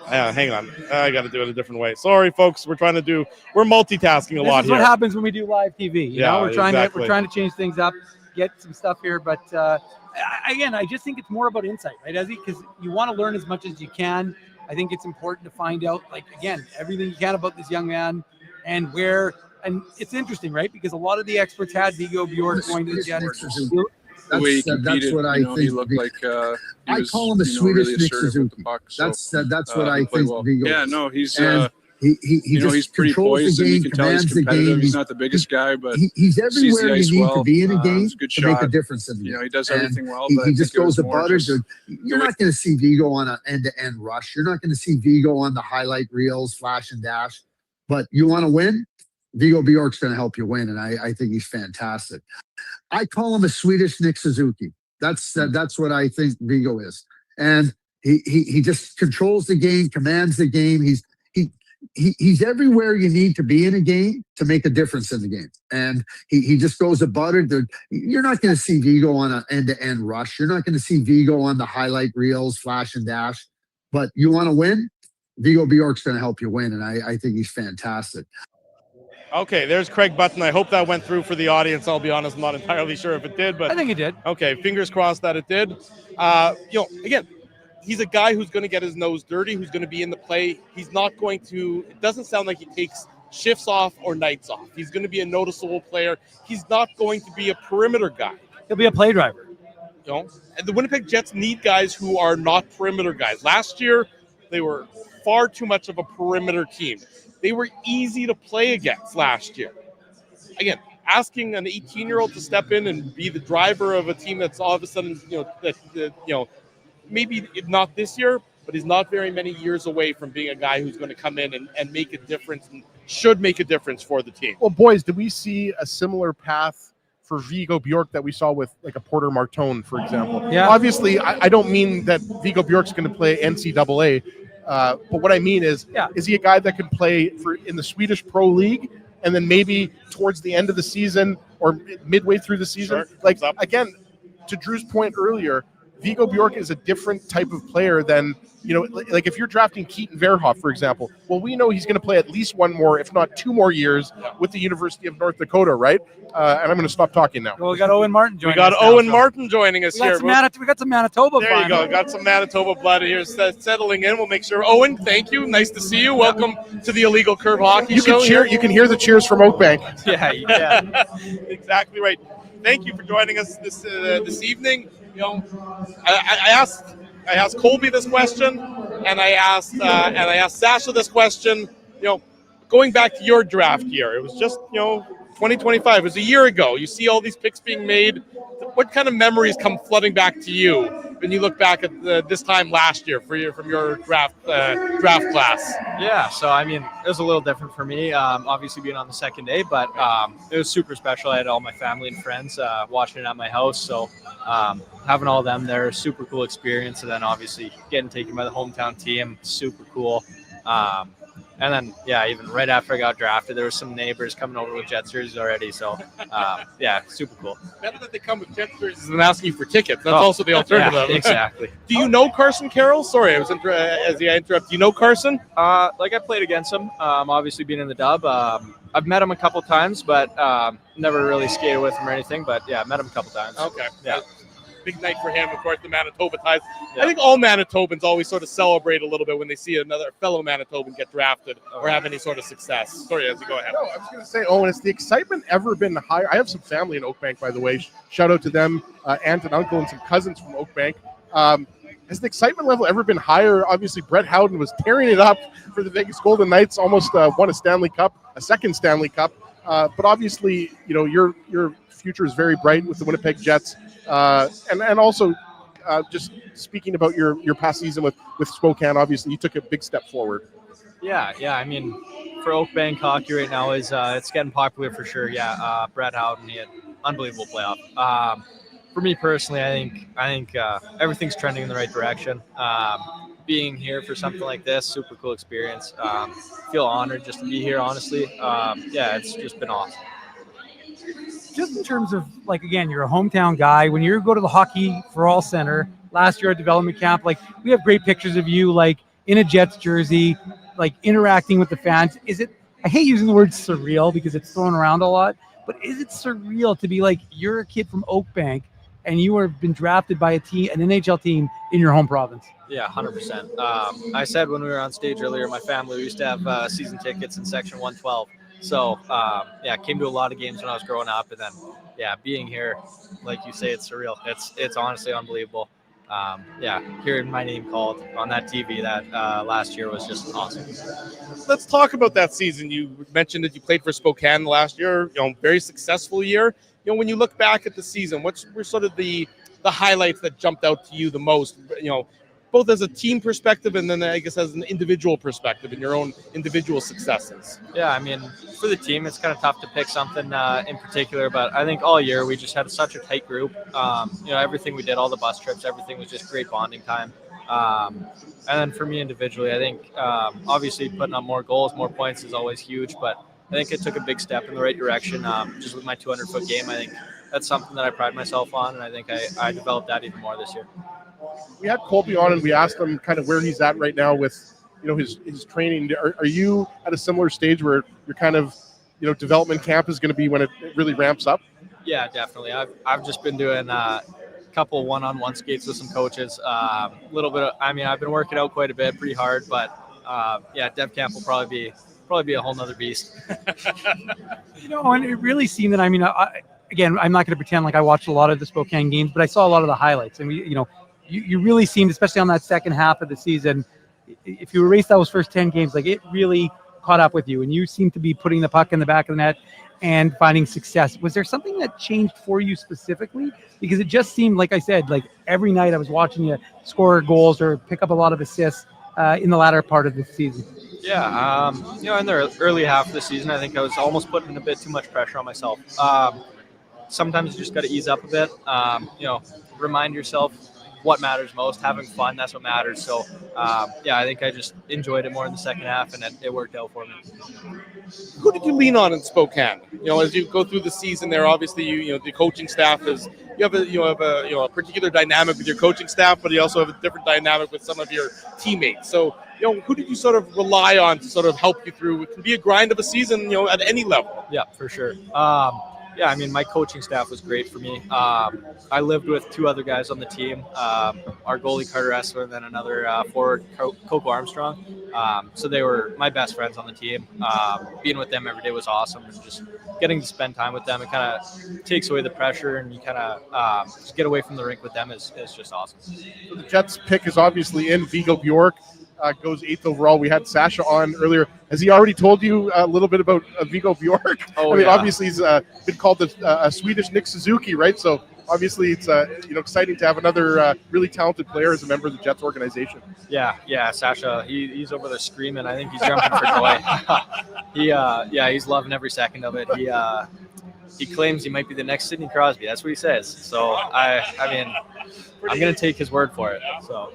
Hang on. I got to do it a different way. Sorry, folks. We're multitasking a lot here. This is what happens when we do live TV. You know, we're trying to change things up, get some stuff here. But again, I just think it's more about insight, right, Ezzy? Because you want to learn as much as you can. I think it's important to find out, everything you can about this young man and where. And it's interesting, right? Because a lot of the experts had Viggo Bjork going to the Jets. That's what I think. He looked like I call him the Swedish really Nick Suzuki. So, that's what I think. Well. Viggo Yeah, is. no, he's he's pretty poised, and you can tell he's competitive. He's not the biggest guy, but he's everywhere you need to be in a game to make a difference in the game. He does everything well. He just goes about it. You're not going to see Viggo on an end-to-end rush. You're not going to see Viggo on the highlight reels, flash and dash. But you want to win? Viggo Bjork's going to help you win, and I think he's fantastic. I call him a Swedish Nick Suzuki. That's what I think Viggo is, and he just controls the game, commands the game. He's everywhere you need to be in a game to make a difference in the game, and he just goes about it. You're not going to see Viggo on an end-to-end rush. You're not going to see Viggo on the highlight reels, flash and dash. But you want to win? Viggo Bjork's going to help you win, and I think he's fantastic. Okay, there's Craig Button. I hope that went through for the audience. I'll be honest, I'm not entirely sure if it did, but I think it did. Okay, fingers crossed that it did. Again, he's a guy who's going to get his nose dirty, who's going to be in the play. He's not going to. It doesn't sound like he takes shifts off or nights off. He's going to be a noticeable player. He's not going to be a perimeter guy. He'll be a play driver. And the Winnipeg Jets need guys who are not perimeter guys. Last year, they were far too much of a perimeter team. They were easy to play against last year. Again, asking an 18-year-old to step in and be the driver of a team that's all of a sudden, maybe not this year, but he's not very many years away from being a guy who's going to come in and make a difference and should make a difference for the team. Well, boys, did we see a similar path for Viggo Bjork that we saw with like a Porter Martone, for example? Yeah. Obviously, I don't mean that Viggo Bjork's going to play NCAA. But what I mean is he a guy that can play in the Swedish Pro League and then maybe towards the end of the season or midway through the season? Sure. Again, to Drew's point earlier, Viggo Bjork is a different type of player than, like if you're drafting Keaton Verhoff, for example, well, we know he's going to play at least one more, if not two more years with the University of North Dakota, right? And I'm going to stop talking now. Well, we got Owen Martin joining us. Martin joining us here. We got some Manitoba. There you go. Got some Manitoba blood here settling in. We'll make sure. Owen, thank you. Nice to see you. Welcome to the Illegal Curve Hockey Show. You can hear the cheers from Oakbank. Yeah. Exactly right. Thank you for joining us this evening. I asked Colby this question, and I asked Sasha this question. Going back to your draft year, it was just 2025. It was a year ago. You see all these picks being made. What kind of memories come flooding back to you when you look back at this time last year from your draft class? Yeah, so it was a little different for me. Obviously being on the second day, but it was super special. I had all my family and friends watching it at my house, so having all of them there, super cool experience. And then obviously getting taken by the hometown team, super cool. And then, even right after I got drafted, there were some neighbors coming over with Jet jerseys already. So, super cool. Better that they come with Jet jerseys than asking you for tickets. That's also the alternative. Yeah, exactly. Do you know Carson Carroll? Sorry, as I interrupt. Do you know Carson? I played against him, obviously being in the dub. I've met him a couple times, but never really skated with him or anything. But, met him a couple times. Okay. Yeah. big night for him, of course, the Manitoba ties. Yeah. I think all Manitobans always sort of celebrate a little bit when they see another fellow Manitoban get drafted or have any sort of success. Sorry, as you go ahead. No, I was going to say, Owen, has the excitement ever been higher? I have some family in Oakbank, by the way. Shout out to them, aunt and uncle and some cousins from Oakbank. Has the excitement level ever been higher? Obviously, Brett Howden was tearing it up for the Vegas Golden Knights, almost won a Stanley Cup, a second Stanley Cup. But obviously, your future is very bright with the Winnipeg Jets. And also, just speaking about your past season with Spokane, obviously, you took a big step forward. Yeah. I mean, for Oakbank hockey right now, is it's getting popular for sure. Yeah, Brett Howden, he had unbelievable playoff. For me personally, I think everything's trending in the right direction. Being here for something like this, super cool experience. Feel honored just to be here, honestly. It's just been awesome. Just in terms of, like, again, you're a hometown guy. When you go to the Hockey for All Center last year at development camp, like, we have great pictures of you, like, in a Jets jersey, like, interacting with the fans. Is it, I hate using the word surreal because it's thrown around a lot, but is it surreal to be like, you're a kid from Oakbank and you have been drafted by an NHL team in your home province? Yeah, 100%. I said when we were on stage earlier, my family, we used to have season tickets in section 112. So, came to a lot of games when I was growing up. And then, being here, like you say, it's surreal. It's honestly unbelievable. Hearing my name called on that TV that last year was just awesome. Let's talk about that season. You mentioned that you played for Spokane last year, very successful year. When you look back at the season, what were sort of the highlights that jumped out to you the most, both as a team perspective and then I guess as an individual perspective and your own individual successes? Yeah, I mean, for the team, it's kind of tough to pick something in particular, but I think all year we just had such a tight group. Everything we did, all the bus trips, everything was just great bonding time. And then for me individually, I think obviously putting up more goals, more points is always huge, but I think it took a big step in the right direction. Just with my 200-foot game, I think that's something that I pride myself on, and I think I developed that even more this year. We had Colby on, and we asked him kind of where he's at right now with, his training. Are you at a similar stage where you're kind of, development camp is going to be when it really ramps up? Yeah, definitely. I've just been doing a couple one-on-one skates with some coaches. A little bit. I've been working out quite a bit, pretty hard, but dev camp will probably be a whole nother beast. And it really seemed that, again, I'm not going to pretend like I watched a lot of the Spokane games, but I saw a lot of the highlights, and you really seemed, especially on that second half of the season, if you erase those first 10 games, like, it really caught up with you, and you seemed to be putting the puck in the back of the net and finding success. Was there something that changed for you specifically? Because it just seemed, like I said, like every night I was watching you score goals or pick up a lot of assists in the latter part of the season. Yeah, in the early half of the season, I think I was almost putting a bit too much pressure on myself. Sometimes you just got to ease up a bit, remind yourself what matters most. Having fun, that's what matters. So, I think I just enjoyed it more in the second half, and it worked out for me. Who did you lean on in Spokane? As you go through the season there, obviously, the coaching staff is, you have a particular dynamic with your coaching staff, but you also have a different dynamic with some of your teammates. So, who did you sort of rely on to sort of help you through? It can be a grind of a season, at any level. Yeah, for sure. My coaching staff was great for me. I lived with two other guys on the team, our goalie Carter Essler, and then another forward Coco Armstrong. So they were my best friends on the team. Being with them every day was awesome, and just getting to spend time with them, it kind of takes away the pressure, and you kind of just get away from the rink with them is just awesome. So the Jets pick is obviously in. Viggo Bjork goes 8th overall. We had Sascha on earlier. Has he already told you a little bit about Viggo Bjork? Obviously he's been called a Swedish Nick Suzuki, right? So obviously it's exciting to have another really talented player as a member of the Jets organization. Yeah, Sascha, he's over there screaming. I think he's jumping for joy. He's loving every second of it. He claims he might be the next Sidney Crosby. That's what he says. So I'm going to take his word for it. So.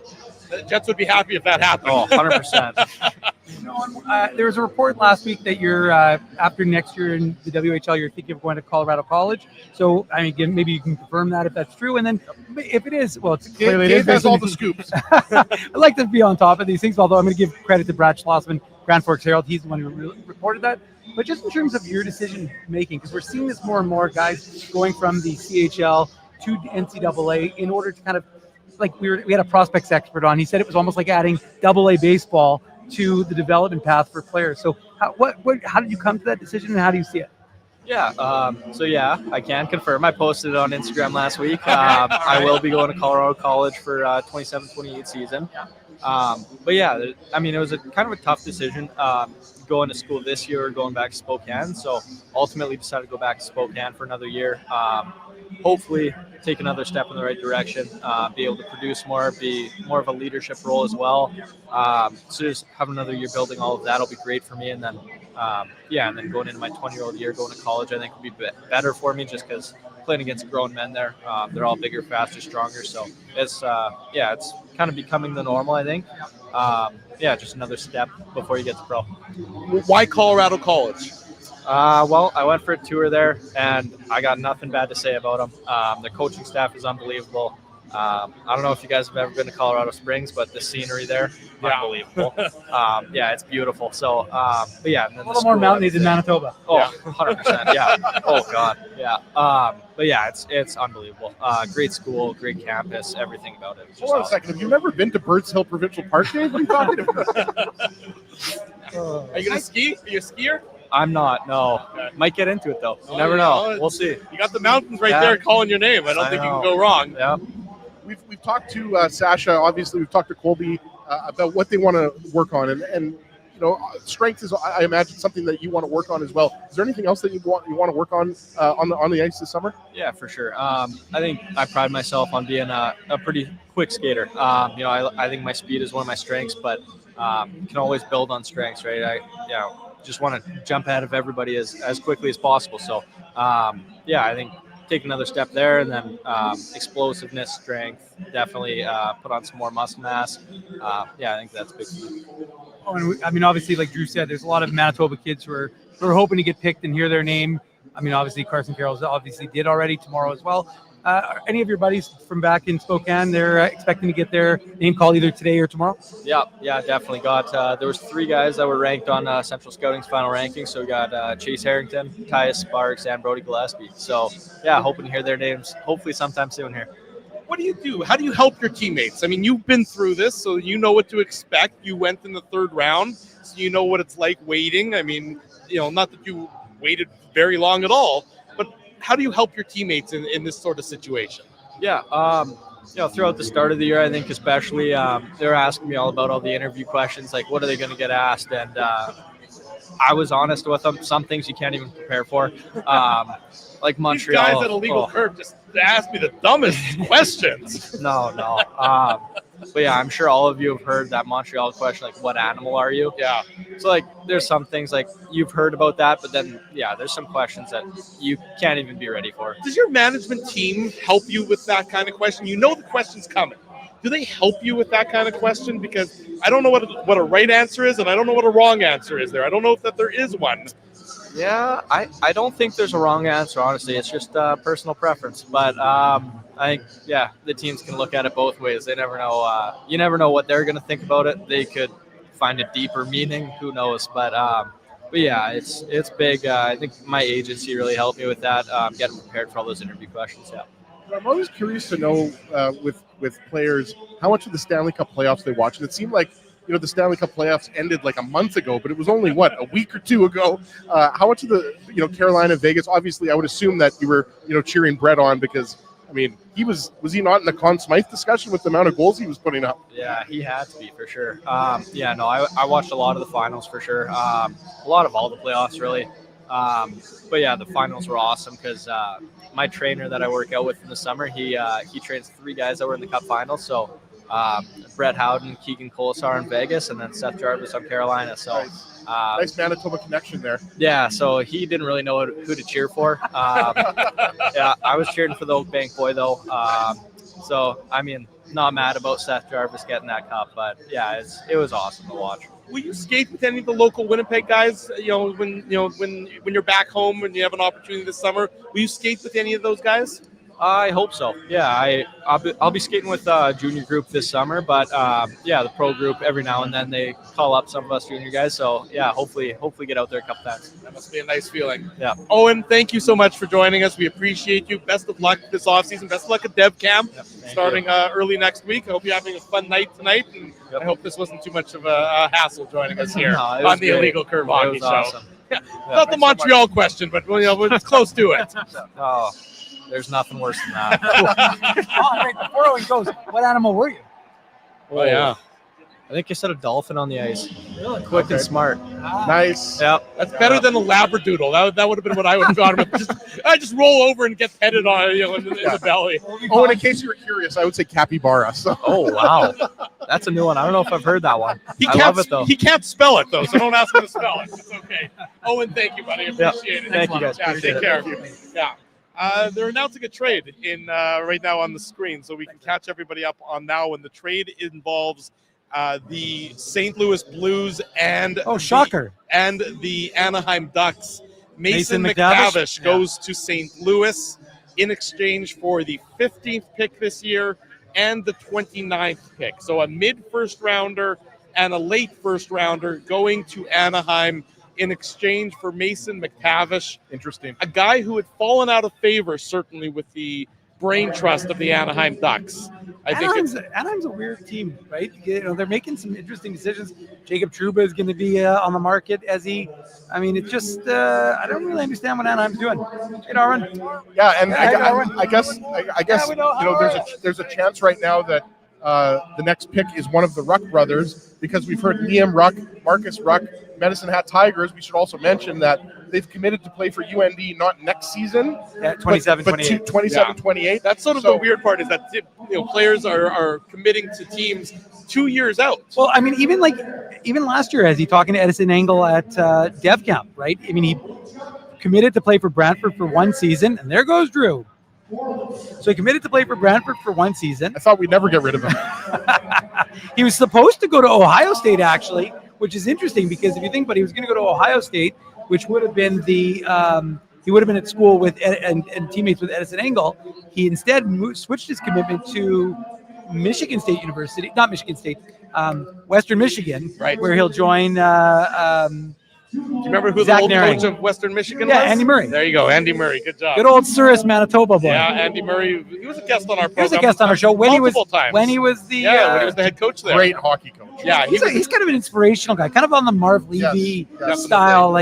The Jets would be happy if that happened. Oh, 100%. There was a report last week that you're, after next year in the WHL, you're thinking of going to Colorado College. So, maybe you can confirm that if that's true. And then if it is, well, it's clearly Dave has all the scoops. I like to be on top of these things, although I'm going to give credit to Brad Schlossman, Grand Forks Herald. He's the one who reported that. But just in terms of your decision making, because we're seeing this more and more, guys going from the CHL to NCAA in order to kind of, like we had a prospects expert on. He said it was almost like adding AA baseball to the development path for players. So how did you come to that decision, and how do you see it? Yeah, I can confirm. I posted it on Instagram last week. I will be going to Colorado College for 27-28 season. But yeah, I mean, it was a kind of a tough decision going to school this year or going back to Spokane. So ultimately decided to go back to Spokane for another year. Hopefully take another step in the right direction, be able to produce more, be more of a leadership role as well. So just have another year building all of that will be great for me. And then, and then going into my 20-year-old year, going to college, I think will be better for me just because playing against grown men there, they're all bigger, faster, stronger. So it's kind of becoming the normal, I think. Just another step before you get to pro. Why Colorado College? Well, I went for a tour there, and I got nothing bad to say about them. Their coaching staff is unbelievable. I don't know if you guys have ever been to Colorado Springs, but the scenery there, unbelievable. It's beautiful. So, and then a little more mountainy than Manitoba. Oh, 100%. Yeah. Oh God. Yeah. It's unbelievable. Great school, great campus, everything about it. Hold on a second. Have you never been to Birds Hill Provincial Park, Dave? What are you talking about? Are you gonna ski? Are you a skier? I'm not. No. Okay. Might get into it though. You never know. We'll see. You got the mountains right there calling your name. I don't think you can go wrong. Yeah. We've talked to Sasha. Obviously, we've talked to Colby about what they want to work on, and strength is, I imagine, something that you want to work on as well. Is there anything else that you want to work on the ice this summer? Yeah, for sure. I think I pride myself on being a pretty quick skater. I think my speed is one of my strengths, but can always build on strengths, right? I just want to jump ahead of everybody as quickly as possible. So, I think take another step there, and then explosiveness, strength, definitely put on some more muscle mass. I think that's big for me. Oh, and I mean, obviously, like Drew said, there's a lot of Manitoba kids who are hoping to get picked and hear their name. I mean, obviously, Carson Carroll's obviously did already tomorrow as well. Any of your buddies from back in Spokane, they're expecting to get their name called either today or tomorrow? Yeah, definitely got. There was 3 guys that were ranked on Central Scouting's final ranking. So we got Chase Harrington, Tyus Sparks, and Brody Gillespie. So hoping to hear their names hopefully sometime soon here. What do you do? How do you help your teammates? I mean, you've been through this, so you know what to expect. You went in the 3rd round, so you know what it's like waiting. I mean, not that you waited very long at all, but how do you help your teammates in this sort of situation? Yeah, throughout the start of the year, I think especially they're asking me all about all the interview questions, like what are they going to get asked, and I was honest with them. Some things you can't even prepare for, like Montreal. These guys at Illegal Curve just asked me the dumbest questions. No. But I'm sure all of you have heard that Montreal question, like, what animal are you? Yeah. So, like, there's some things, like, you've heard about that, but then, there's some questions that you can't even be ready for. Does your management team help you with that kind of question? You know the question's coming. Do they help you with that kind of question? Because I don't know what a right answer is, and I don't know what a wrong answer is there. I don't know if that there is one. Yeah, I don't think there's a wrong answer, honestly. It's just personal preference. But I think, the teams can look at it both ways. They never know. You never know what they're going to think about it. They could find a deeper meaning. Who knows? But it's big. I think my agency really helped me with that, getting prepared for all those interview questions. Yeah. I'm always curious to know with players how much of the Stanley Cup playoffs they watch. And it seemed like the Stanley Cup playoffs ended like a month ago, but it was only a week or 2 ago. How much of the Carolina, Vegas? Obviously, I would assume that you were cheering Brett on because I mean was he not in the Conn Smythe discussion with the amount of goals he was putting up? Yeah, he had to be for sure. I watched a lot of the finals for sure. A lot of all the playoffs really. But the finals were awesome because my trainer that I work out with in the summer, he trains 3 guys that were in the Cup finals. So Brett Howden, Keegan Colasar in Vegas, and then Seth Jarvis on Carolina. So nice Manitoba connection there. Yeah, so he didn't really know who to cheer for. I was cheering for the Oak Bank boy though. So I mean, not mad about Seth Jarvis getting that cup, but it was awesome to watch. Will you skate with any of the local Winnipeg guys? When you're back home and you have an opportunity this summer, will you skate with any of those guys? I hope so. Yeah, I'll be skating with junior group this summer, but yeah, the pro group every now and then they call up some of us junior guys. So yeah, hopefully get out there a couple times. That must be a nice feeling. Yeah. Owen, thank you so much for joining us. We appreciate you. Best of luck this offseason. Best of luck at Dev Camp starting early next week. I hope you're having a fun night tonight, and I hope this wasn't too much of a hassle joining us here on the Illegal Curve Hockey Show. Awesome. Yeah. Not the Montreal question, but it's close to it. Oh. There's nothing worse than that. Right, before Owen goes, what animal were you? Oh, yeah. I think I said a dolphin on the ice. Really? Quick and smart. Nice. Yeah. That's better than a labradoodle. That would have been what I would have gone with. I just roll over and get petted on in the belly. Oh, and in case you were curious, I would say capybara. So. Oh, wow. That's a new one. I don't know if I've heard that one. I love it, though. He can't spell it, though, so don't ask him to spell it. It's okay. Owen, thank you, buddy. Appreciate it. Thank you, guys. Yeah, take care. Yeah. They're announcing a trade in right now on the screen, so we can catch everybody up on now. And the trade involves the St. Louis Blues and the Anaheim Ducks. Mason McTavish goes to St. Louis in exchange for the 15th pick this year and the 29th pick. So a mid-first rounder and a late first rounder going to Anaheim in exchange for Mason McTavish. Interesting. A guy who had fallen out of favor, certainly, with the brain trust of the Anaheim Ducks. Anaheim's a weird team, right? You know, they're making some interesting decisions. Jacob Trouba is going to be on the market it's just I don't really understand what Anaheim's doing. Hey, Darwin. Yeah, and I guess there's a chance right now that the next pick is one of the Ruck brothers, because we've heard Liam Ruck, Marcus Ruck, Medicine Hat Tigers. We should also mention that they've committed to play for UND not next season, 27-28. 27-28. That's sort of the weird part, is that players are committing to teams 2 years out. Well, I mean, even last year, as he talking to Edison Engel at Dev Camp, right? I mean, he committed to play for Brantford for one season, and there goes Drew. So he committed to play for Brantford for one season. I thought we'd never get rid of him. He was supposed to go to Ohio State, actually, which is interesting because if you think about it, he was going to go to Ohio State, which would have been he would have been at school with and teammates with Edison Engel. He instead switched his commitment to Michigan State University, not Michigan State, Western Michigan, right, where he'll join. Do you remember who Zach the old Naring. coach of Western Michigan Yeah, was? Andy Murray. There you go, Andy Murray. Good job. Good old Souris, Manitoba boy. Yeah, Andy Murray. He was a guest on our program. He was a guest on our show when he was times. when he was the when he was the head coach there. Great hockey coach. Yeah, he's kind of an inspirational guy, kind of on the Marv Levy style,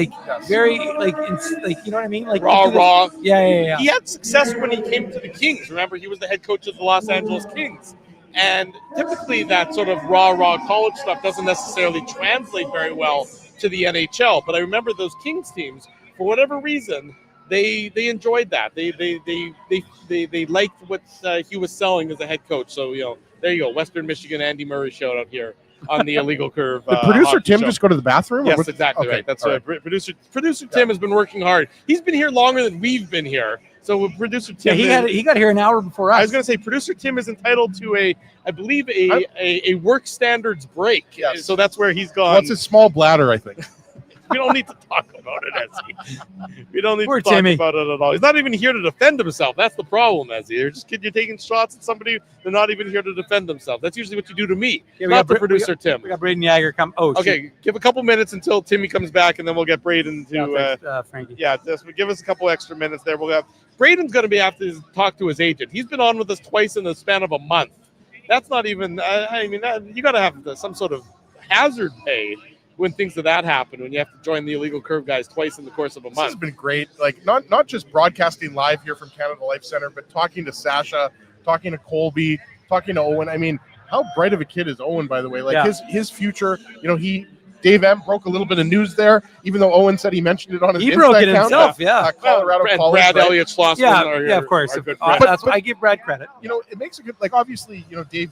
very you know what I mean, like raw. Yeah. He had success when he came to the Kings. Remember, he was the head coach of the Los Angeles Kings. And typically that sort of raw college stuff doesn't necessarily translate very well to the NHL. But I remember those Kings teams, for whatever reason, they enjoyed that. They liked what he was selling as a head coach. So, there you go. Western Michigan Andy Murray shout out here on the Illegal Curve. Did producer Tim show. just go to the bathroom? Yes, exactly right. That's right. Producer Tim has been working hard. He's been here longer than we've been here. So producer Tim, he got here an hour before us. I was going to say, producer Tim is entitled to a work standards break. Yes. So that's where he's gone. Well, it's a small bladder, I think. We don't need to talk about it, Ezzy. We don't need Poor to talk Timmy. about it at all. He's not even here to defend himself. That's the problem, Ezzy. You're taking shots at somebody. They're not even here to defend themselves. That's usually what you do to me, not the producer Tim. We got Braden Yager come. Oh, okay. Shoot. Give a couple minutes until Timmy comes back, and then we'll get Braden to. Frankie. Yeah, give us a couple extra minutes there. We'll have Braden's going to have to talk to his agent. He's been on with us twice in the span of a month. That's not even. You got to have some sort of hazard pay when things of that happen, when you have to join the Illegal Curve guys twice in the course of a month. This has been great. Like not just broadcasting live here from Canada Life Center, but talking to Sasha, talking to Colby, talking to Owen. I mean, how bright of a kid is Owen, by the way? Like his future, Dave M broke a little bit of news there, even though Owen said he mentioned it on his Insta broke it account. himself, yeah. Colorado College. Brad right? Elliott Schlossman. Yeah, of course. That's why I give Brad credit. It makes a good, obviously, Dave,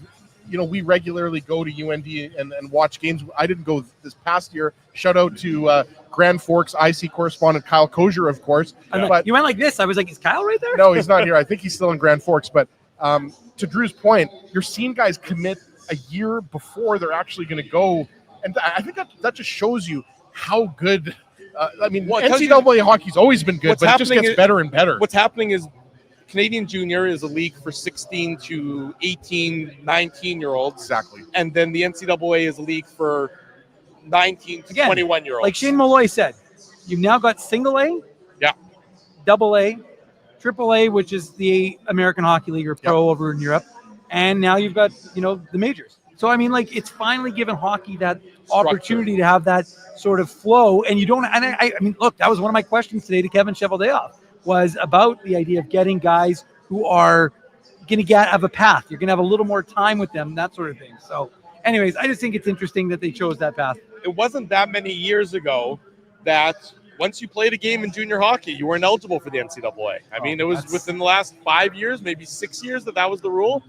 we regularly go to UND and watch games. I didn't go this past year. Shout out to Grand Forks IC correspondent Kyle Kozier, of course. But you went like this. I was like, is Kyle right there? No, he's not here. I think he's still in Grand Forks. But to Drew's point, you're seeing guys commit a year before they're actually going to go. And I think that just shows you how good NCAA hockey's always been good, but it just gets better and better. What's happening is Canadian Junior is a league for 16 to 18, 19-year-olds. Exactly. And then the NCAA is a league for 19 to 21-year-olds. Like Shane Malloy said, you've now got single A, double A, triple A, which is the American Hockey League or pro over in Europe, and now you've got the majors. So I mean, like, it's finally given hockey that opportunity to have that sort of flow, and you don't. And I mean, look, that was one of my questions today to Kevin Cheveldayoff, was about the idea of getting guys who are going to have a path. You're going to have a little more time with them, that sort of thing. So, anyways, I just think it's interesting that they chose that path. It wasn't that many years ago that once you played a game in junior hockey, you weren't eligible for the NCAA. I mean, it was within the last 5 years, maybe 6 years, that was the rule.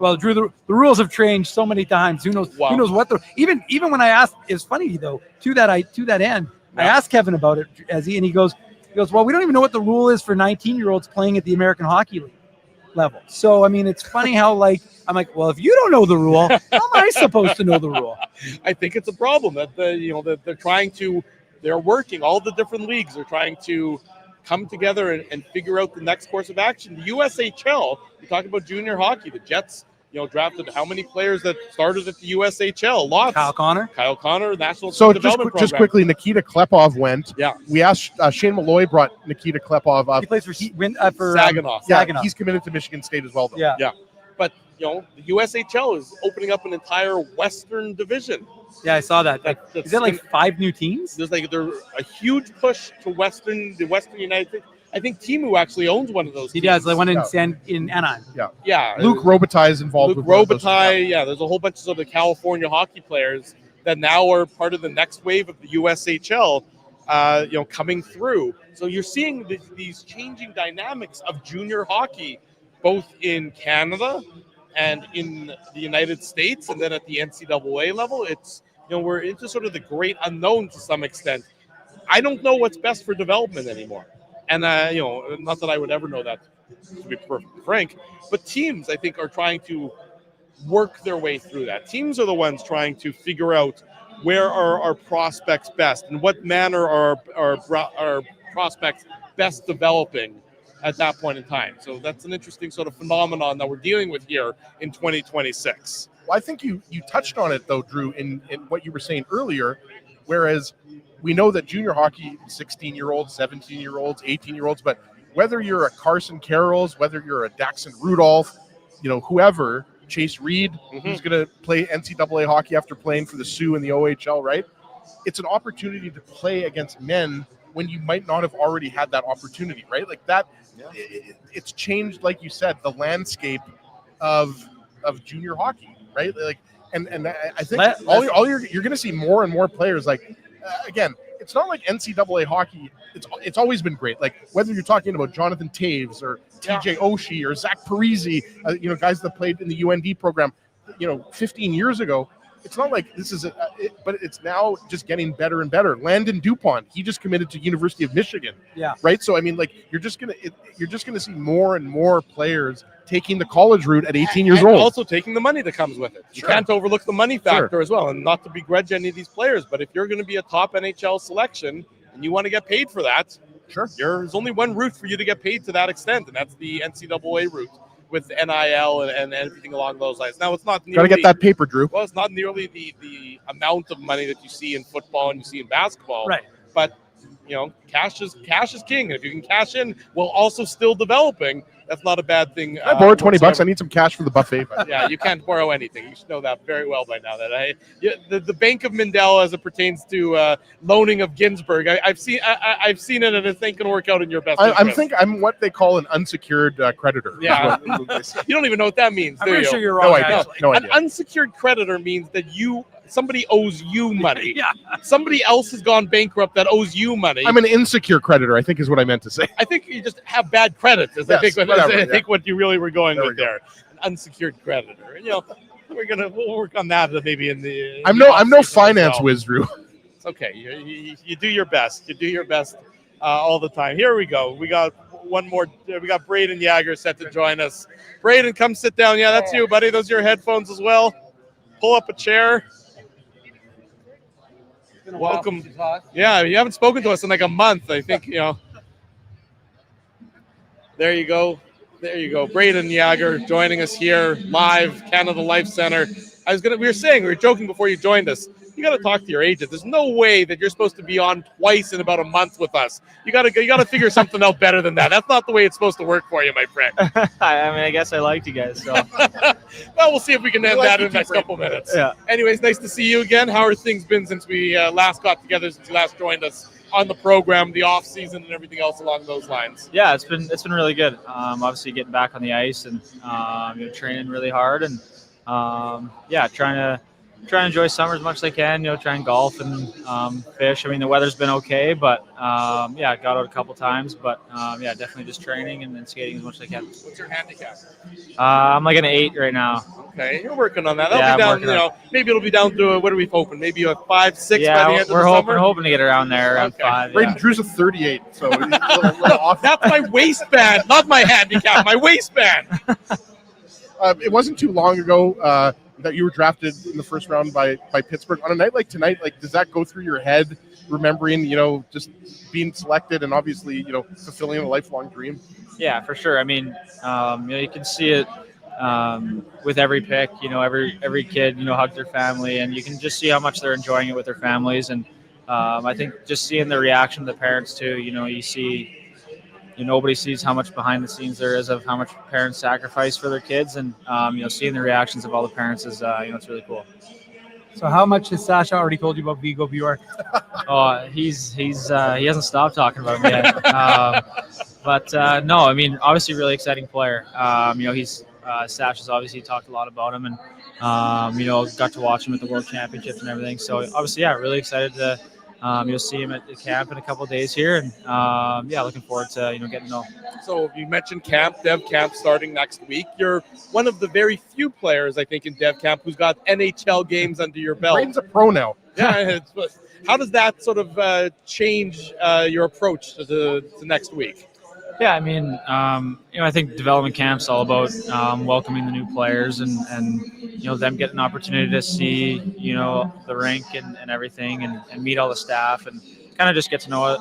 Well, Drew, the rules have changed so many times. Who knows? Who knows what even when I asked, it's funny though. To that end, I asked Kevin about it and he goes, well, we don't even know what the rule is for 19-year-olds playing at the American Hockey League level. So I mean, it's funny how I'm like, well, if you don't know the rule, how am I supposed to know the rule? I think it's a problem that that they're trying to. They're working. All the different leagues are trying to come together and figure out the next course of action. The USHL, you talk about junior hockey, the Jets, drafted how many players that started at the USHL? Lots. Kyle Connor, National So Development just Program. quickly, Nikita Klepov went. Yeah. We asked Shane Malloy brought Nikita Klepov up. He plays for Saginaw. Saginaw. He's committed to Michigan State as well, though. Yeah. But the USHL is opening up an entire Western division. Yeah, I saw that. Is that like 5 new teams? There's a huge push to the Western United States. I think Timu actually owns one of those. He teams. does. Like one in Anaheim. Yeah. Luke Robitaille is involved. Luke with those. Robitaille. Yeah, there's a whole bunch of the California hockey players that now are part of the next wave of the USHL. Coming through. So you're seeing these changing dynamics of junior hockey, both in Canada and in the United States, and then at the NCAA level. It's we're into sort of the great unknown to some extent. I don't know what's best for development anymore, and not that I would ever know that, to be perfectly frank. But teams, I think, are trying to work their way through that. Teams are the ones trying to figure out where are our prospects best, and what manner are our prospects best developing at that point in time. So that's an interesting sort of phenomenon that we're dealing with here in 2026. Well, I think you touched on it, though, Drew, in what you were saying earlier, whereas we know that junior hockey, 16-year-olds, 17-year-olds, 18-year-olds, but whether you're a Carson Carrolls, whether you're a Daxon Rudolph, whoever, Chase Reed, who's going to play NCAA hockey after playing for the Sioux in the OHL, right? It's an opportunity to play against men when you might not have already had that opportunity, right? Like that, it's changed, like you said, the landscape of junior hockey, right? Like, and I think you're going to see more and more players. Like, again, it's not like NCAA hockey. It's always been great. Like whether you're talking about Jonathan Taves or TJ Oshie or Zach Parisi, guys that played in the UND program, 15 years ago. It's not like this is but it's now just getting better and better. Landon Dupont, he just committed to University of Michigan. Yeah. Right. So I mean, like you're just gonna see more and more players taking the college route at 18 years old. Also taking the money that comes with it. You can't overlook the money factor as well, and not to begrudge any of these players. But if you're going to be a top NHL selection and you want to get paid for that, there's only one route for you to get paid to that extent, and that's the NCAA route, with NIL and everything along those lines. Now, it's not nearly... Got to get that paper, Drew. Well, it's not nearly the amount of money that you see in football and you see in basketball. Right. But, cash is king. And if you can cash in while also still developing, that's not a bad thing. I borrowed $20. I need some cash for the buffet. Yeah, you can't borrow anything. You should know that very well by now. That the Bank of Mindell, as it pertains to loaning of Ginsburg, I've seen it, and it ain't going to work out in your best interest. I'm what they call an unsecured creditor. Yeah, you don't even know what that means. I'm pretty sure you're wrong. No An idea. unsecured creditor means that somebody owes you money. Somebody else has gone bankrupt that owes you money. I'm an insecure creditor, I think is what I meant to say. I think you just have bad credit. I think what you really were going with there. An unsecured creditor. We'll work on that maybe in the. I'm no finance whiz, Drew. It's okay. You do your best. You do your best all the time. Here we go. We got one more. We got Braden Yager set to join us. Braden, come sit down. Yeah, that's you, buddy. Those are your headphones as well. Pull up a chair. Welcome. Yeah, you haven't spoken to us in like a month. I think, There you go. There you go. Braden Yager joining us here live, Canada Life Center. We were joking before you joined us. You got to talk to your agent. There's no way that you're supposed to be on twice in about a month with us. You got to figure something out better than that. That's not the way it's supposed to work for you, my friend. I mean, I guess I liked you guys. So. Well, we'll see if we can end that in the next couple minutes. Yeah. Anyways, nice to see you again. How are things been since we last got together, since you last joined us on the program, the off season, and everything else along those lines? Yeah, it's been really good. Obviously, getting back on the ice and training really hard, and trying to enjoy summer as much as I can. Try and golf and fish. I mean, the weather's been okay, but got out a couple times. But definitely just training and then skating as much as I can. What's your handicap? I'm like an 8 right now. Okay, you're working on that. That'll be down. Maybe it'll be down to what are we hoping? Maybe a 5-6 by the end of the summer. We're hoping to get around there around 5. Braden, Drew's a 38, so he's a little off. That's my waistband, not my handicap. My waistband. It wasn't too long ago that you were drafted in the first round by Pittsburgh. On a night like tonight, does that go through your head, remembering, just being selected and obviously, fulfilling a lifelong dream? Yeah, for sure. I mean, you can see it with every pick. Every kid, hugs their family, and you can just see how much they're enjoying it with their families. And I think just seeing the reaction of the parents too. You see. Nobody sees how much behind the scenes there is of how much parents sacrifice for their kids, and seeing the reactions of all the parents is it's really cool. So how much has Sasha already told you about Viggo Bjork? Oh, he hasn't stopped talking about him yet. But no, I mean, obviously really exciting player. Sasha's obviously talked a lot about him, and got to watch him at the World Championships and everything. So obviously, really excited to. You'll see him at the camp in a couple of days here, and looking forward to getting to know. So you mentioned Dev Camp starting next week. You're one of the very few players, I think, in Dev Camp who's got NHL games under your belt. Braden's a pro now. Yeah. How does that sort of change your approach to next week? Yeah, I mean, I think development camp's all about welcoming the new players and them get an opportunity to see, the rink and everything and meet all the staff and kind of just get to know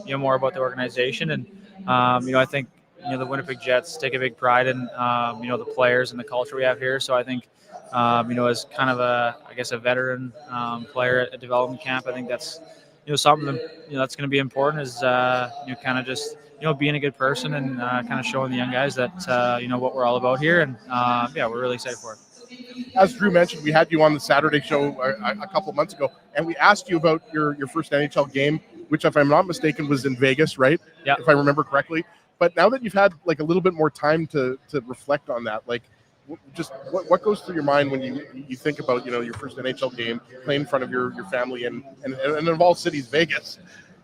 it, more about the organization. And, I think, the Winnipeg Jets take a big pride in, the players and the culture we have here. So I think, as kind of a veteran player at a development camp, I think that's, something that's going to be important is, kind of just, being a good person and kind of showing the young guys that, what we're all about here. And, we're really excited for it. As Drew mentioned, we had you on the Saturday show a couple of months ago, and we asked you about your first NHL game, which, if I'm not mistaken, was in Vegas, right? Yeah. If I remember correctly. But now that you've had a little bit more time to reflect on that, what goes through your mind when you think about, your first NHL game, playing in front of your family and of all cities, Vegas?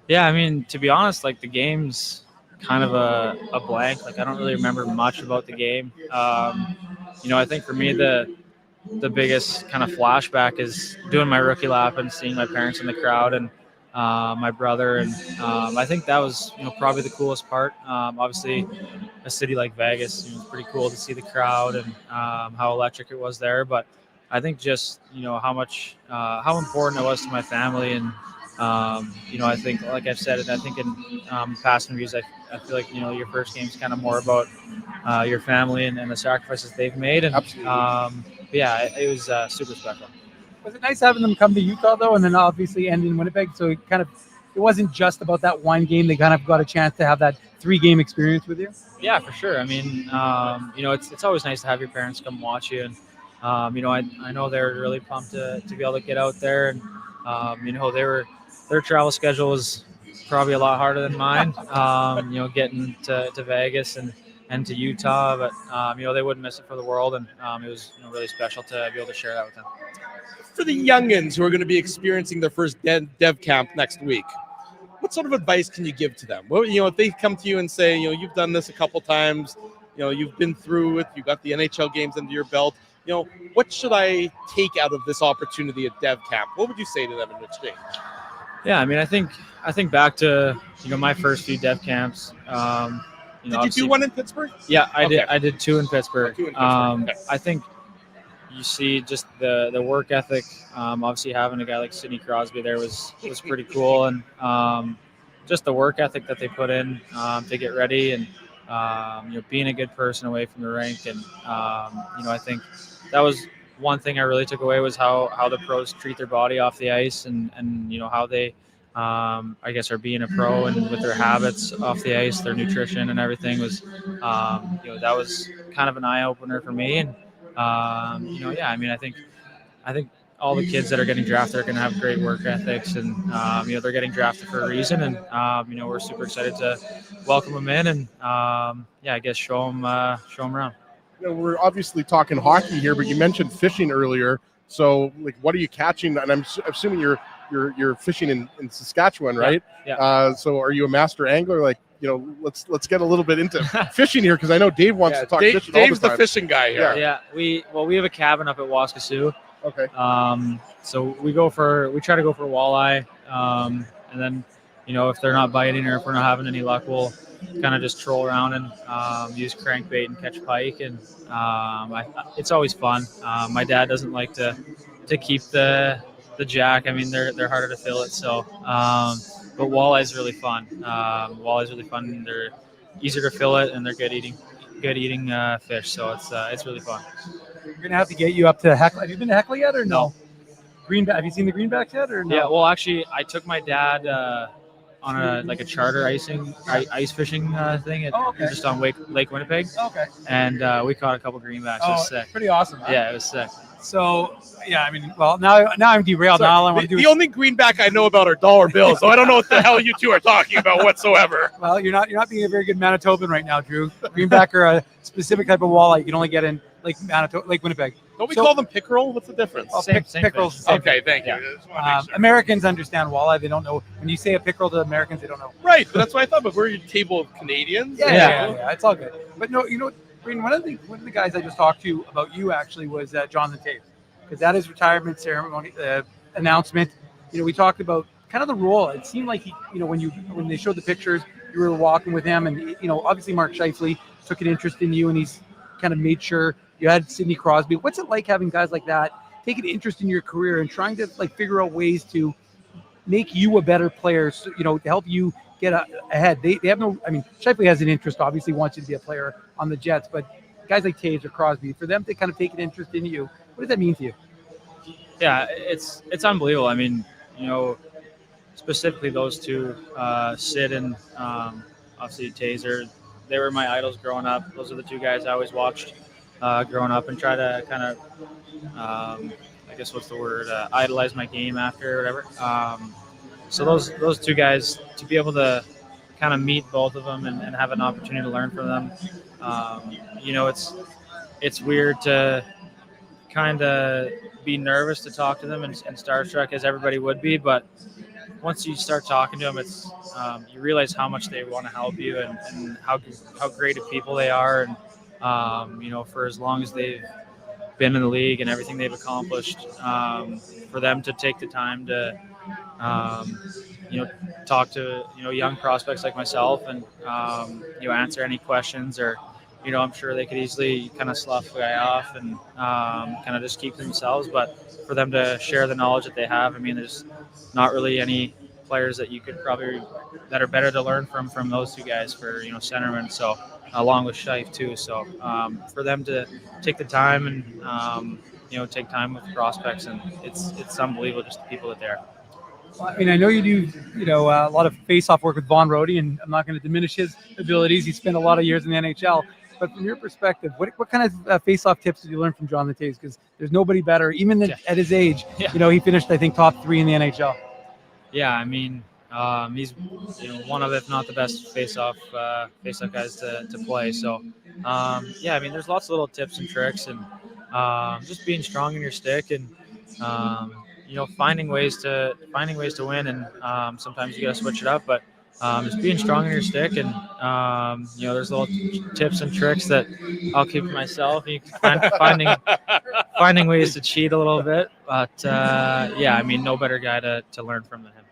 Yeah, I mean, to be honest, the game's kind of a blank. I don't really remember much about the game. I think for me, the biggest kind of flashback is doing my rookie lap and seeing my parents in the crowd and my brother. And I think that was, probably the coolest part. Obviously, a city like Vegas, it's pretty cool to see the crowd and how electric it was there. But I think just, how important it was to my family. And, I think, like I've said, I think in past interviews, I feel like, your first game is kind of more about your family and the sacrifices they've made. And it was super special. Was it nice having them come to Utah, though, and then obviously end in Winnipeg? So it wasn't just about that one game. They kind of got a chance to have that 3-game experience with you? Yeah, for sure. I mean, it's always nice to have your parents come watch you. And, I know they're really pumped to be able to get out there. And, their travel schedule was probably a lot harder than mine, getting to Vegas and to Utah. But, they wouldn't miss it for the world. And it was really special to be able to share that with them. For the youngins who are going to be experiencing their first dev camp next week, what sort of advice can you give to them? Well, if they come to you and say, you've done this a couple times, you've been through it, you got the NHL games under your belt, what should I take out of this opportunity at dev camp? What would you say to them in exchange? Yeah, I mean, I think back to, my first few dev camps. Did you do one in Pittsburgh? Yeah, I did. I did 2 in Pittsburgh. 2 in Pittsburgh. Okay. I think you see just the work ethic. Obviously, having a guy like Sidney Crosby there was pretty cool, and just the work ethic that they put in to get ready. And being a good person away from the rink. And, I think that was one thing I really took away was how the pros treat their body off the ice and how they, I guess, are being a pro and with their habits off the ice, their nutrition and everything was, that was kind of an eye opener for me. And, I think all the kids that are getting drafted are going to have great work ethics, and they're getting drafted for a reason. And we're super excited to welcome them in and I guess show them around. We're obviously talking hockey here, but you mentioned fishing earlier. So, like, what are you catching? And I'm assuming you're fishing in Saskatchewan, right? Yeah. So, are you a master angler? Like, let's get a little bit into fishing here because I know Dave wants to talk fishing. Dave's all the fishing guy here. Yeah. We have a cabin up at Waskesiu. Okay. So we try to go for walleye, and then if they're not biting or if we're not having any luck, we'll kind of just troll around and use crankbait and catch pike, and it's always fun. My dad doesn't like to keep the jack. I mean, they're harder to fillet, so but walleye is really fun. They're easier to fillet and they're good eating fish, so it's really fun. We're gonna have to get you up to Hecla. Have you been to Hecla yet, or no? Greenback. Have you seen the greenbacks yet, or no? Yeah. Well, actually, I took my dad on a charter ice fishing thing just on Lake Winnipeg. Okay. And we caught a couple greenbacks. It was sick. Pretty awesome. Huh? Yeah, it was sick. So now I'm derailed. Now all I want to do the only greenback I know about are dollar bills, so I don't know what the hell you two are talking about whatsoever. Well, you're not being a very good Manitoban right now, Drew. Greenback are a specific type of walleye you can only get in Lake Winnipeg. Don't we call them pickerel? What's the difference? Pickerels. Okay, thank you. Sure. Americans understand walleye. They don't know when you say a pickerel to Americans, they don't know. Right, but that's what I thought. But we're a table of Canadians. Yeah, it's all good. But no, Braden, one of the guys I just talked to about you actually was Jonathan Toews, because at his retirement ceremony announcement, we talked about kind of the role. It seemed like he, when they showed the pictures, you were walking with him, and obviously Mark Scheifele took an interest in you, and he's kind of made sure you had Sidney Crosby. What's it like having guys like that take an interest in your career and trying to figure out ways to make you a better player, so, to help you get ahead? They have no. I mean, Scheifele has an interest. Obviously, wants you to be a player on the Jets, but guys like Toews or Crosby, for them to kind of take an interest in you, what does that mean to you? Yeah, it's unbelievable. I mean, specifically those two, Sid and obviously Taser, they were my idols growing up. Those are the two guys I always watched growing up and try to kind of, I guess what's the word, idolize my game after or whatever. So those two guys, to be able to kind of meet both of them and have an opportunity to learn from them, it's weird to kind of be nervous to talk to them and starstruck as everybody would be, but once you start talking to them, it's you realize how much they want to help you and how great of people they are, and for as long as they've been in the league and everything they've accomplished, for them to take the time to talk to young prospects like myself and answer any questions, or I'm sure they could easily kind of slough the guy off and kind of just keep themselves, but for them to share the knowledge that they have, I mean, there's not really any players that you could probably that are better to learn from those two guys for centermen. So along with Scheif too. So for them to take the time and take time with prospects, and it's unbelievable just the people that they are. Well, I mean, I know you do a lot of face-off work with Von Rode, and I'm not going to diminish his abilities. He spent a lot of years in the NHL. But from your perspective, what kind of face-off tips did you learn from Jonathan Toews? Because there's nobody better, even at his age. Yeah. He finished, I think, top 3 in the NHL. Yeah, I mean, he's one of, if not the best face-off guys to play. So, I mean, there's lots of little tips and tricks, and just being strong in your stick, and finding ways to win. And sometimes you got to switch it up, but just being strong in your stick, and there's little tips and tricks that I'll keep to myself. You finding ways to cheat a little bit, but I mean, no better guy to learn from than him.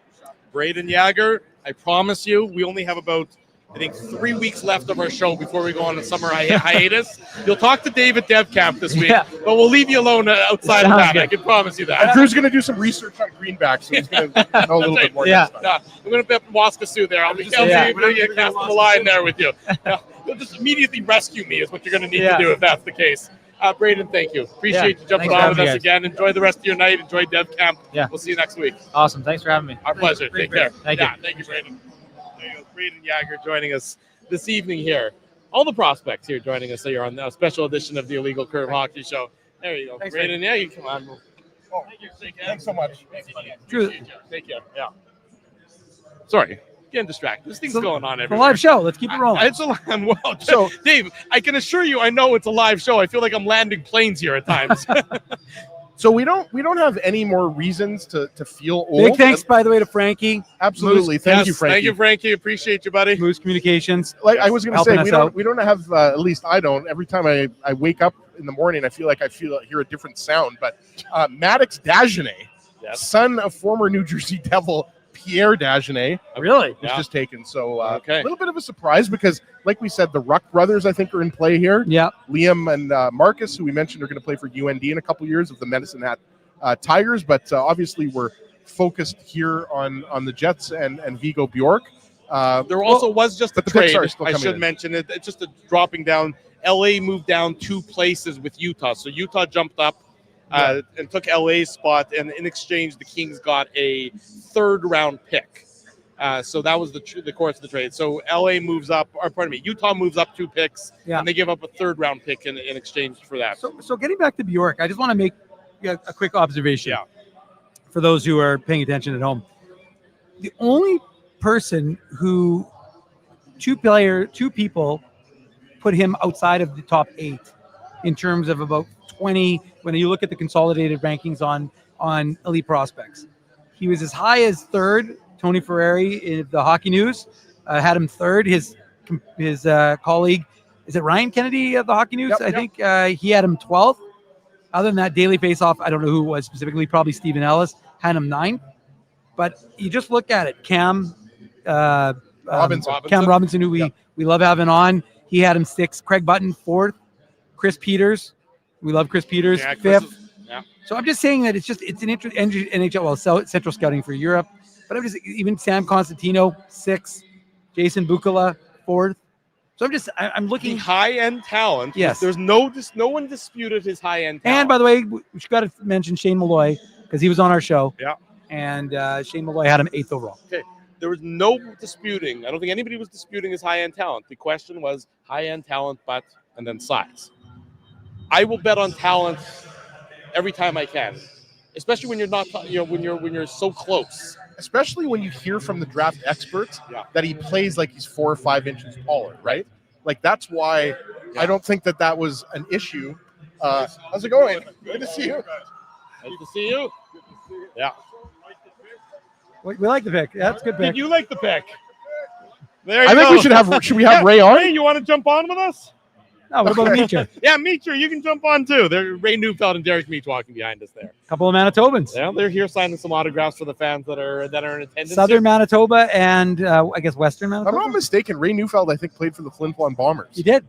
Braden Yager, I promise you, we only have about, I think, 3 weeks left of our show before we go on a summer hiatus. You'll talk to David Devkamp this week, but we'll leave you alone outside of that. Good. I can promise you that. Drew's going to do some research on greenbacks, so he's going to know a little bit more. I'm going to be up in Waskesiu there. I'll be casting the line there with you. you'll just immediately rescue me is what you're going to need to do if that's the case. Braden, thank you. Appreciate you jumping on with us again. Enjoy the rest of your night. Enjoy Dev Camp. Yeah. We'll see you next week. Awesome. Thanks for having me. Our pleasure. Take care. Thank you. Thank you, Braden. There you go. Braden Yager joining us this evening here. All the prospects here joining us here on a special edition of the Illegal Curve Hockey Show. There you go. Thanks, Braden, yeah, you come on. Oh, thanks so much. Take care. Yeah. Sorry. Getting distracted. This thing's going on It's a everywhere. live show. Let's keep it rolling. It's a live. Well, so Dave, I can assure you, I know it's a live show. I feel like I'm landing planes here at times. So we don't have any more reasons to feel old. Big thanks, by the way, to Frankie. Absolutely. Thank you, Frankie. Thank you, Frankie. Appreciate you, buddy. Moose Communications. Like I was going to say, helping we don't have. At least I don't. Every time I wake up in the morning, I feel like hear a different sound. But Maddox Dagenet, son of former New Jersey Devil Pierre Dagenet, really was just taken. So a little bit of a surprise because, like we said, the Ruck brothers I think are in play here. Yeah, Liam and Marcus, who we mentioned, are going to play for UND in a couple years of the Medicine Hat Tigers. But obviously, we're focused here on the Jets and Viggo Bjork. There also was just a trade. I should in. mention it. It's just a dropping down. LA moved down 2 places with Utah, so Utah jumped up. And took LA's spot, and in exchange, the Kings got a 3rd-round pick. So that was the course of the trade. So LA moves up, or pardon me, Utah moves up 2 picks, and they give up a 3rd-round pick in exchange for that. So getting back to Bjork, I just want to make a quick observation for those who are paying attention at home. The only person who two people put him outside of the top 8 in terms of about 20 when you look at the consolidated rankings on elite prospects. He was as high as 3rd. Tony Ferrari in the Hockey News had him 3rd. His colleague, is it Ryan Kennedy of the Hockey News? I think he had him 12th. Other than that, Daily Faceoff, I don't know who it was specifically, probably Stephen Ellis, had him 9th. But you just look at it. Cam Robinson, who we love having on, he had him 6th. Craig Button 4th. Chris Peters, we love Chris Peters, 5th. So I'm just saying that it's an NHL, Central Scouting for Europe. But I'm just even Sam Constantino 6th, Jason Bukala 4th. So I'm looking high-end talent. Yes, there's no one disputed his high-end talent. And by the way, we've got to mention Shane Malloy because he was on our show. Yeah, and Shane Malloy had him 8th overall. Okay, there was no disputing. I don't think anybody was disputing his high-end talent. The question was high-end talent, and then size. I will bet on talent every time I can, especially when you're not, when you're so close. Especially when you hear from the draft experts that he plays like he's 4 or 5 inches taller, right? Like that's why I don't think that was an issue. How's it going? Good to see you. Nice to see you. Yeah. We like the pick. Yeah, that's a good pick. Did you like the pick? There you I go. think should we have Ray on? Ray, you want to jump on with us? No, what about Mitra? Yeah, Mitra, you can jump on too. They're Ray Neufeld and Derek Meach walking behind us there. A couple of Manitobans. Yeah, they're here signing some autographs for the fans that are in attendance. Southern Manitoba and I guess Western Manitoba. I'm not mistaken. Ray Neufeld, I think, played for the Flin Flon Bombers. He did.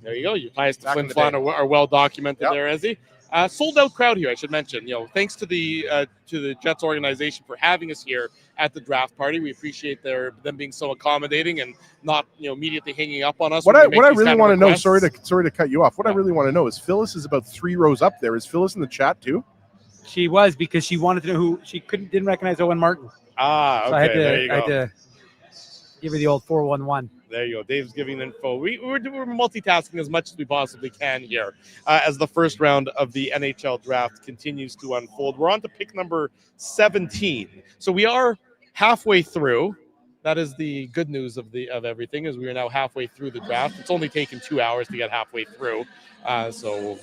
There you go. Your ties to Flin Flon are well documented there, Ezzy. Sold out crowd here, I should mention. Thanks to the Jets organization for having us here at the draft party. We appreciate them being so accommodating and not immediately hanging up on us. What I really want to know, sorry to cut you off. What I really want to know is Phyllis is about 3 rows up there. Is Phyllis in the chat too? She was, because she wanted to know who she didn't recognize Owen Martin. Ah, okay. So there you go. I had to give her the old 411. There you go. Dave's giving info. We're multitasking as much as we possibly can here as the first round of the NHL draft continues to unfold. We're on to pick number 17. So we are halfway through. That is the good news of everything, is we are now halfway through the draft. It's only taken 2 hours to get halfway through. So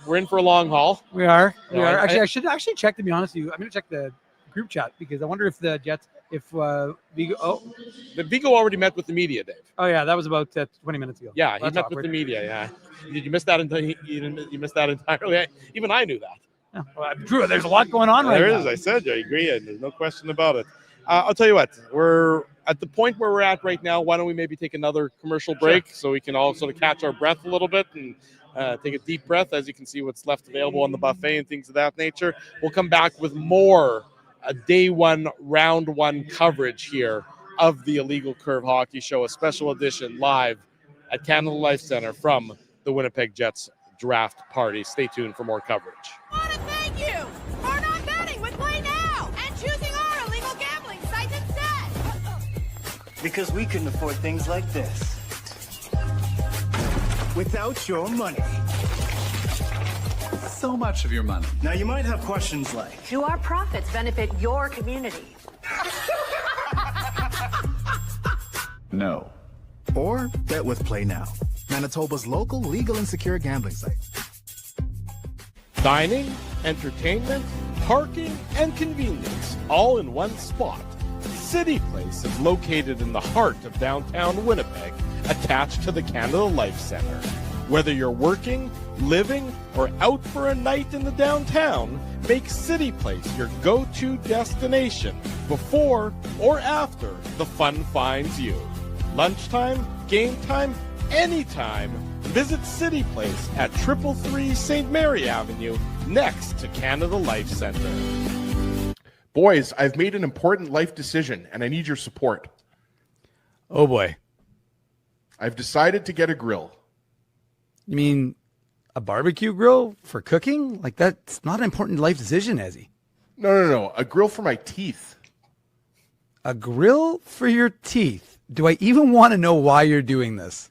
we're in for a long haul. We are. Actually, I should actually check, to be honest with you. I'm going to check the group chat because I wonder if the Jets, Viggo already met with the media, Dave. Oh yeah, that was about 20 minutes ago. Yeah, he met with the media. Yeah, did you miss that? You missed that entirely. Even I knew that. Yeah. Well, Drew, there's a lot going on right now. There is. I said, I agree, and there's no question about it. I'll tell you what, we're at the point where we're at right now. Why don't we maybe take another commercial break so we can all sort of catch our breath a little bit and take a deep breath, as you can see what's left available on the buffet and things of that nature. We'll come back with more day one, round one coverage here of the Illegal Curve Hockey Show, a special edition live at Canada Life Center from the Winnipeg Jets draft party. Stay tuned for more coverage. I want to thank you for not betting with Play Now and choosing our illegal gambling site instead. Because we couldn't afford things like this without your money. So much of your money. Now you might have questions like, do our profits benefit your community? No. Or bet with Play Now, Manitoba's local legal and secure gambling site. Dining, entertainment, parking, and convenience, all in one spot. City Place is located in the heart of downtown Winnipeg, attached to the Canada Life Center. Whether you're working, living, or out for a night in the downtown, make City Place your go-to destination before or after the fun finds you. Lunchtime, game time, anytime. Visit City Place at 333 St. Mary Avenue, next to Canada Life Center. Boys, I've made an important life decision, and I need your support. Oh, boy. I've decided to get a grill. You mean a barbecue grill for cooking? Like, that's not an important life decision, Ezzy. No. A grill for my teeth. A grill for your teeth? Do I even want to know why you're doing this?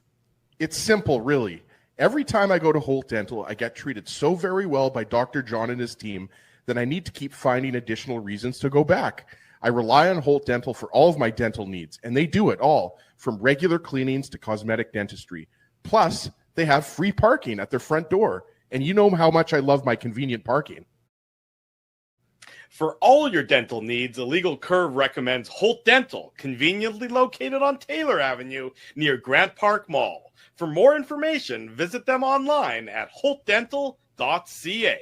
It's simple, really. Every time I go to Holt Dental, I get treated so very well by Dr. John and his team that I need to keep finding additional reasons to go back. I rely on Holt Dental for all of my dental needs, and they do it all, from regular cleanings to cosmetic dentistry. Plus, they have free parking at their front door, and you know how much I love my convenient parking. For all your dental needs, Illegal Curve recommends Holt Dental, conveniently located on Taylor Avenue near Grant Park Mall. For more information, visit them online at holtdental.ca.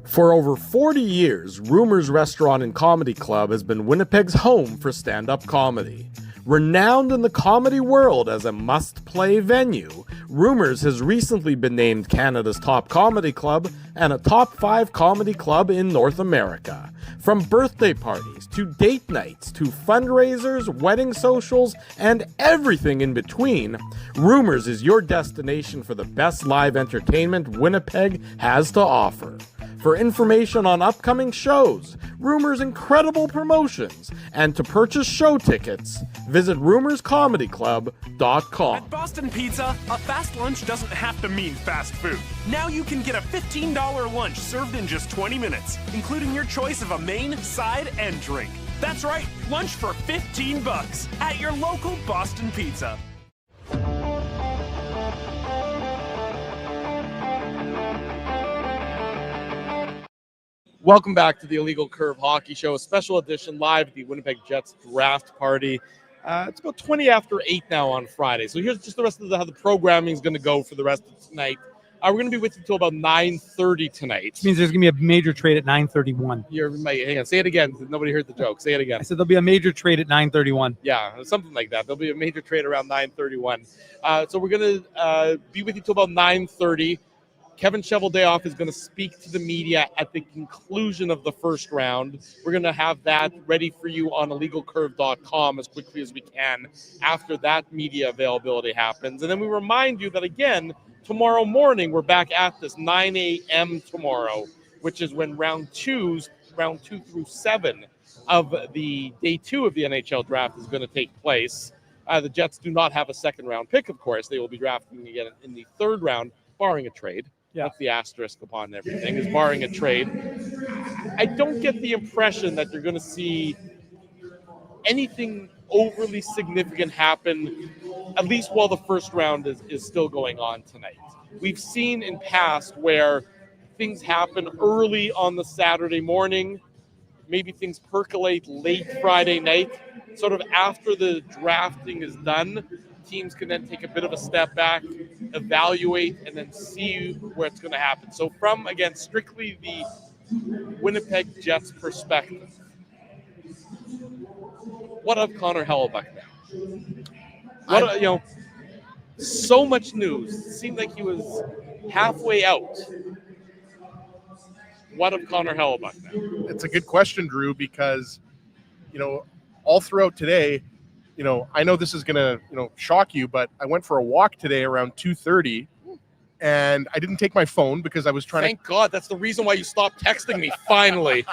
For over 40 years, Rumors Restaurant and Comedy Club has been Winnipeg's home for stand-up comedy. Renowned in the comedy world as a must-play venue, Rumors has recently been named Canada's top comedy club and a top 5 comedy club in North America. From birthday parties to date nights to fundraisers, wedding socials, and everything in between, Rumors is your destination for the best live entertainment Winnipeg has to offer. For information on upcoming shows, Rumors' incredible promotions, and to purchase show tickets, visit rumorscomedyclub.com. At Boston Pizza, a fast lunch doesn't have to mean fast food. Now you can get a $15 lunch served in just 20 minutes, including your choice of a main, side, and drink. That's right, lunch for $15 at your local Boston Pizza. Welcome back to the Illegal Curve Hockey Show, a special edition live at the Winnipeg Jets draft party. It's about 20 after 8 now on Friday. So here's just the rest of how the programming is going to go for the rest of tonight. We're going to be with you until about 9:30 tonight. Which means there's going to be a major trade at 9:31. Hang on, say it again. Nobody heard the joke. Say it again. I said there'll be a major trade at 9:31. Yeah, something like that. There'll be a major trade around 9:31. So we're going to be with you till about 9:30. Kevin Cheveldayoff is going to speak to the media at the conclusion of the first round. We're going to have that ready for you on illegalcurve.com as quickly as we can after that media availability happens. And then we remind you that, again, tomorrow morning, we're back at this 9 a.m. tomorrow, which is when round 2 through 7 of the day 2 of the NHL draft is going to take place. The Jets do not have a second round pick, of course. They will be drafting again in the third round, barring a trade. Yeah. That's the asterisk upon everything, is barring a trade. I don't get the impression that you're going to see anything overly significant happen, at least while the first round is still going on tonight. We've seen in past where things happen early on the Saturday morning, maybe things percolate late Friday night, sort of after the drafting is done. Teams can then take a bit of a step back, evaluate, and then see where it's going to happen. So from, again, strictly the Winnipeg Jets perspective, what of Connor Hellebuyck now? So much news. It seemed like he was halfway out. What of Connor Hellebuyck now? It's a good question, Drew, because, all throughout today, I know this is going to, shock you, but I went for a walk today around 2:30, and I didn't take my phone because I was trying Thank God. That's the reason why you stopped texting me, finally.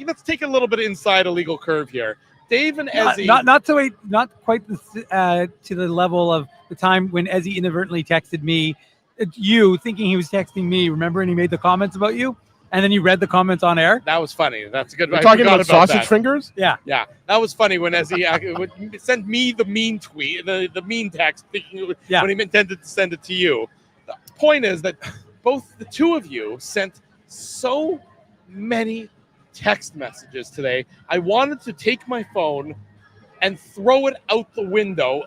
Let's take a little bit inside a legal curve here. Dave and Ezzy. Not quite to the level of the time when Ezzy inadvertently texted me, you thinking he was texting me. Remember, and he made the comments about you, and then you read the comments on air. That was funny. That's a good. You're talking about sausage that. fingers? Yeah. That was funny when Ezzy sent me the mean tweet, the mean text, thinking when he intended to send it to you. The point is that both the two of you sent so many text messages today. I wanted to take my phone and throw it out the window.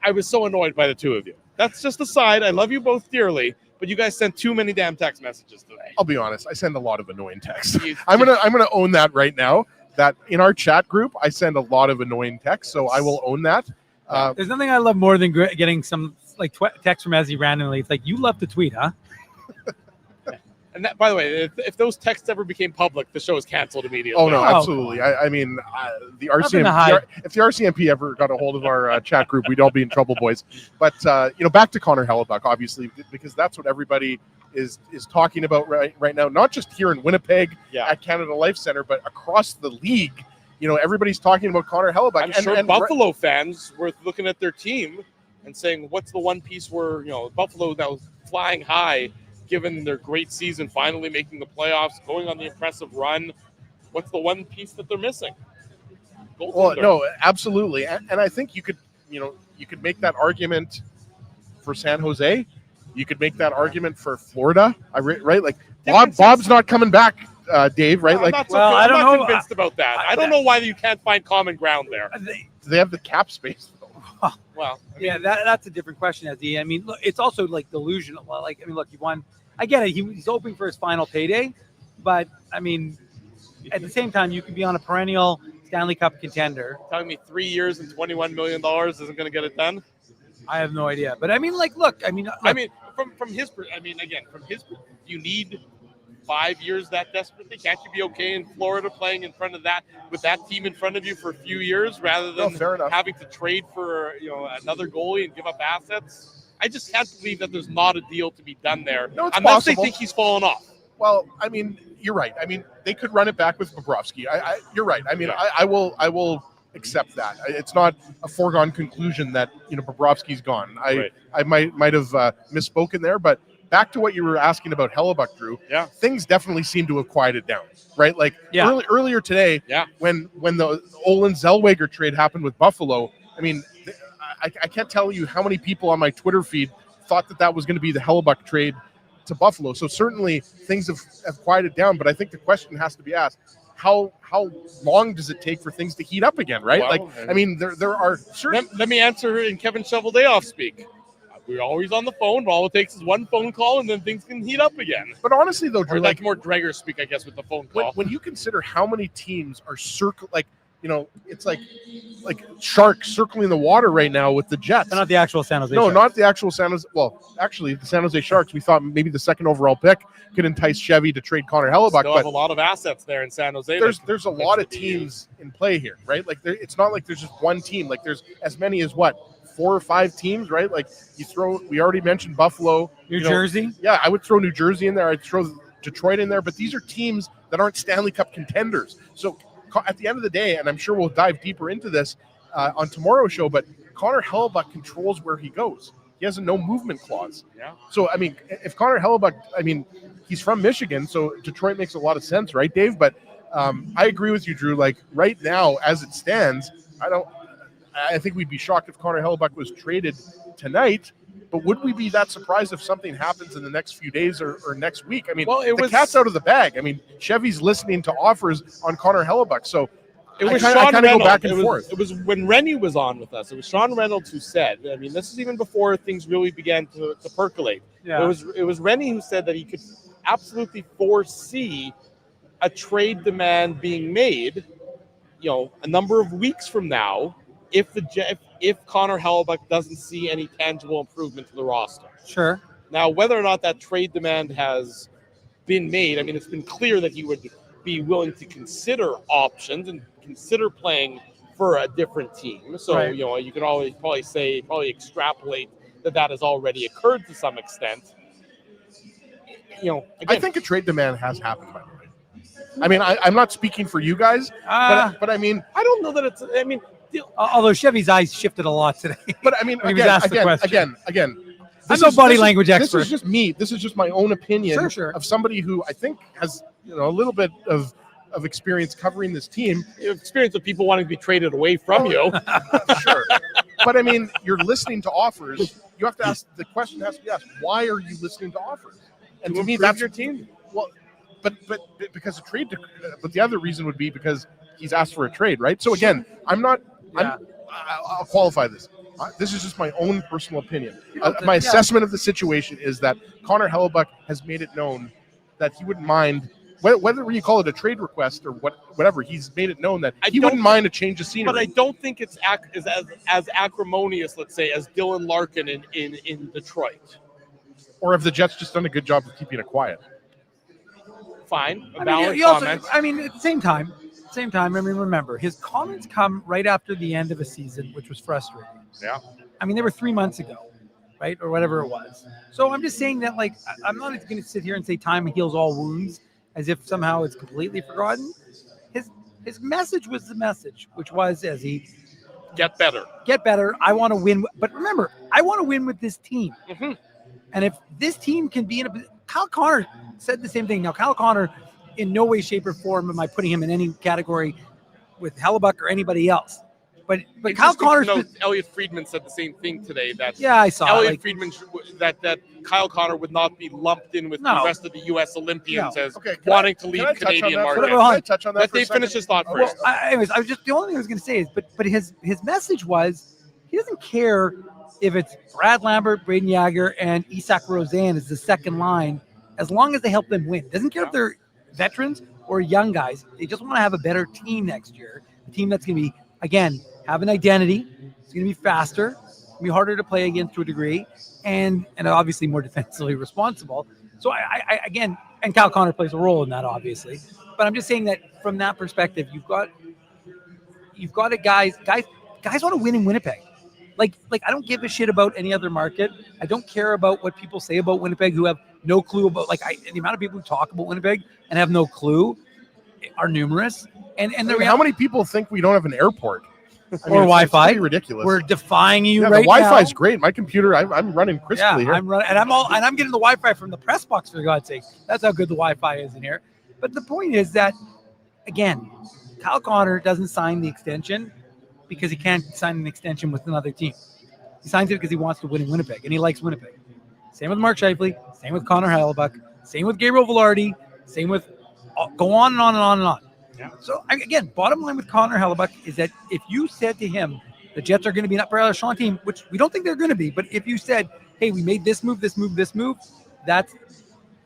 I was so annoyed by the two of you. That's just a side. I love you both dearly, but you guys sent too many damn text messages today. I'll be honest. I send a lot of annoying texts. I'm gonna own that right now. That in our chat group, I send a lot of annoying texts, so I will own that. There's nothing I love more than getting some text from Ezzy randomly. It's like, you love to tweet, huh? And that, by the way, if those texts ever became public, the show is canceled immediately. Oh no, absolutely. I mean, the RCMP. If the RCMP ever got a hold of our chat group, we'd all be in trouble, boys. But back to Connor Hellebuyck, obviously, because that's what everybody is talking about right now. Not just here in Winnipeg at Canada Life Center, but across the league. Everybody's talking about Connor Hellebuyck. I'm sure Buffalo fans were looking at their team and saying, "What's the one piece where Buffalo that was flying high?" Given their great season, finally making the playoffs, going on the impressive run, what's the one piece that they're missing? Well, no, absolutely, and I think you could make that argument for San Jose. You could make that argument for Florida, right? Like Bob's not coming back, Dave, right? I'm not convinced about that. I don't know why you can't find common ground there. Do they have the cap space? Well, that's a different question, Ezzy. I mean, look, it's also delusional. Look, you won. I get it. He's hoping for his final payday, but I mean, at the same time, you can be on a perennial Stanley Cup contender. Telling me 3 years and $21 million isn't going to get it done? I have no idea. But I mean, from his you need 5 years that desperately? Can't you be okay in Florida playing in front of that with that team in front of you for a few years rather than having to trade for another goalie and give up assets? I just can't believe that there's not a deal to be done there unless they think he's fallen off. Well, I mean, you're right. I mean, they could run it back with Bobrovsky. You're right. I mean, I will accept that. It's not a foregone conclusion that Bobrovsky's gone. I might have misspoken there, but back to what you were asking about Hellebuyck, Drew. Yeah, things definitely seem to have quieted down, right? Like earlier today, when the Olin Zellweger trade happened with Buffalo, I mean, I can't tell you how many people on my Twitter feed thought that was going to be the Hellebuyck trade to Buffalo. So certainly things have quieted down, but I think the question has to be asked: how long does it take for things to heat up again, right? Well, I mean, there are certain. Let me answer in Kevin Cheveldayoff speak. We're always on the phone, but all it takes is one phone call, and then things can heat up again. But honestly, though, Drew, that's more Drager speak, I guess, with the phone call. When you consider how many teams are it's like sharks circling the water right now with the Jets. Not the actual San Jose. No, not the actual San Jose. Well, actually, the San Jose Sharks. We thought maybe the second overall pick could entice Chevy to trade Connor Hellebuyck. Still have a lot of assets there in San Jose. There's a lot of teams in play here, right? Like it's not like there's just one team. Like there's as many as 4 or 5 teams, right? Like we already mentioned Buffalo, New Jersey. Yeah, I would throw New Jersey in there. I'd throw Detroit in there, but these are teams that aren't Stanley Cup contenders. So at the end of the day, and I'm sure we'll dive deeper into this on tomorrow's show, but Connor Hellebuyck controls where he goes. He has a no movement clause. Yeah. So, I mean, if Connor Hellebuyck, I mean, he's from Michigan, so Detroit makes a lot of sense, right, Dave? But I agree with you, Drew. Like right now, as it stands, I think we'd be shocked if Connor Hellebuyck was traded tonight. But would we be that surprised if something happens in the next few days or next week? I mean, the cat's out of the bag. I mean, Chevy's listening to offers on Connor Hellebuyck. So it was I Sean kind of go back and Reynolds. forth. It was when Rennie was on with us. It was Sean Reynolds who said, I mean, this is even before things really began to percolate. Yeah. It was Rennie who said that he could absolutely foresee a trade demand being made, a number of weeks from now, if Connor Hellebuyck doesn't see any tangible improvement to the roster. Sure. Now, whether or not that trade demand has been made, I mean, it's been clear that he would be willing to consider options and consider playing for a different team. So, Right. You can always probably extrapolate that has already occurred to some extent. Again, I think a trade demand has happened, by the way. I mean, I'm not speaking for you guys, but I mean, I don't know that it's. I mean, although Chevy's eyes shifted a lot today. But I mean, when he was asked the question. again. I'm no body language expert. This is just me. This is just my own opinion Sure. of somebody who I think has a little bit of experience covering this team. Experience of people wanting to be traded away from you. Sure. But I mean, you're listening to offers. You have to ask, the question has to be asked, why are you listening to offers? And to me, that's your team. Well, but because a trade, but the other reason would be because he's asked for a trade, right? So again, I'll qualify this. This is just my own personal opinion. My assessment of the situation is that Connor Hellebuyck has made it known that he wouldn't mind, whether you call it a trade request or whatever, he's made it known that he wouldn't mind a change of scenery. But I don't think it's as acrimonious, let's say, as Dylan Larkin in Detroit. Or have the Jets just done a good job of keeping it quiet? Fine. At the same time, remember, his comments come right after the end of a season, which was frustrating. Yeah. I mean, they were 3 months ago, right? Or whatever it was. So I'm just saying that, like, I'm not going to sit here and say time heals all wounds as if somehow it's completely forgotten. His message was the message, which was, as he get better. I want to win. But remember, I want to win with this team. Mm-hmm. And if this team can be Kyle Connor said the same thing. Now, Kyle Connor, in no way, shape, or form am I putting him in any category with Hellebuyck or anybody else. But Kyle Connor, Elliot Friedman said the same thing today. That I saw Elliot Friedman that Kyle Connor would not be lumped in with the rest of the U.S. Olympians as wanting to leave Canadian market. Can I touch on that? Let Dave finish his thought first. Well, anyways, the only thing I was going to say is, but his message was he doesn't care if it's Brad Lambert, Braden Yager, and Isak Rosen as the second line, as long as they help them win. Doesn't care if they're veterans or young guys. They just want to have a better team next year. A team that's going to be, again, have an identity. It's going to be faster. It's going to be harder to play against to a degree, and obviously more defensively responsible. So I again, and Kyle Connor plays a role in that, obviously. But I'm just saying that from that perspective, you've got a guys want to win in Winnipeg. Like I don't give a shit about any other market. I don't care about what people say about Winnipeg who have no clue about, the amount of people who talk about Winnipeg and have no clue are numerous. And how many people think we don't have an airport? Or Wi-Fi? It's pretty ridiculous. We're defying you right now. The Wi-Fi is great. My computer, I'm running crisply here. I'm running, and I'm getting the Wi-Fi from the press box, for God's sake. That's how good the Wi-Fi is in here. But the point is that, again, Kyle Connor doesn't sign the extension because he can't sign an extension with another team. He signs it because he wants to win in Winnipeg, and he likes Winnipeg. Same with Mark Scheifele, same with Connor Hellebuyck, same with Gabriel Velarde, same with go on and on and on and on. Yeah. So, again, bottom line with Connor Hellebuyck is that if you said to him, the Jets are going to be an upper echelon team, which we don't think they're going to be, but if you said, hey, we made this move, that's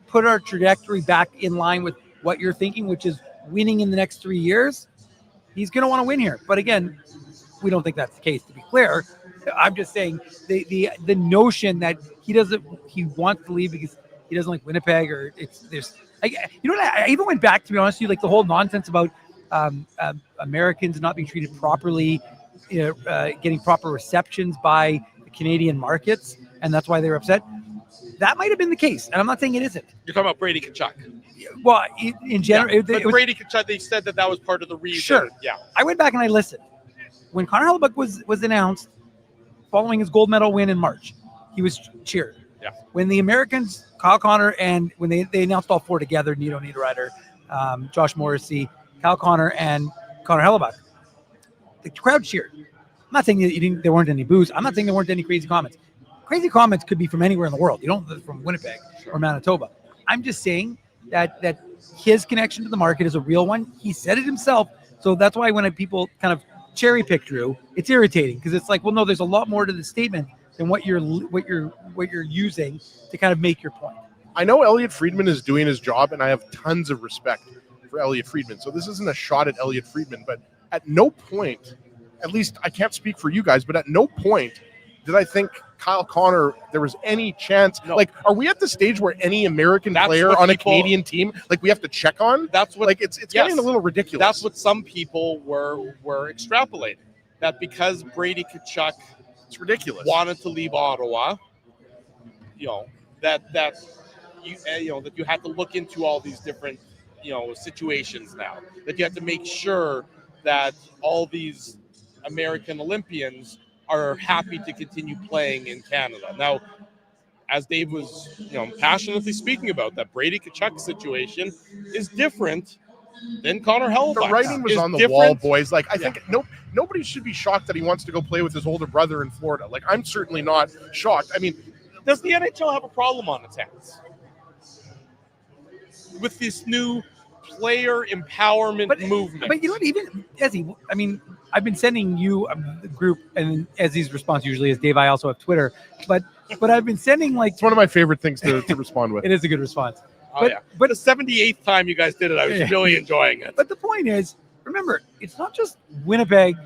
put our trajectory back in line with what you're thinking, which is winning in the next 3 years, he's going to want to win here. But again, we don't think that's the case, to be clear. I'm just saying the notion that he wants to leave because he doesn't like Winnipeg or I even went back, to be honest with you, like the whole nonsense about Americans not being treated properly, getting proper receptions by the Canadian markets, and that's why they were upset. That might have been the case, and I'm not saying it isn't. You're talking about Brady Tkachuk. Well, in general, but Brady Tkachuk, they said that was part of the reason. Sure. Yeah. I went back and I listened. When Connor Hellebuyck was announced following his gold medal win in March, he was cheered. Yeah. When the Americans, Kyle Connor, and when they announced all four together, Nito Niederreiter, Josh Morrissey, Kyle Connor, and Connor Hellebuyck, the crowd cheered. I'm not saying that there weren't any boos. I'm not saying there weren't any crazy comments. Crazy comments could be from anywhere in the world. You don't from Winnipeg or Manitoba. I'm just saying that his connection to the market is a real one. He said it himself. So that's why when people kind of cherry pick Drew, it's irritating because it's like, well, no, there's a lot more to the statement than what you're using to kind of make your point. I know Elliot Friedman is doing his job, and I have tons of respect for Elliot Friedman. So this isn't a shot at Elliot Friedman, but at no point, at least I can't speak for you guys, but at no point did I think Kyle Connor, there was any chance. No. Like, are we at the stage where any American That's player what on a people- Canadian team, like, we have to check on? That's what, like, it's getting a little ridiculous. That's what some people were extrapolating. That because Brady Tkachuk, it's ridiculous, wanted to leave Ottawa, that you had to look into all these different situations now. That you have to make sure that all these American Olympians are happy to continue playing in Canada. Now, as Dave was passionately speaking about, that Brady Tkachuk situation is different than Connor Hellebuyck. The writing was on the wall, boys. Like, I think nobody should be shocked that he wants to go play with his older brother in Florida. Like, I'm certainly not shocked. I mean, does the NHL have a problem on its hands with this new player empowerment movement? But you know what? Even Ezzy, I mean, I've been sending you the group, and Ezzy's response usually is, Dave, I also have Twitter. But I've been sending, like, it's one of my favorite things to respond with. It is a good response. But the 78th time you guys did it, I was really enjoying it. But the point is, remember, it's not just Winnipeg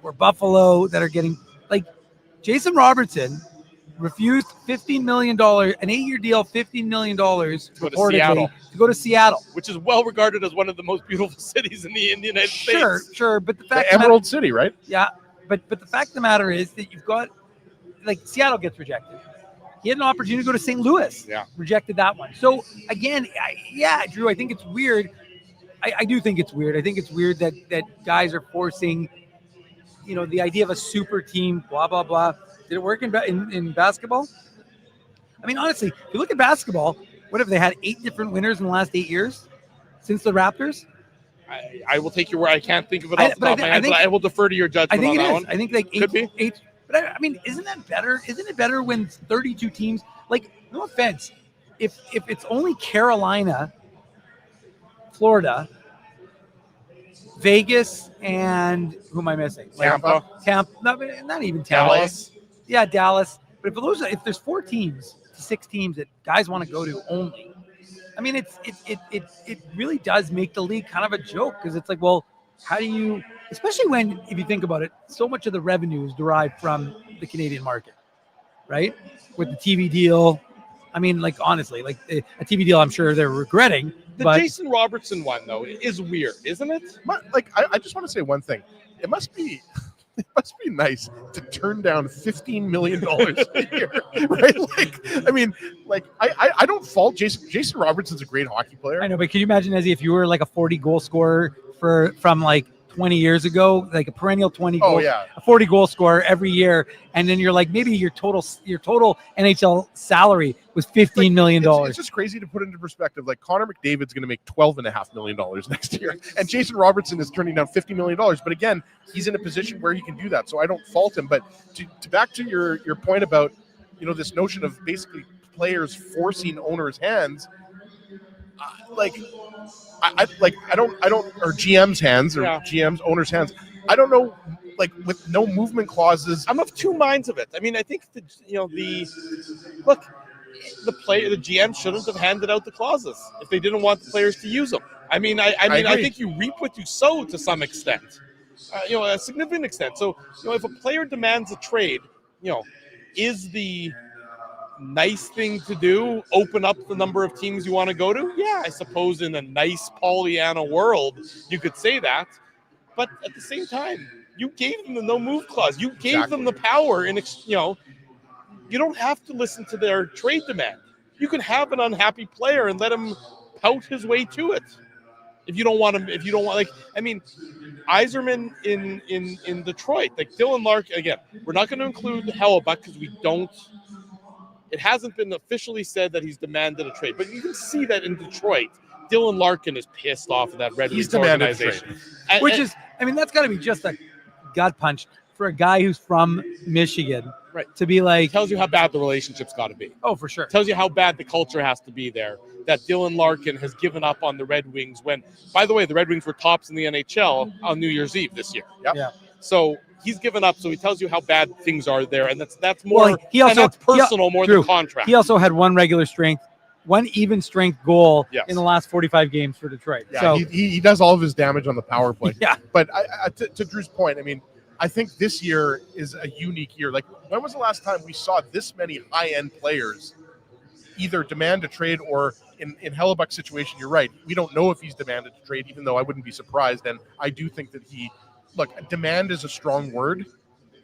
or Buffalo that are getting, like, Jason Robertson refused $15 million, an 8-year deal, $15 million reportedly to go to Seattle, which is well regarded as one of the most beautiful cities in the United States. Sure, but the Emerald City, right? Yeah, but the fact of the matter is that you've got, like, Seattle gets rejected. He had an opportunity to go to St. Louis. Yeah. Rejected that one. So, again, Drew, I think it's weird. I do think it's weird. I think it's weird that guys are forcing, the idea of a super team, blah, blah, blah. Did it work in basketball? I mean, honestly, if you look at basketball, what have they had 8 different winners in the last 8 years since the Raptors? I will take your word. I can't think of it off the top of my head, but I will defer to your judgment on that one. I think like Could be. 8. But I mean, isn't that better? Isn't it better when 32 teams? Like, no offense, if it's only Carolina, Florida, Vegas, and who am I missing? Tampa. Not even Tampa. Dallas. Yeah, Dallas. But if there's 4 teams to 6 teams that guys want to go to only, I mean, it really does make the league kind of a joke, because it's like, well, how do you, especially when, if you think about it, so much of the revenue is derived from the Canadian market, right? With the TV deal. I mean, like, honestly, like a TV deal, I'm sure they're regretting. The Jason Robertson one, though, is weird, isn't it? Like, I just want to say one thing. It must be nice to turn down $15 million a year, right? Like, I mean, like, I don't fault Jason. Jason Robertson's a great hockey player. I know, but can you imagine, Ezzy, if you were like a 40 goal scorer from like 20 years ago, like a perennial 20 goal, a 40 goal scorer every year, and then you're like, maybe your total NHL salary was $15 million. It's just crazy to put into perspective. Like, Connor McDavid's going to make $12.5 million next year, and Jason Robertson is turning down $50 million. But again, he's in a position where he can do that, so I don't fault him. But to back to your point about this notion of basically players forcing owners' hands, I don't, or GM's hands, or GM's owners' hands. I don't know, like, with no movement clauses. I'm of two minds of it. I mean, I think the GM shouldn't have handed out the clauses if they didn't want the players to use them. I mean, I think you reap what you sow to some extent, a significant extent. So, if a player demands a trade, is the nice thing to do open up the number of teams you want to go to? Yeah, I suppose in a nice Pollyanna world you could say that, but at the same time, you gave them the no move clause. You gave them the power, and you don't have to listen to their trade demand. You can have an unhappy player and let him pout his way to it. If you don't want him, like, I mean, Yzerman in Detroit, like Dylan Larkin, again, we're not going to include Hellebuyck because it hasn't been officially said that he's demanded a trade, but you can see that in Detroit, Dylan Larkin is pissed off of that Red Wings organization. That's got to be just a gut punch for a guy who's from Michigan, right? To be like, it tells you how bad the relationship's got to be. Oh, for sure. It tells you how bad the culture has to be there. That Dylan Larkin has given up on the Red Wings when, by the way, the Red Wings were tops in the NHL on New Year's Eve this year. Yep. Yeah. So he's given up. So he tells you how bad things are there, and that's more. Well, that's personal more than contract. He also had one even strength goal in the last 45 games for Detroit. Yeah, so he does all of his damage on the power play. Yeah. But to Drew's point, I mean, I think this year is a unique year. Like, when was the last time we saw this many high-end players either demand a trade or in Hellebuyck's situation, you're right. We don't know if he's demanded a trade, even though I wouldn't be surprised. And I do think that demand is a strong word,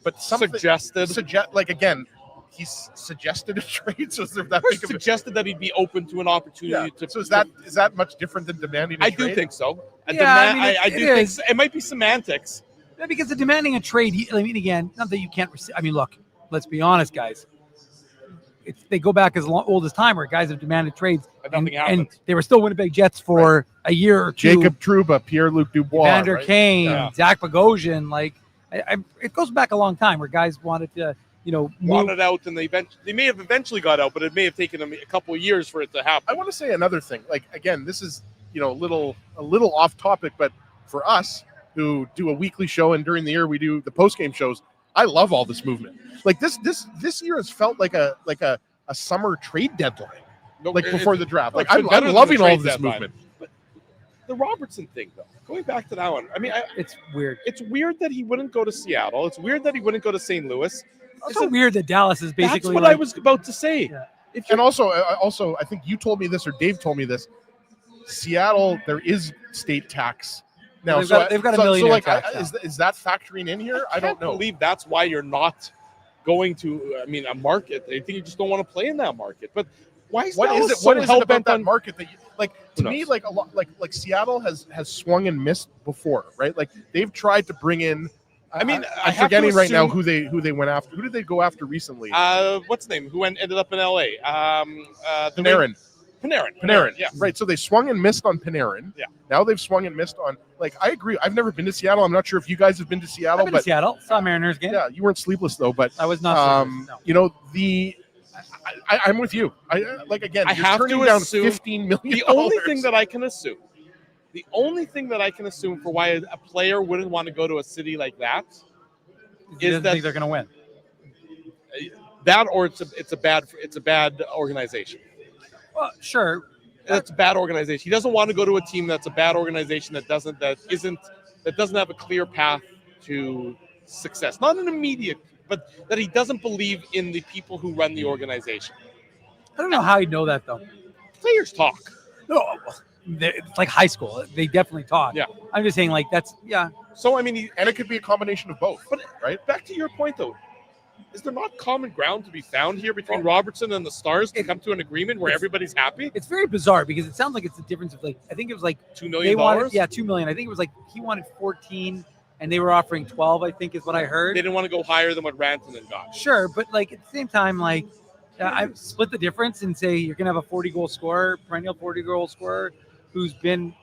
but something again, he's suggested a trade. So suggested that he'd be open to an opportunity to. So is that much different than demanding a trade? I do think so. I do think so. It might be semantics. Yeah, because the demanding a trade, I mean, again, not that you can't I mean, look, let's be honest, guys. They go back as old as time where guys have demanded trades, and they were still Winnipeg Jets for a year or two. Jacob Trouba, Pierre-Luc Dubois, Vander Kane, Zach Bogosian. Like, it goes back a long time where guys wanted to, wanted out, and they may have eventually got out, but it may have taken them a couple of years for it to happen. I want to say another thing. Like, again, this is a little off topic, but for us who do a weekly show and during the year we do the post game shows, I love all this movement. Like this year has felt like a summer trade deadline, before the draft. Like, I'm loving all this movement. But the Robertson thing, though, going back to that one, I mean, it's weird. It's weird that he wouldn't go to Seattle. It's weird that he wouldn't go to St. Louis. It's so weird that Dallas is basically. That's what I was about to say. Yeah. And also, I think you told me this or Dave told me this. Seattle, there is state tax. Now, they've got a millionaire tax. Is that factoring in here? I don't know. I believe that's why you're not going to, a market. I think you just don't want to play in that market. But why is what is it about that market that you, Seattle has swung and missed before, right? Like, they've tried to bring in. I'm forgetting right now who they went after. Who did they go after recently? What's his name? Who ended up in LA? Panarin. Panarin, yeah. Right, so they swung and missed on Panarin. Yeah. Now they've swung and missed on, I agree. I've never been to Seattle. I'm not sure if you guys have been to Seattle. I've been to Seattle. Saw Mariners game. Yeah, you weren't sleepless, though. But I was not sleepless, no. I'm with you. I have turning to down assume $15 million. The only thing that I can assume for why a player wouldn't want to go to a city like that is that think they're going to win. That, or it's a bad organization. Well, sure. That's a bad organization. He doesn't want to go to a team that's a bad organization that doesn't have a clear path to success. Not an immediate, but that he doesn't believe in the people who run the organization. I don't know how you know that, though. Players talk. No, it's like high school. They definitely talk. Yeah. I'm just saying, So, and it could be a combination of both, but right? Back to your point, though. Is there not common ground to be found here between Robertson and the Stars to come to an agreement where everybody's happy? It's very bizarre because it sounds like it's the difference of I think it was $2 million. $2 million. I think it was he wanted 14 and they were offering 12, I think is what I heard. They didn't want to go higher than what Rantanen got. Sure, but at the same time, I split the difference and say you're going to have a 40-goal scorer, perennial 40-goal scorer who's been,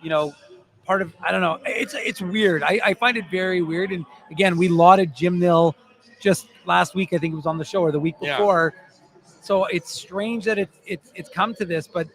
part of, I don't know. It's weird. I find it very weird. And again, we lauded Jim Nill just last week. I think it was on the show or the week before. Yeah. So it's strange that it's come to this. But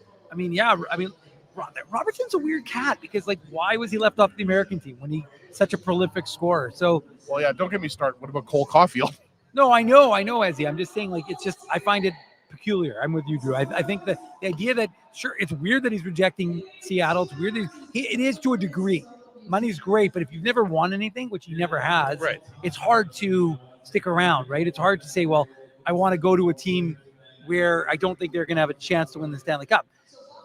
Robertson's a weird cat because why was he left off the American team when he's such a prolific scorer? So don't get me started. What about Cole Caulfield? No, I know, Ezzy. I'm just saying it's just I find it peculiar. I'm with you, Drew. I think that the idea that sure it's weird that he's rejecting Seattle. It's weird that it is to a degree. Money's great, but if you've never won anything, which he never has, right, it's hard to stick around, right? It's hard to say, well, I want to go to a team where I don't think they're going to have a chance to win the Stanley Cup.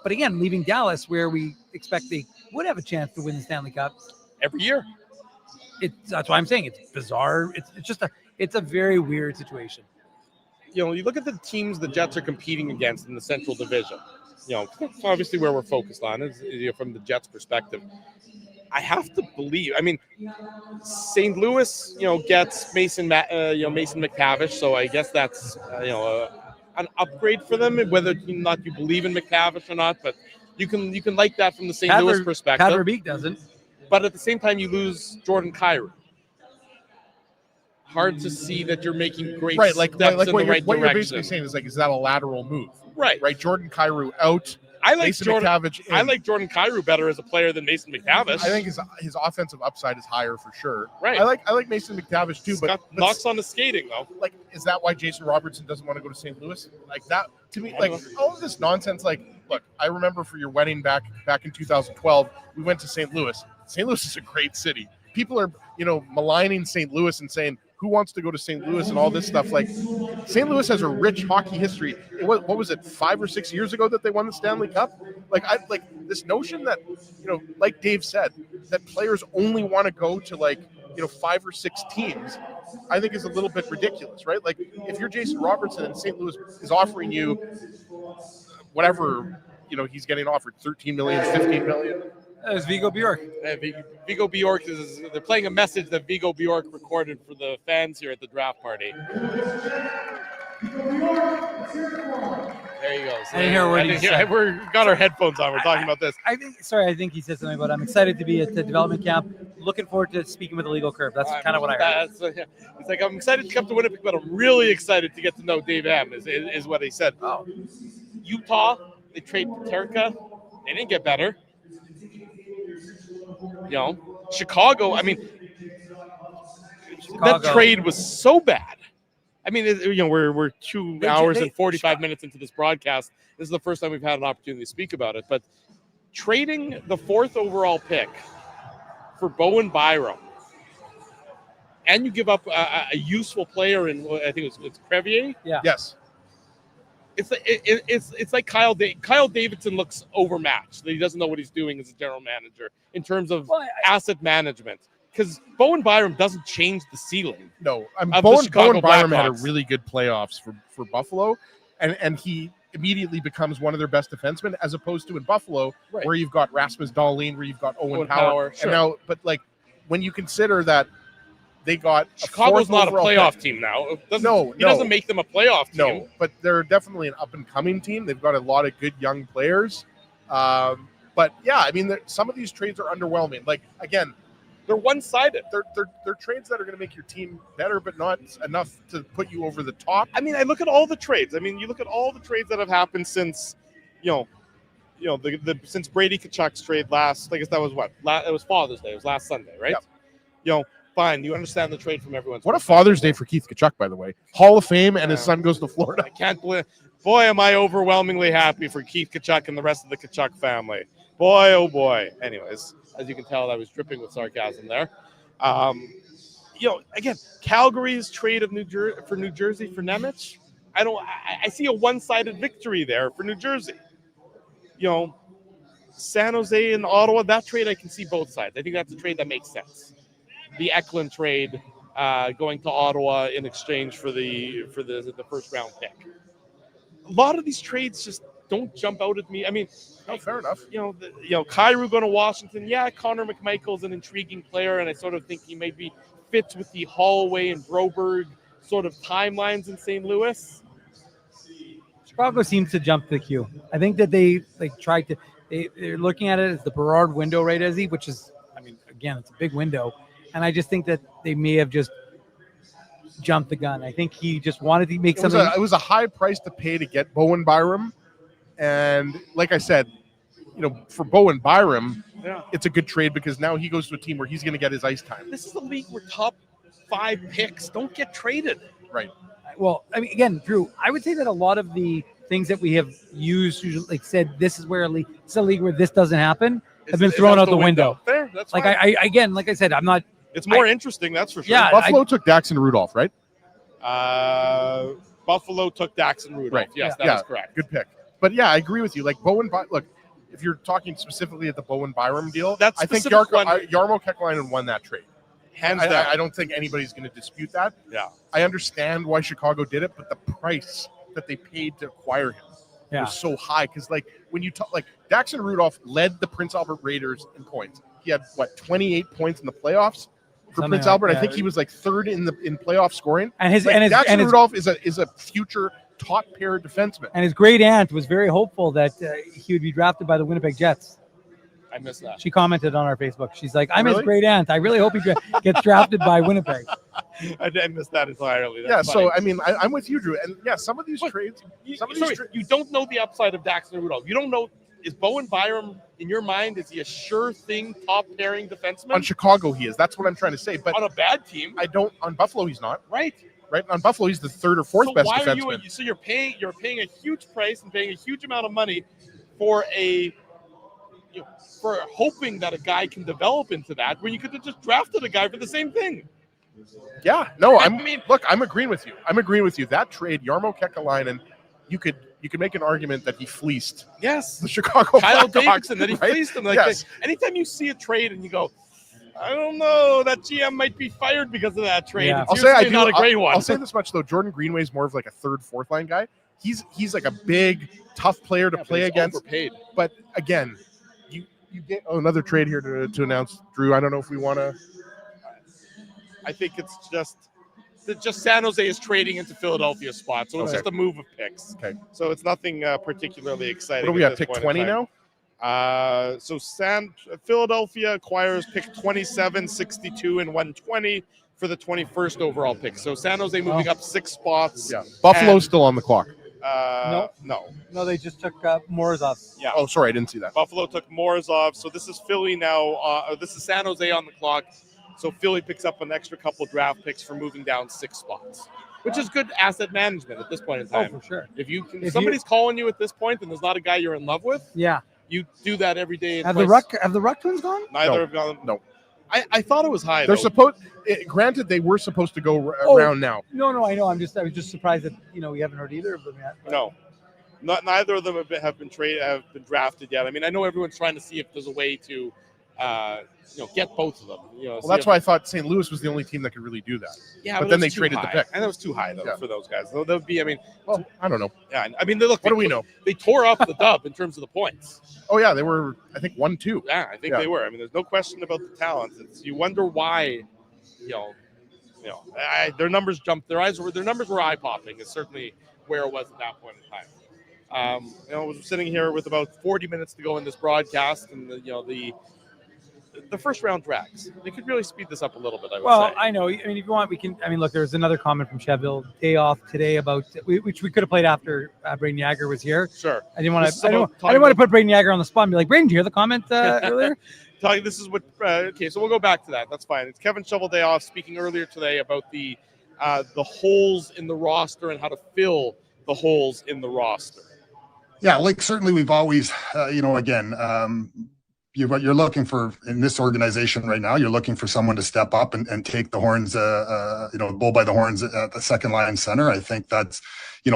But again, leaving Dallas, where we expect they would have a chance to win the Stanley Cup every year. That's why I'm saying it's bizarre. It's a very weird situation. You look at the teams the Jets are competing against in the Central Division. Obviously where we're focused on is from the Jets' perspective. I have to believe. St. Louis, gets Mason McTavish, so I guess that's an upgrade for them. Whether or not you believe in McTavish or not, but you can like that from the St. Louis perspective. Pat Verbeek doesn't. But at the same time, you lose Jordan Kyrou. Hard to see that you're making great steps in the right direction. What you're basically saying is is that a lateral move? Right. Jordan Kyrou out. I like Mason Jordan McTavish in. I like Jordan Kyrou better as a player than Mason McTavish. I think his offensive upside is higher for sure. Right. I like Mason McTavish too, but knocks on the skating though. Is that why Jason Robertson doesn't want to go to St. Louis? That to me, all of this nonsense. Look, I remember for your wedding back in 2012, we went to St. Louis. St. Louis is a great city. people are, maligning St. Louis and saying, who wants to go to St. Louis and all this stuff. Like, St. Louis has a rich hockey history. What was it, 5 or 6 years ago that they won the Stanley Cup? Like, this notion that, like Dave said, that players only want to go to 5 or 6 teams, I think is a little bit ridiculous, right? Like, if you're Jason Robertson and St. Louis is offering you whatever, he's getting offered, 13 million, 15 million. That was Viggo Bjork. Viggo Bjork they're playing a message that Viggo Bjork recorded for the fans here at the draft party. There you go. So I didn't hear what he said. We got our headphones on. We're talking about this. I think he said something about I'm excited to be at the development camp. Looking forward to speaking with the legal curve. That's kind of what I heard. It's like, I'm excited to come to Winnipeg, but I'm really excited to get to know Dave M. Is what he said. Oh. Utah, they trade Paterka. They didn't get better. Chicago, that trade was so bad. We're 2 hours and 45 minutes into this broadcast. This is the first time we've had an opportunity to speak about it. But trading the 4th overall pick for Bowen Byram, and you give up a useful player in, I think it's Crevier. Yeah. Yes. It's like Kyle Davidson looks overmatched. He doesn't know what he's doing as a general manager in terms of asset management. Because Bowen Byram doesn't change the ceiling. No, Bowen Byram had a really good playoffs for Buffalo, and he immediately becomes one of their best defensemen, as opposed to in Buffalo, where you've got Rasmus Dahlin, where you've got Owen Power. Sure. And now, but when you consider that they got Chicago's not a playoff team now. He doesn't make them a playoff team. No, but they're definitely an up-and-coming team. They've got a lot of good young players. But yeah, some of these trades are underwhelming. Like, again, they're one-sided. They're trades that are going to make your team better, but not enough to put you over the top. I look at all the trades. You look at all the trades that have happened since, since Brady Tkachuk's trade last. I guess that was it was Father's Day. It was last Sunday, right? Yep. Fine. You understand the trade from everyone's. What a Father's Day for Keith Tkachuk, by the way. Hall of Fame, and his son goes to Florida. I can't believe. Boy, am I overwhelmingly happy for Keith Tkachuk and the rest of the Tkachuk family. Boy, oh boy. Anyways, as you can tell, I was dripping with sarcasm there. Again, Calgary's trade of New Jersey for Nemec. I see a one-sided victory there for New Jersey. San Jose and Ottawa, that trade I can see both sides. I think that's a trade that makes sense. The Eklund trade going to Ottawa in exchange for the first round pick. A lot of these trades just don't jump out at me. Fair enough. Kyrou going to Washington. Yeah, Connor McMichael's an intriguing player, and I sort of think he maybe fits with the Holloway and Broberg sort of timelines in St. Louis. Chicago seems to jump the queue. I think that they're looking at it as the Berard window, right, Ezzy? Which is, again, it's a big window. And I just think that they may have just jumped the gun. I think he just wanted to make something. It was a high price to pay to get Bowen Byram. And like I said, for Bowen Byram, it's a good trade because now he goes to a team where he's going to get his ice time. This is a league where top 5 picks don't get traded. Right. Well, again, Drew, I would say that a lot of the things that we have used, said this is where it's a league where this doesn't happen, have been thrown out the window. Fair, that's like fine. Like I said, I'm not. It's more interesting, that's for sure. Yeah, Buffalo took Daxon Rudolph, right? Buffalo took Daxon Rudolph. Right. Yes, that is correct. Good pick. But yeah, I agree with you. Like look, if you're talking specifically at the Bowen Byram deal, I think Jarmo Kekalainen won that trade. Hands down. I don't think anybody's going to dispute that. Yeah. I understand why Chicago did it, but the price that they paid to acquire him was so high. Because when you talk, Daxon Rudolph led the Prince Albert Raiders in points. He had 28 points in the playoffs for Prince Albert. I think he was third in playoff scoring. And Daxon Rudolph is a future top pair defenseman. And his great aunt was very hopeful that he would be drafted by the Winnipeg Jets. I missed that. She commented on our Facebook. She's like, "I'm his great aunt. I really hope he gets drafted by Winnipeg." I missed that entirely. That's funny. So I'm with you, Drew. And some of these trades, you don't know the upside of Daxon Rudolph. You don't know. Is Bowen Byram, in your mind, is he a sure thing top pairing defenseman? On Chicago, he is. That's what I'm trying to say. But on a bad team, I don't. On Buffalo, he's not. Right. On Buffalo, he's the third or fourth best defenseman. So you're paying a huge price and paying a huge amount of money for a for hoping that a guy can develop into that, where you could have just drafted a guy for the same thing. Yeah, no, I'm agreeing with you. I'm agreeing with you. That trade, Jarmo Kekalainen, you could make an argument that he fleeced. Yes, the Chicago Kyle Blackhawks, Davidson, that he right? fleeced him. Like yes. Anytime you see a trade and you go, I don't know, that GM might be fired because of that trade. Yeah. It's usually not a great one. I'll say this much though: Jordan Greenway's more of like a third, fourth line guy. He's like a big, tough player to play against. Overpaid. But again, you get another trade here to announce, Drew. I don't know if we want to. I think it's just San Jose is trading into Philadelphia spot, so it's just a move of picks. Okay. So it's nothing particularly exciting. What do we have? Pick 20 now? So Philadelphia acquires pick 27, 62, and 120 for the 21st overall pick. So San Jose moving up 6 spots. Yeah. Buffalo's still on the clock. No, they just took Morozov. Yeah. Oh, sorry, I didn't see that. Buffalo took Morozov. So this is Philly now. This is San Jose on the clock. So Philly picks up an extra couple draft picks for moving down 6 spots, which is good asset management at this point in time. Oh, for sure. If somebody's calling you at this point and there's not a guy you're in love with, you do that every day. Have the Ruck Twins gone? Neither have gone. No. I thought it was high. They're granted, they were supposed to go around now. No, I know. I was just surprised that we haven't heard either of them yet. No, neither of them have been drafted yet. I mean, I know everyone's trying to see if there's a way to, get both of them. Well, that's why I thought St. Louis was the only team that could really do that. Yeah, but then they traded the pick. And that was too high though for those guys. That would be. I mean, I don't know. Yeah, I mean, look. What do we know? They tore up the dub in terms of the points. Oh yeah, they were. I think 1-2. Yeah, I think they were. I mean, there's no question about the talent. You wonder why. Their numbers jumped. Their numbers were eye popping. Is certainly where it was at that point in time. I was sitting here with about 40 minutes to go in this broadcast, and the first round drags. They could really speed this up a little bit, I would say. I know. I mean, if you want, we can. I mean, look, there's another comment from Cheveldayoff today about which we could have played after Braden Yager was here. Sure. I didn't want to put Braden Yager on the spot and be like, Braden, did you hear the comment earlier? This is what. Okay, so we'll go back to that. That's fine. It's Kevin Cheveldayoff speaking earlier today about the holes in the roster and how to fill the holes in the roster. Yeah, like certainly we've always, you're looking for, in this organization right now, you're looking for someone to step up and take the horns, bull by the horns at the second line center. I think that's,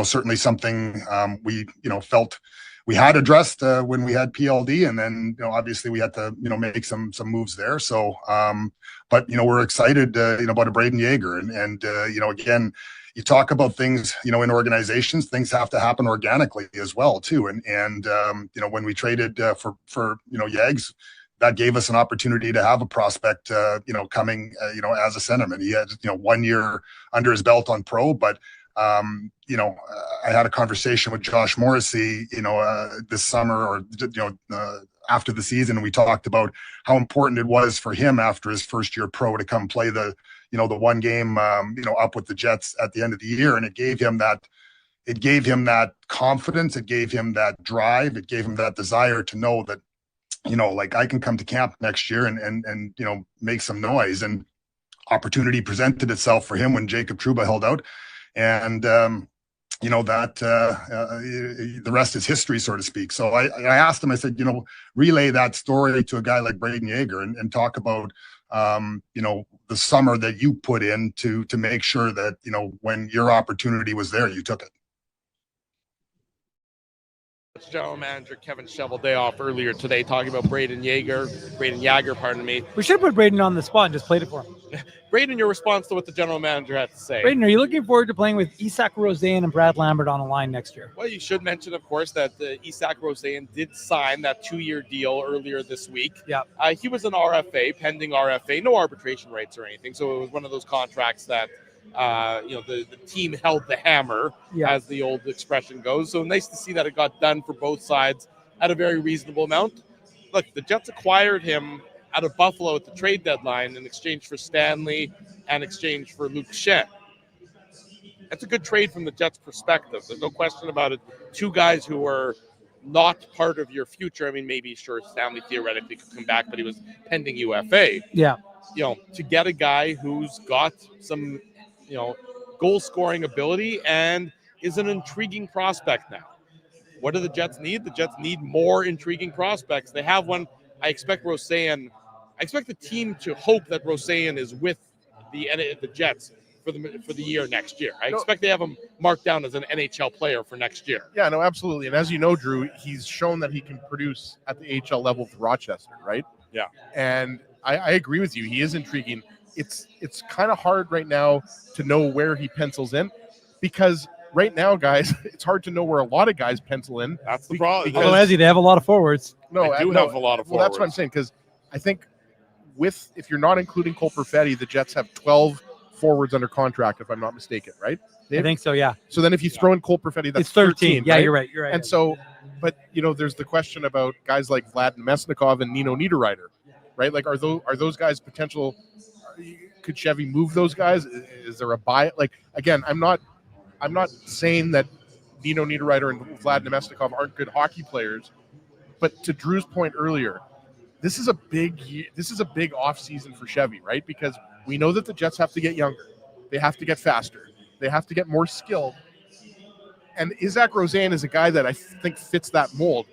certainly something we, felt we had addressed when we had PLD, and then, obviously we had to, make some moves there. So, but, we're excited, about a Braden Yager and again, you talk about things, in organizations, things have to happen organically as well too. And when we traded for Yags, that gave us an opportunity to have a prospect, coming, as a centerman. He had, 1 year under his belt on pro, but I had a conversation with Josh Morrissey, this summer or, after the season, and we talked about how important it was for him after his first year pro to come play the one game, up with the Jets at the end of the year. And it gave him that confidence. It gave him that drive. It gave him that desire to know that, I can come to camp next year and make some noise. And opportunity presented itself for him when Jacob Trouba held out. And, the rest is history, so to speak. So I asked him, I said, relay that story to a guy like Braden Yager and talk about, the summer that you put in to make sure that, when your opportunity was there, you took it. General Manager Kevin Cheveldayoff earlier today talking about Braden Yager, pardon me. We should have put Braden on the spot and just played it for him. Braden, your response to what the general manager had to say. Braden, are you looking forward to playing with Isak Rosen and Brad Lambert on a line next year? Well, you should mention, of course, that Isak Rosen did sign that 2-year deal earlier this week. Yeah. He was an RFA, pending RFA, no arbitration rights or anything. So it was one of those contracts that, the team held the hammer, as the old expression goes. So nice to see that it got done for both sides at a very reasonable amount. Look, the Jets acquired him out of Buffalo at the trade deadline in exchange for Stanley and exchange for Luke Schenn. That's a good trade from the Jets' perspective. There's no question about it. 2 guys who were not part of your future. I mean, maybe, sure, Stanley theoretically could come back, but he was pending UFA. Yeah. To get a guy who's got some, goal-scoring ability and is an intriguing prospect now. what do the Jets need? The Jets need more intriguing prospects. They have one. I expect the team to hope that Roseanne is with the Jets for the year next year. I expect they have him marked down as an NHL player for next year. Yeah, no, absolutely. And as you know, Drew, he's shown that he can produce at the AHL level with Rochester, right? Yeah. And I agree with you. He is intriguing. It's kind of hard right now to know where he pencils in, because right now, guys, it's hard to know where a lot of guys pencil in. That's the problem. Although, Ezzy, they have a lot of forwards. No, I do have a lot of forwards. Well, that's what I'm saying, because I think if you're not including Cole Perfetti, the Jets have 12 forwards under contract, if I'm not mistaken, right? I think so, yeah. So then if you throw in Cole Perfetti, that's it's 13. Yeah, right? you're right. And so, but, there's the question about guys like Vlad Mesnikov and Nino Niederreiter, right? Like, are those guys potential? Could Chevy move those guys? Is there a buy? Like, again, I'm not saying that Nino Niederreiter and Vlad Nemesnikov aren't good hockey players, but to Drew's point earlier, this is a big off season for Chevy, right? Because we know that the Jets have to get younger, they have to get faster, they have to get more skilled, and Isaac Roseanne is a guy that I think fits that mold.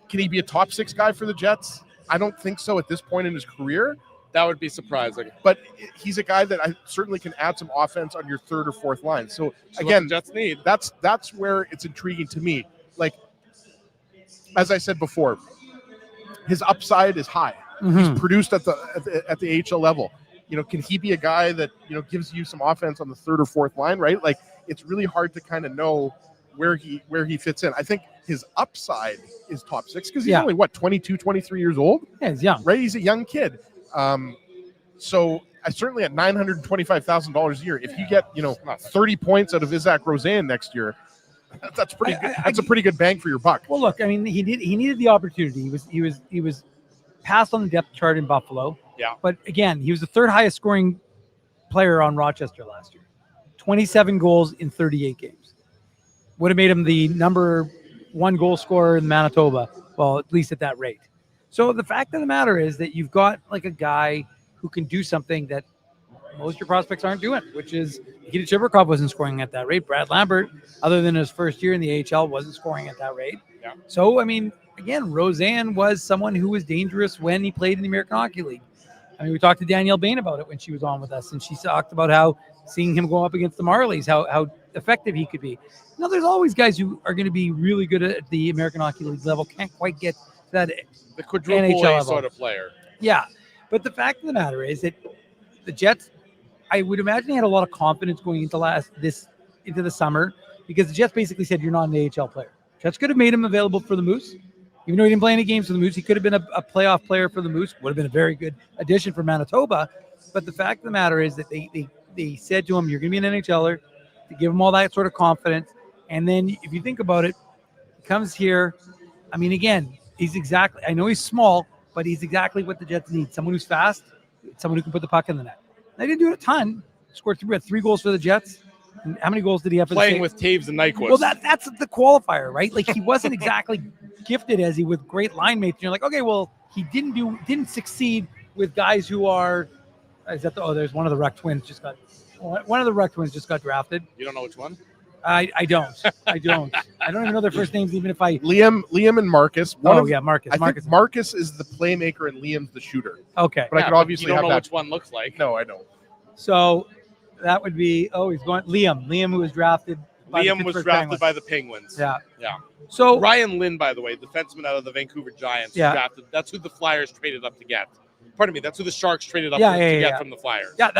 Can he be a top 6 guy for the Jets? I don't think so at this point in his career. That would be surprising. But he's a guy that I certainly can add some offense on your third or fourth line. So again, Jets need. That's where it's intriguing to me. Like, as I said before, his upside is high. Mm-hmm. He's produced at the AHL level. Can he be a guy that gives you some offense on the third or fourth line? Right? Like, it's really hard to kind of know where he fits in. I think his upside is top 6 because he's only 22, 23 years old. Yeah, he's young. Right? He's a young kid. So I certainly at $925,000 a year, if you get 30 points out of Isaac Roseanne next year, that's pretty good. That's a pretty good bang for your buck. Well, look, I mean, he needed the opportunity. He was passed on the depth chart in Buffalo. Yeah. But again, he was the third highest scoring player on Rochester last year. 27 goals in 38 games. Would have made him the number 1 goal scorer in Manitoba. Well, at least at that rate. So the fact of the matter is that you've got like a guy who can do something that most of your prospects aren't doing, which is Nikita Chibrikov wasn't scoring at that rate. Brad Lambert, other than his first year in the AHL, wasn't scoring at that rate. Yeah. So, I mean, again, Roseanne was someone who was dangerous when he played in the American Hockey League. I mean, we talked to Danielle Bain about it when she was on with us, and she talked about how seeing him go up against the Marlies, how effective he could be. Now, there's always guys who are going to be really good at the American Hockey League level, can't quite get that the quadruple NHL A sort of player. Yeah. But the fact of the matter is that the Jets, I would imagine they had a lot of confidence going into the summer, because the Jets basically said, you're not an AHL player. Jets could have made him available for the Moose. Even though he didn't play any games for the Moose, he could have been a playoff player for the Moose. Would have been a very good addition for Manitoba. But the fact of the matter is that they said to him, you're going to be an NHLer, to give him all that sort of confidence. And then if you think about it, he comes here. I mean, again, I know he's small, but he's exactly what the Jets need. Someone who's fast, someone who can put the puck in the net. They didn't do it a ton. Scored 3 goals for the Jets. And how many goals did he have for playing with Taves and Nyquist? Well, that's the qualifier, right? Like, he wasn't exactly gifted as he with great line mates. And you're like, okay, well, he didn't succeed with guys who are. There's one of the Ruck twins just got drafted. You don't know which one? I don't. I don't even know their first names, even if I. Liam and Marcus. Marcus. I think Marcus is the playmaker and Liam's the shooter. Okay. But I could obviously you don't have know that. which one looks like. No, I don't. So that would be he's going Liam, who was drafted. Liam was drafted by the Penguins. Yeah. Yeah. So Ryan Lynn, by the way, defenseman out of the Vancouver Giants, drafted. That's who the Flyers traded up to get. Pardon me, that's who the Sharks traded up to get from the Flyers. Yeah,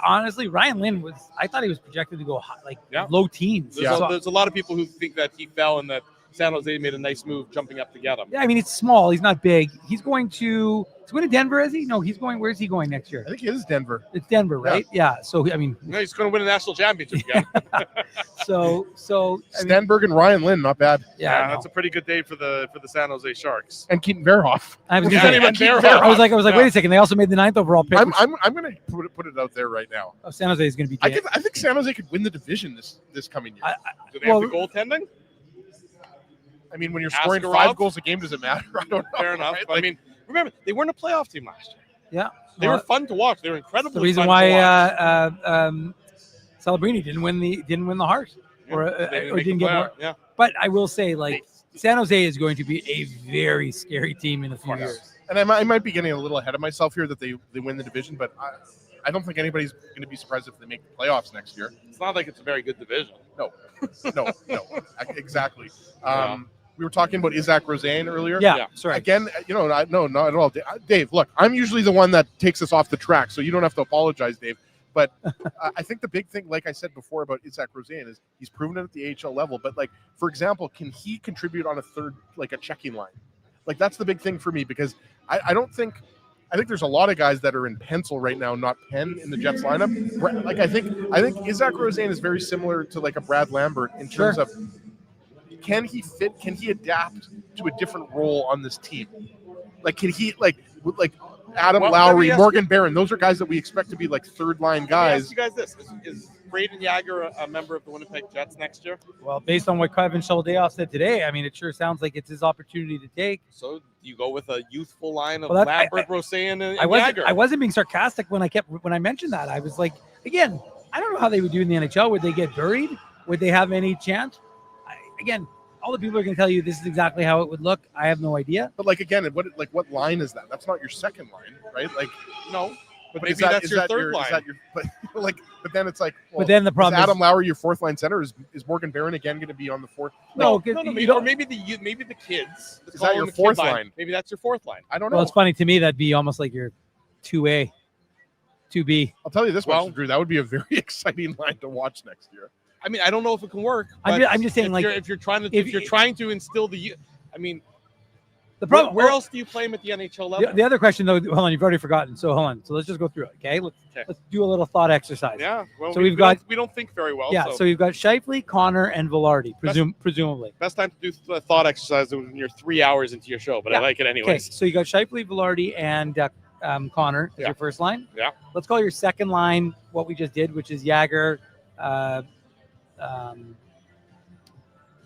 honestly, Ryan Lynn I thought he was projected to go high, low teens. There's a lot of people who think that he fell and that San Jose made a nice move jumping up to get him. Yeah, I mean, it's small. He's not big. He's going to Denver, is he? No, where's he going next year? I think it is Denver. It's Denver, right? Yeah. So, I mean. No, he's going to win a national championship again. So Stenberg and Ryan Lynn, not bad. Yeah, that's a pretty good day for the San Jose Sharks. And Keaton Verhoff. I was like, wait a second. They also made the 9th overall pick. I'm going to put it out there right now. Oh, San Jose is going to be. I think San Jose could win the division this coming year. Do they have the goaltending? I mean, when you're scoring 5 goals a game, does it matter? I don't know. Fair enough. Right? I mean, remember, they weren't a playoff team last year. Yeah. They were fun to watch. They were incredibly the reason fun why to watch. Celebrini didn't win the Hart. or didn't get more. Yeah. But I will say, like, San Jose is going to be a very scary team in a few years. And I might be getting a little ahead of myself here that they win the division, but I don't think anybody's going to be surprised if they make the playoffs next year. It's not like it's a very good division. No, exactly. We were talking about Isaac Rosen earlier. Yeah, sorry. Again, no, not at all. Dave, look, I'm usually the one that takes us off the track, so you don't have to apologize, Dave. But I think the big thing, like I said before about Isaac Rosen, is he's proven it at the AHL level. But, like, for example, can he contribute on a third, like a checking line? Like, that's the big thing for me, because I think there's a lot of guys that are in pencil right now, not pen, in the Jets lineup. Like, I think Isaac Rosen is very similar to like a Brad Lambert in terms of can he fit? Can he adapt to a different role on this team? Like, can he like Adam Lowry, Morgan Barron? Those are guys that we expect to be like third line guys. Let me ask you guys this: is Brayden Yager a member of the Winnipeg Jets next year? Well, based on what Kevin Cheveldayoff said today, I mean, it sure sounds like it's his opportunity to take. So you go with a youthful line of Lambert, Rosen, and Yager. I wasn't being sarcastic when I mentioned that. I was like, again, I don't know how they would do in the NHL. Would they get buried? Would they have any chance? Again, all the people are going to tell you this is exactly how it would look. I have no idea. But, like, again, what line is that? That's not your second line, right? Like, no. But maybe that's your third line. But then it's like, well, but then the problem is Adam Lowry your fourth line center? Is Morgan Barron again going to be on the fourth? No, maybe the kids. Is that your fourth line? Maybe that's your fourth line. I don't know. Well, it's funny to me that'd be almost like your 2A, 2B. I'll tell you this much, Drew. That would be a very exciting line to watch next year. I mean, I don't know if it can work. I'm just saying, if you're trying to instill the, I mean, the problem. Where else do you play him at the NHL level? The other question, though, hold on, you've already forgotten. So hold on. So let's just go through it. Okay, let's do a little thought exercise. Yeah. Well, so we don't think very well. Yeah. So we've got Scheifele, Connor, and Velarde, presumably. Best time to do the thought exercise when you're 3 hours into your show, but I like it anyway. Okay. So you got Scheifele, Velarde, and Connor as your first line. Yeah. Let's call your second line what we just did, which is Yager.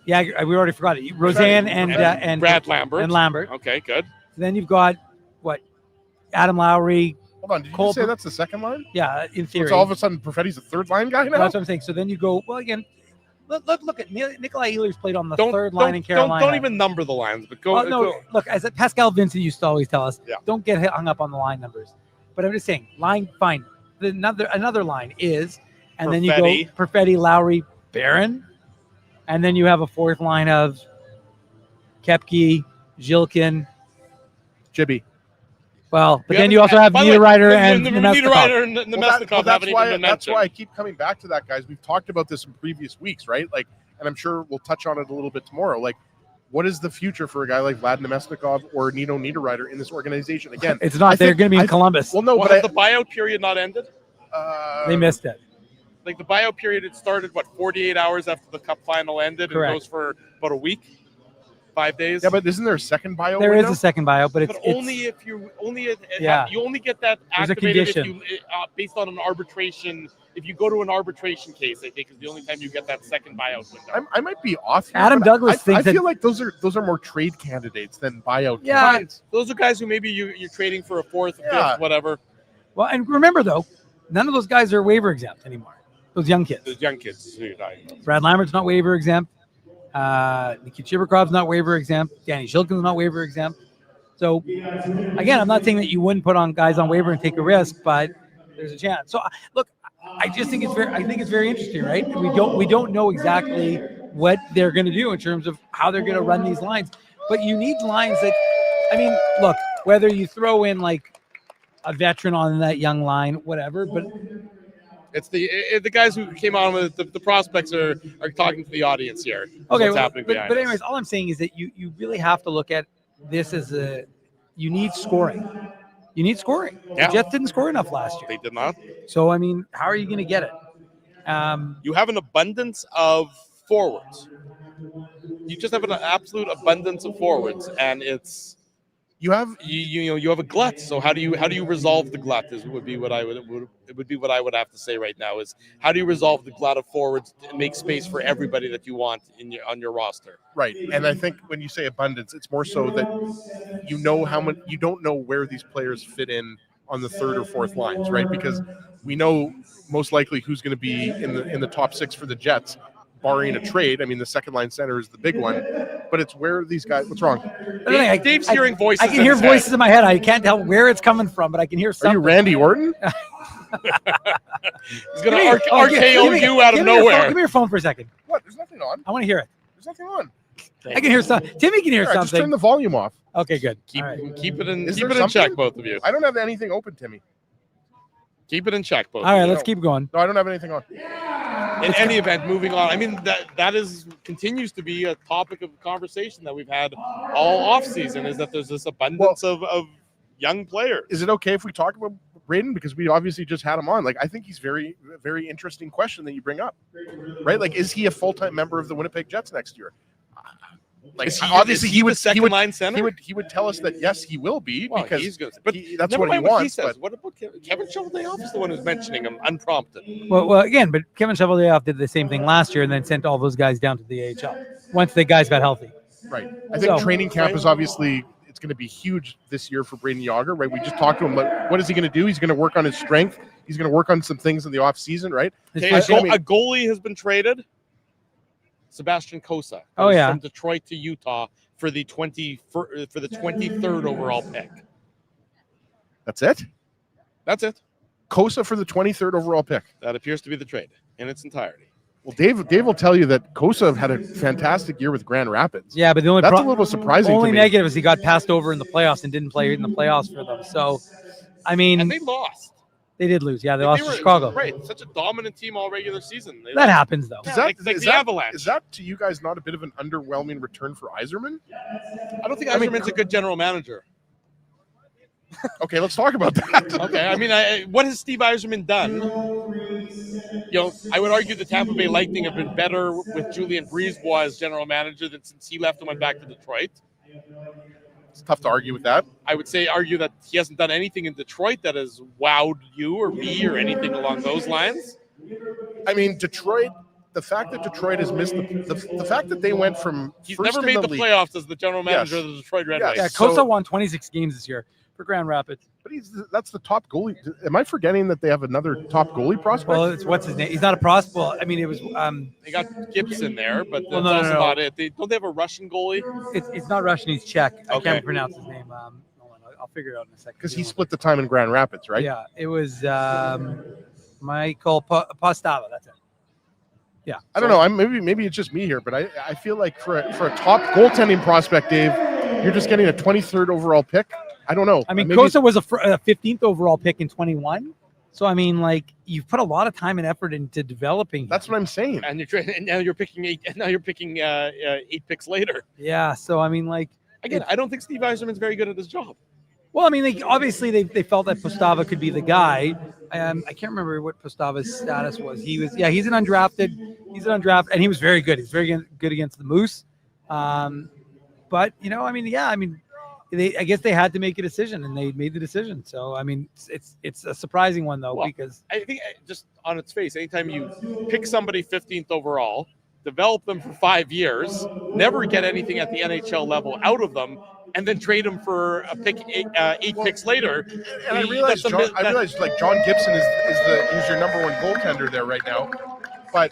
We already forgot it. Rosen and Brad Lambert. And Lambert. Okay, good. Then you've got Adam Lowry. Hold on, did you say that's the second line? Yeah, in theory. So all of a sudden, Perfetti's a third line guy now? That's what I'm saying. So then you go, well, again, look at Nikolai Ehlers played on the third line in Carolina. Don't even number the lines, but go. Look, as Pascal Vincent used to always tell us, don't get hung up on the line numbers. But I'm just saying, line, fine. Another line is, and then you go Perfetti, Lowry, Barron. And then you have a fourth line of Kepke, Zhilkin, Jibby. Well, but then you also have Niederreiter and Nemesnikov. That's why I keep coming back to that, guys. We've talked about this in previous weeks, right? Like, and I'm sure we'll touch on it a little bit tomorrow. Like, what is the future for a guy like Vlad Nemesnikov or Nino Niederreiter in this organization? Again, it's not. They're going to be in Columbus. Well, no, but has the buyout period not ended? They missed it. Like the buyout period, it started 48 hours after the Cup final ended, and goes for about a week, 5 days. Yeah, but isn't there a second buyout? There is a second buyout, but it's only if you only get that activated if you based on an arbitration. If you go to an arbitration case, I think is the only time you get that second buyout window. I might be off here. Adam Douglas thinks I feel like those are more trade candidates than buyout. Yeah, candidates. Those are guys who maybe you're trading for a fourth, fifth, whatever. Well, and remember though, none of those guys are waiver exempt anymore. Those young kids. Brad Lambert's not waiver exempt. Nikita Chibirkov's not waiver exempt. Danny Zhilkin's not waiver exempt. So, again, I'm not saying that you wouldn't put on guys on waiver and take a risk, but there's a chance. So, look, I just think it's very interesting, right? We don't know exactly what they're going to do in terms of how they're going to run these lines, but you need lines that, I mean, look, whether you throw in like a veteran on that young line, whatever, but. It's the guys who came on with the prospects are talking to the audience here. Okay, what's happening behind but anyways, all I'm saying is that you really have to look at this as you need scoring. You need scoring. Yeah. The Jets didn't score enough last year. They did not. So, I mean, how are you going to get it? You have an abundance of forwards. You just have an absolute abundance of forwards, and it's you have a glut. So how do you resolve the glut? Would be what I would have to say right now is how do you resolve the glut of forwards and make space for everybody that you want on your roster? Right, and I think when you say abundance, it's more so that you know how many. You don't know where these players fit in on the third or fourth lines, right? Because we know most likely who's going to be in the top six for the Jets. barring a trade. I mean, the second line center is the big one, but it's where these guys. What's wrong? Dave's hearing voices. I can hear voices in my head. I can't tell where it's coming from, but I can hear something. Are you Randy Orton? He's going to RKO you out of nowhere. Give me your phone for a second. What? There's nothing on. I want to hear it. There's nothing on. I can hear something. Timmy can hear something. Just turn the volume off. Okay, good. Keep it in check, both of you. I don't have anything open, Timmy. Keep it in check, both. All right, let's keep going. No, I don't have anything on. In any event, moving on. I mean, that continues to be a topic of conversation that we've had all off season. Is that there's this abundance of young players. Is it okay if we talk about Brayden, because we obviously just had him on? Like, I think he's very, very interesting question that you bring up, right? Like, is he a full-time member of the Winnipeg Jets next year? Like, obviously he would second line center. He would tell us that yes, he will be, because he's good. But that's what he wants. He says. What about Kevin Cheveldayoff is the one who's mentioning him unprompted. Well, again, but Kevin Cheveldayoff did the same thing last year and then sent all those guys down to the AHL once the guys got healthy. Right. I think training camp is obviously it's going to be huge this year for Braden Yager. Right. We just talked to him. Like, what is he going to do? He's going to work on his strength. He's going to work on some things in the off season. Right. Okay, a goalie has been traded. Sebastian Cossa. From Detroit to Utah for the 23rd overall pick. That's it? That's it. Cossa for the 23rd overall pick. That appears to be the trade in its entirety. Well, Dave will tell you that Cossa had a fantastic year with Grand Rapids. Yeah, but that's a little surprising. The only to me. negative is he got passed over in the playoffs and didn't play in the playoffs for them. So, I mean, and they lost. They did lose. Yeah, they lost to Chicago. Right, such a dominant team all regular season. That happens, though. Is like the Avalanche. Is that to you guys not a bit of an underwhelming return for Yzerman? I don't think Yzerman's a good general manager. Okay, let's talk about that. Okay, I mean, what has Steve Yzerman done? I would argue the Tampa Bay Lightning have been better with Julien Brisebois as general manager than since he left and went back to Detroit. It's tough to argue with that. I would argue that he hasn't done anything in Detroit that has wowed you or me or anything along those lines. I mean, Detroit, the fact that Detroit has missed the fact that they went from he's never made the playoffs as the general manager of the Detroit Red Wings. Yeah, Cossa won 26 games this year for Grand Rapids. But that's the top goalie. Am I forgetting that they have another top goalie prospect? Well, what's his name? He's not a prospect. Well, I mean, it was. They got Gibson there, but that's also about it. Don't they have a Russian goalie? It's not Russian. He's Czech. I can't pronounce his name. I'll figure it out in a second. Because he split the time in Grand Rapids, right? Yeah, it was Michael Postava. That's it. Yeah, I don't know. Maybe it's just me here, but I feel like for a top goaltending prospect, Dave, you're just getting a 23rd overall pick. I don't know. I mean, Cossa was a 15th overall pick in 21. So, I mean, like, you've put a lot of time and effort into developing. That's what I'm saying. And now you're picking 8 picks later. Yeah. So, I mean, like, again, I don't think Steve Yzerman's very good at his job. Well, I mean, obviously they felt that Postava could be the guy. I can't remember what Postava's status was. He's an undrafted. And he was very good. He's very good against the Moose. But, I guess they had to make a decision, and they made the decision. So, I mean, it's a surprising one, though, because I think just on its face, anytime you pick somebody 15th overall, develop them for 5 years, never get anything at the NHL level out of them, and then trade them for a pick 8 picks later. And I realize John Gibson is your number one goaltender there right now, but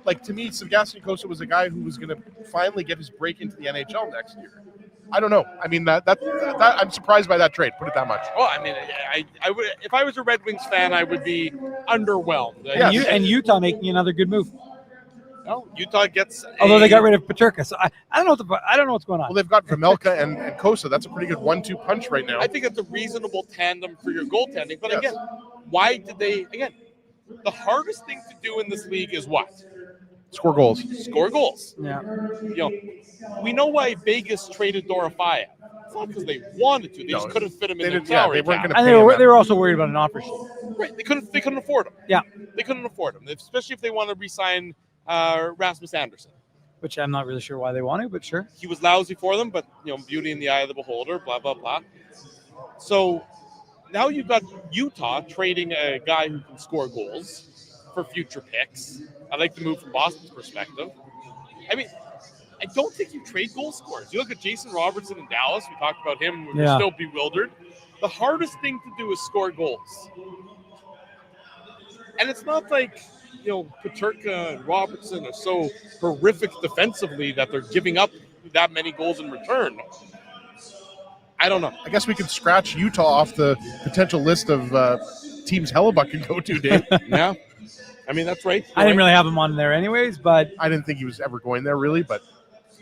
like to me, Sebastian Cossa was a guy who was going to finally get his break into the NHL next year. I don't know. I mean, that I'm surprised by that trade. Put it that much. Well, I mean, I would if I was a Red Wings fan, I would be underwhelmed. Yes. And Utah making another good move. No, Utah gets. Although they got rid of Peterka, so I don't know what's going on. Well, they've got Vejmelka and Cossa. That's a pretty good 1-2 punch right now. I think it's a reasonable tandem for your goaltending. But again, why did they? Again, the hardest thing to do in this league is what? Score goals. Score goals. Yeah. We know why Vegas traded Dorofeyev. It's not because they wanted to; they just couldn't fit him in the salary cap. And they were also worried about an offer sheet. Right. They couldn't afford him. Yeah. They couldn't afford him, especially if they want to re-sign Rasmus Anderson. Which I'm not really sure why they want to, but sure. He was lousy for them, but beauty in the eye of the beholder. Blah blah blah. So now you've got Utah trading a guy who can score goals for future picks. I like the move from Boston's perspective. I mean, I don't think you trade goal scorers. You look at Jason Robertson in Dallas. We talked about him. We're still bewildered. The hardest thing to do is score goals. And it's not like Peterka and Robertson are so horrific defensively that they're giving up that many goals in return. I don't know. I guess we could scratch Utah off the potential list of teams Hellebuyck can go to, Dave. Yeah. I mean, that's right. I didn't really have him on there anyways, but I didn't think he was ever going there really, but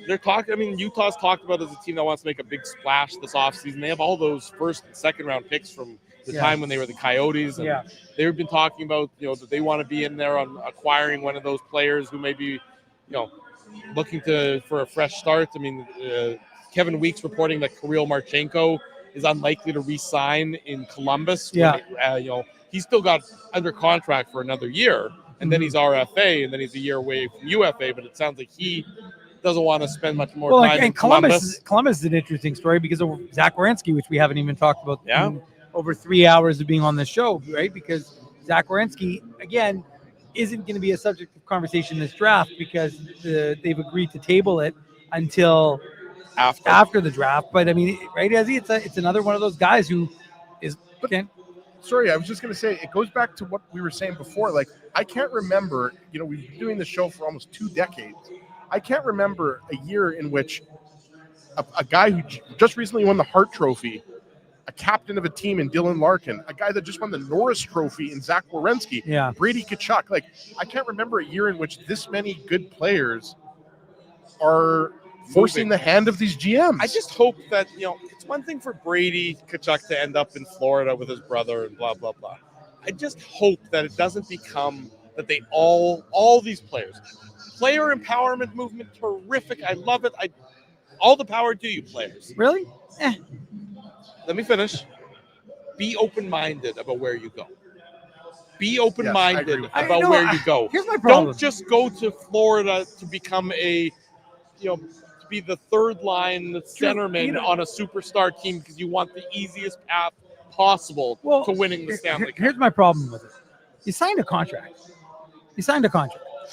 they're talking. I mean, Utah's talked about as a team that wants to make a big splash this offseason. They have all those first and second round picks from the time when they were the Coyotes. And they've been talking about, that they want to be in there on acquiring one of those players who may be, looking for a fresh start. I mean, Kevin Weeks reporting that Kirill Marchenko is unlikely to re-sign in Columbus. He's still got under contract for another year, and then he's RFA, and then he's a year away from UFA. But it sounds like he doesn't want to spend much more time in Columbus. Columbus is an interesting story because of Zach Werenski, which we haven't even talked about in over 3 hours of being on the show, right? Because Zach Werenski, again, isn't going to be a subject of conversation in this draft because they've agreed to table it until after the draft. But I mean, right, Ezzy, it's another one of those guys who is. Sorry, I was just going to say, it goes back to what we were saying before. Like, I can't remember, we've been doing the show for almost 2 decades. I can't remember a year in which a guy who just recently won the Hart Trophy, a captain of a team in Dylan Larkin, a guy that just won the Norris Trophy in Zach Werenski, Brady Tkachuk. Like, I can't remember a year in which this many good players are forcing the hand of these GMs. I just hope that, it's one thing for Brady Tkachuk to end up in Florida with his brother and blah, blah, blah. I just hope that it doesn't become that they all these players, player empowerment movement, terrific. I love it. All the power to you, players. Really? Let me finish. Be open-minded about where you go. Be open-minded about where you go. Here's my problem. Don't just go to Florida to become to be the third line centerman on a superstar team because you want the easiest path possible to winning the Stanley Cup. Here's my problem with it. You signed a contract.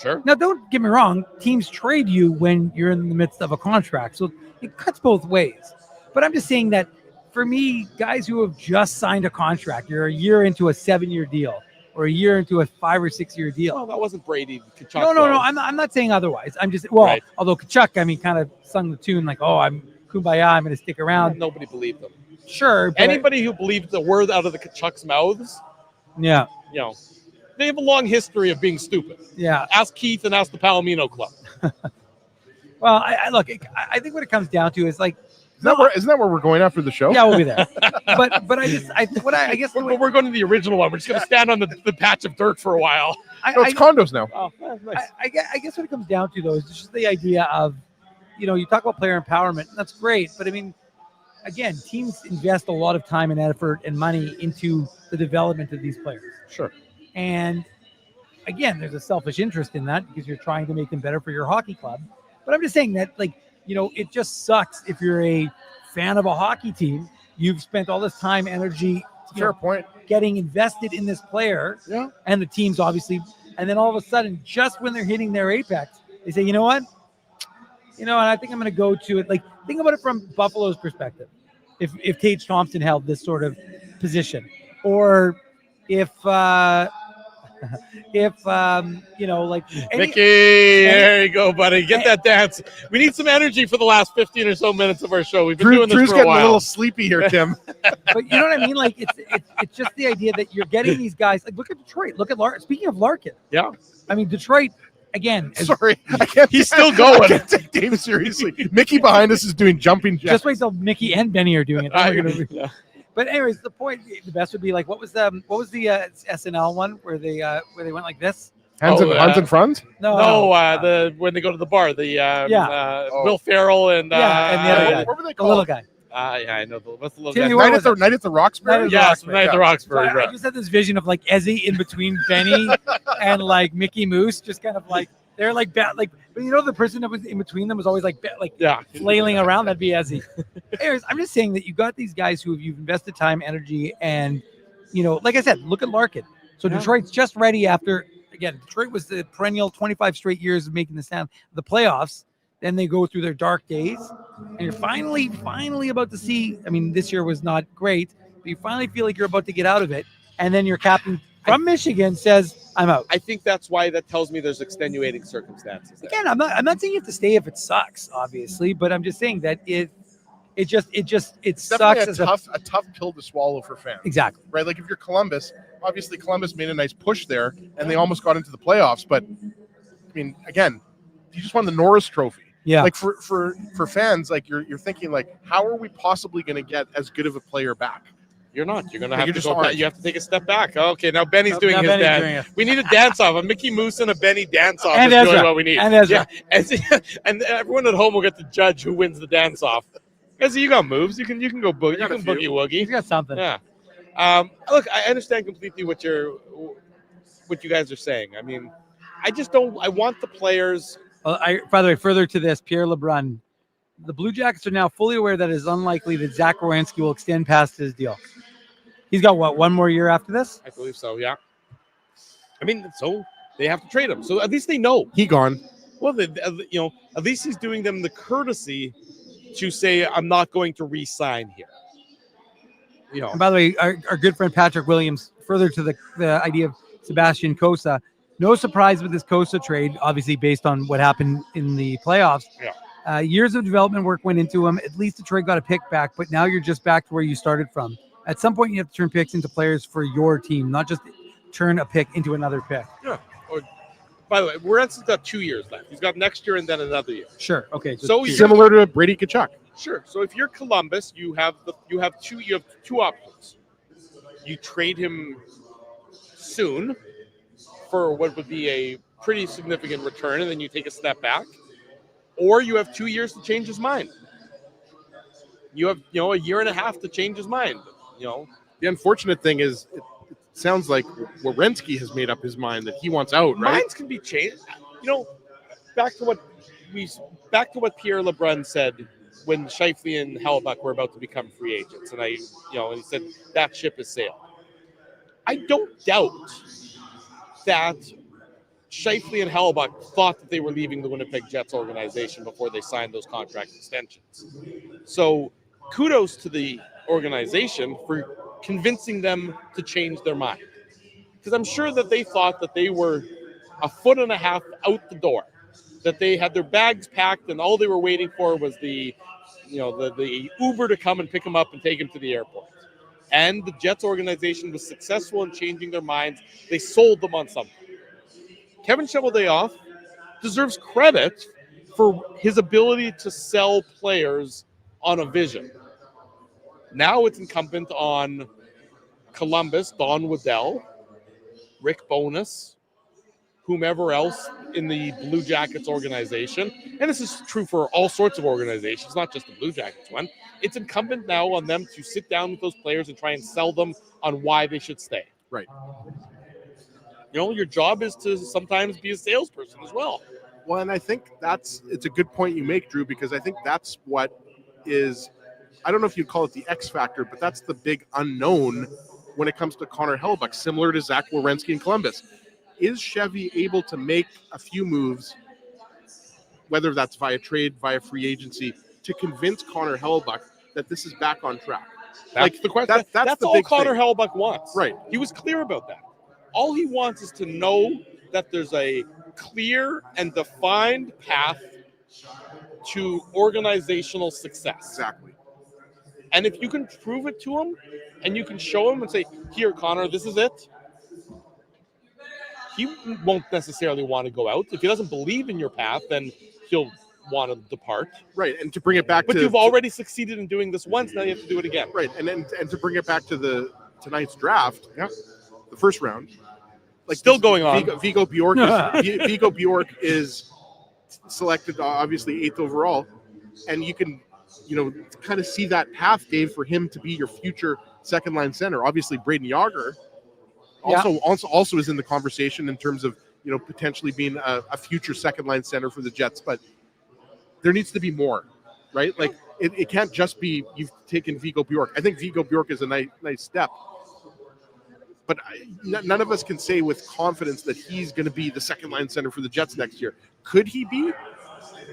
Sure. Now, don't get me wrong. Teams trade you when you're in the midst of a contract. So it cuts both ways. But I'm just saying that for me, guys who have just signed a contract, you're a year into a 7-year deal or a year into a 5 or 6 year deal. No, that wasn't Brady Tkachuk. No. I'm not saying otherwise. I'm just, although Tkachuk, I mean, kind of sung the tune like, I'm kumbaya, I'm going to stick around. Nobody believed them. Sure. Anybody who believed the word out of the Tkachuk's mouths, they have a long history of being stupid. Yeah. Ask Keith and ask the Palomino Club. Well, I think what it comes down to is like, isn't that where we're going after the show? Yeah, we'll be there. but I guess we're going to the original one. We're just going to stand on the patch of dirt for a while. It's condos now. Oh, nice. I guess what it comes down to though is just the idea of, you talk about player empowerment, and that's great. But I mean, again, teams invest a lot of time and effort and money into the development of these players. Sure. And again, there's a selfish interest in that because you're trying to make them better for your hockey club. But I'm just saying that, it just sucks if you're a fan of a hockey team. You've spent all this time, energy, fair point, getting invested in this player, and the team's obviously, and then all of a sudden, just when they're hitting their apex, they say, you know what? And I think I'm going to go to it. Like, think about it from Buffalo's perspective. If Tage Thompson held this sort of position, or if Mickey, there you go, buddy. Get that dance. We need some energy for the last 15 or so minutes of our show. We've been doing this Drew's for a getting while. a little sleepy here, Tim. But you know what I mean? Like it's just the idea that you're getting these guys. Like, look at Detroit. Look at Larkin. Speaking of Larkin, I mean Detroit again. Sorry, I can't. He's still going. I can't take Dave seriously. Mickey behind us is doing jumping jacks. Just wait till Mickey and Benny are doing it. But anyways, the point, the best would be like, what was the SNL one where they went like this? Hands and Franz? No, when they go to the bar, Will Ferrell and the other guy, what were they the little guy. I know. What's the little Timmy, guy? Night at the Roxbury? Yes, Night at the Roxbury. So I just had this vision of like Ezzy in between Benny and like Mickey Moose, just kind of like they're like but the person that was in between them was always like flailing around. That'd be Ezzy. Anyways, I'm just saying that you got these guys who you've invested time, energy, and like I said, look at Larkin. So Detroit's just ready after. Again, Detroit was the perennial 25 straight years of making the playoffs. Then they go through their dark days, and you're finally about to see. I mean, this year was not great, but you finally feel like you're about to get out of it. And then your captain from Michigan says, I'm out. I think that's why that tells me there's extenuating circumstances there. Again, I'm not saying you have to stay if it sucks, obviously, but I'm just saying that it It's sucks definitely as a tough pill to swallow for fans. Exactly. Right? Like if you're Columbus, obviously Columbus made a nice push there and they almost got into the playoffs. But I mean, again, you just won the Norris Trophy. Yeah. Like for fans, like you're thinking like, how are we possibly going to get as good of a player back? You're not. You're going to Like, have you to just go back. aren't. You have to take a step back. Okay, now Benny's doing Now his Benny's dance. doing it. We need a dance-off. A Mickey Moose and a Benny dance-off And is really Ezra. what we need. And Ezra. Yeah. And everyone at home will get to judge who wins the dance-off. Ezra, you got moves. You can go boogie. You can boogie woogie. He's got something. Yeah. Look, I understand completely what you guys are saying. I mean, I just don't. I want the players. By the way, further to this, Pierre LeBrun, the Blue Jackets are now fully aware that it is unlikely that Zach Werenski will extend past his deal. He's got one more year after this? I believe so. Yeah. I mean, so they have to trade him. So at least they know he gone. Well, at least he's doing them the courtesy to say, I'm not going to re-sign here. And by the way, our good friend Patrick Williams, further to the idea of Sebastian Cossa, no surprise with this Cossa trade, obviously based on what happened in the playoffs. Yeah. Years of development work went into him. At least the trade got a pick back, but now you're just back to where you started from. At some point, you have to turn picks into players for your team, not just turn a pick into another pick. Yeah. By the way, Werenski's got 2 years left. He's got next year and then another year. Sure. Okay. So similar to Brady Tkachuk. Sure. So if you're Columbus, you have two options. You trade him soon for what would be a pretty significant return, and then you take a step back, or you have 2 years to change his mind. You have a year and a half to change his mind. The unfortunate thing is, it sounds like Werenski has made up his mind that he wants out. Right? Minds can be changed. Back to what Pierre LeBrun said when Scheifele and Hellebuyck were about to become free agents, and he said that ship has sailed. I don't doubt that Scheifele and Hellebuyck thought that they were leaving the Winnipeg Jets organization before they signed those contract extensions. So kudos to the organization for convincing them to change their mind. Because I'm sure that they thought that they were a foot and a half out the door, that they had their bags packed and all they were waiting for was the Uber to come and pick them up and take them to the airport. And the Jets organization was successful in changing their minds. They sold them on something. Kevin Cheveldayoff deserves credit for his ability to sell players on a vision. Now it's incumbent on Columbus, Don Waddell, Rick Bowness, whomever else in the Blue Jackets organization, and this is true for all sorts of organizations, not just the Blue Jackets one. It's incumbent now on them to sit down with those players and try and sell them on why they should stay. Right. Your job is to sometimes be a salesperson as well. Well, and I think it's a good point you make, Drew, because I think that's what is, I don't know if you'd call it the X factor, but that's the big unknown when it comes to Connor Hellebuyck, similar to Zach Werenski in Columbus. Is Chevy able to make a few moves, whether that's via trade, via free agency, to convince Connor Hellebuyck that this is back on track? That's the question. That's the all big Connor thing. Hellebuyck wants. Right. He was clear about that. All he wants is to know that there's a clear and defined path to organizational success. Exactly. And if you can prove it to him and you can show him and say, here, Connor, this is it, he won't necessarily want to go out. If he doesn't believe in your path, then he'll want to depart. Right, and to bring it back but you've already succeeded in doing this once, now you have to do it again. Right, and to bring it back to tonight's draft, the first round, still going on. Viggo Bjork Viggo Bjork is selected, obviously 8th overall, and you can kind of see that path, Dave, for him to be your future second line center. Obviously, Braden Yager also is in the conversation in terms of potentially being a future second line center for the Jets, but there needs to be more, right? Like it can't just be you've taken Viggo Bjork. I think Viggo Bjork is a nice step, but none of us can say with confidence that he's going to be the second line center for the Jets next year. Could he be?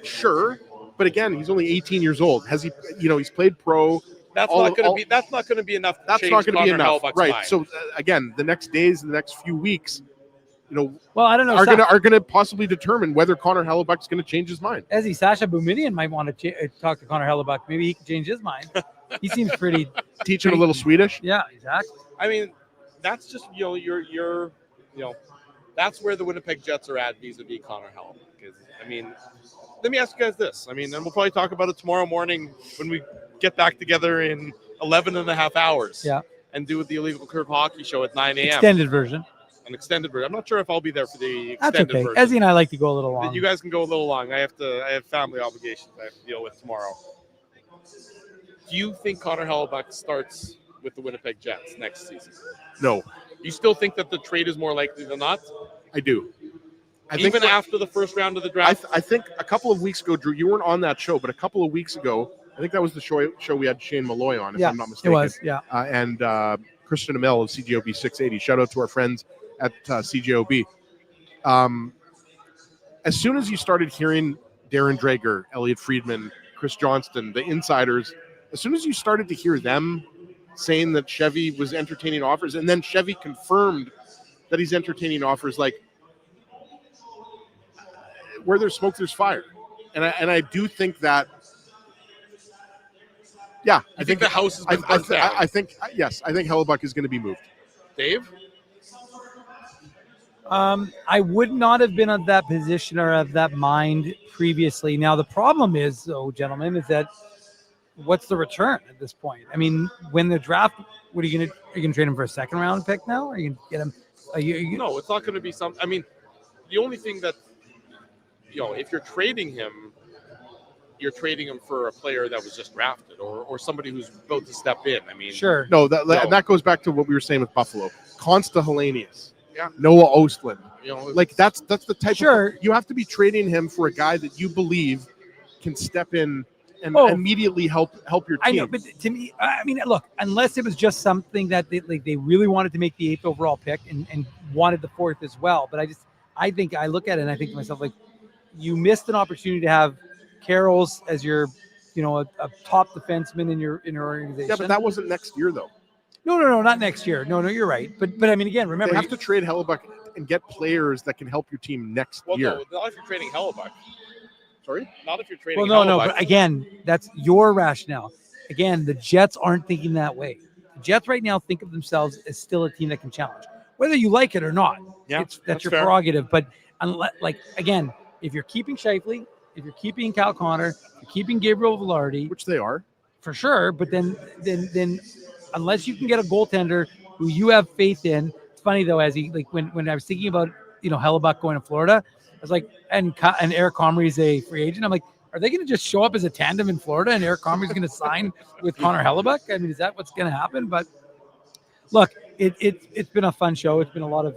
Sure, but again, he's only 18 years old. Has he? He's played pro. That's not going to be enough. That's not going to be enough, right? Mind. So again, the next days, the next few weeks, well, I don't know, are gonna possibly determine whether Connor Hellebuyck's going to change his mind. Sascha Boumedienne might want to talk to Connor Hellebuyck. Maybe he can change his mind. He seems pretty. Teach him a little Swedish. Yeah, exactly. I mean, that's just that's where the Winnipeg Jets are at vis-a-vis Connor Hellebuyck. I mean, let me ask you guys this. I mean, and we'll probably talk about it tomorrow morning when we get back together in 11 and a half hours. Yeah. And do the Illegal Curve Hockey Show at 9 a.m. Extended version. An extended version. I'm not sure if I'll be there for the That's extended okay. version. Ezzy and I like to go a little long. You guys can go a little long. I have family obligations I have to deal with tomorrow. Do you think Connor Hellebuyck starts with the Winnipeg Jets next season? No. You still think that the trade is more likely than not? I do. Even after the first round of the draft? I think a couple of weeks ago, Drew, you weren't on that show, but a couple of weeks ago, I think that was the show we had Shane Malloy on, if I'm not mistaken. It was, yeah. And Christian Amell of CJOB 680. Shout out to our friends at CJOB. As soon as you started hearing Darren Dreger, Elliot Friedman, Chris Johnston, the insiders, as soon as you started to hear them saying that Chevy was entertaining offers, and then Chevy confirmed that he's entertaining offers, like, where there's smoke, there's fire. And I do think that, yeah. I think the house has been burnt down. I think Hellebuyck is going to be moved. Dave? I would not have been of that position or of that mind previously. Now, the problem is, though, gentlemen, is that what's the return at this point? I mean, when the draft, what are you going to trade him for a second round pick now? Or are you going to get him? No, it's not going to be something. I mean, the only thing that, if you're trading him, you're trading him for a player that was just drafted or somebody who's about to step in. I mean, sure. No, and that goes back to what we were saying with Buffalo. Consta Hellenius. Yeah. Noah Ostland. Like that's the type of, you have to be trading him for a guy that you believe can step in and immediately help your team. I know, but to me, I mean, look, unless it was just something that they really wanted to make the 8th overall pick and wanted the 4th as well. But I think I look at it and I think to myself, like, you missed an opportunity to have Carroll's as your, a top defenseman in your organization. Yeah, but that wasn't next year though. No, not next year. No, you're right. But I mean, again, remember, you have to trade Hellebuyck and get players that can help your team next year. No, not if you're trading Hellebuyck. Sorry? Not if you're trading Hellebuyck. No, but again, that's your rationale. Again, the Jets aren't thinking that way. The Jets right now think of themselves as still a team that can challenge, whether you like it or not. Yeah, that's your fair. prerogative. But again, if you're keeping Scheifele, if you're keeping Cal Connor, you're keeping Gabriel Velarde, which they are for sure. But then unless you can get a goaltender who you have faith in, it's funny though, as when I was thinking about Hellebuyck going to Florida, I was like, and Eric Comrie's a free agent. I'm like, are they going to just show up as a tandem in Florida and Eric Comrie's going to sign with Connor Hellebuyck? I mean, is that what's going to happen? But look, it's been a fun show. It's been a lot of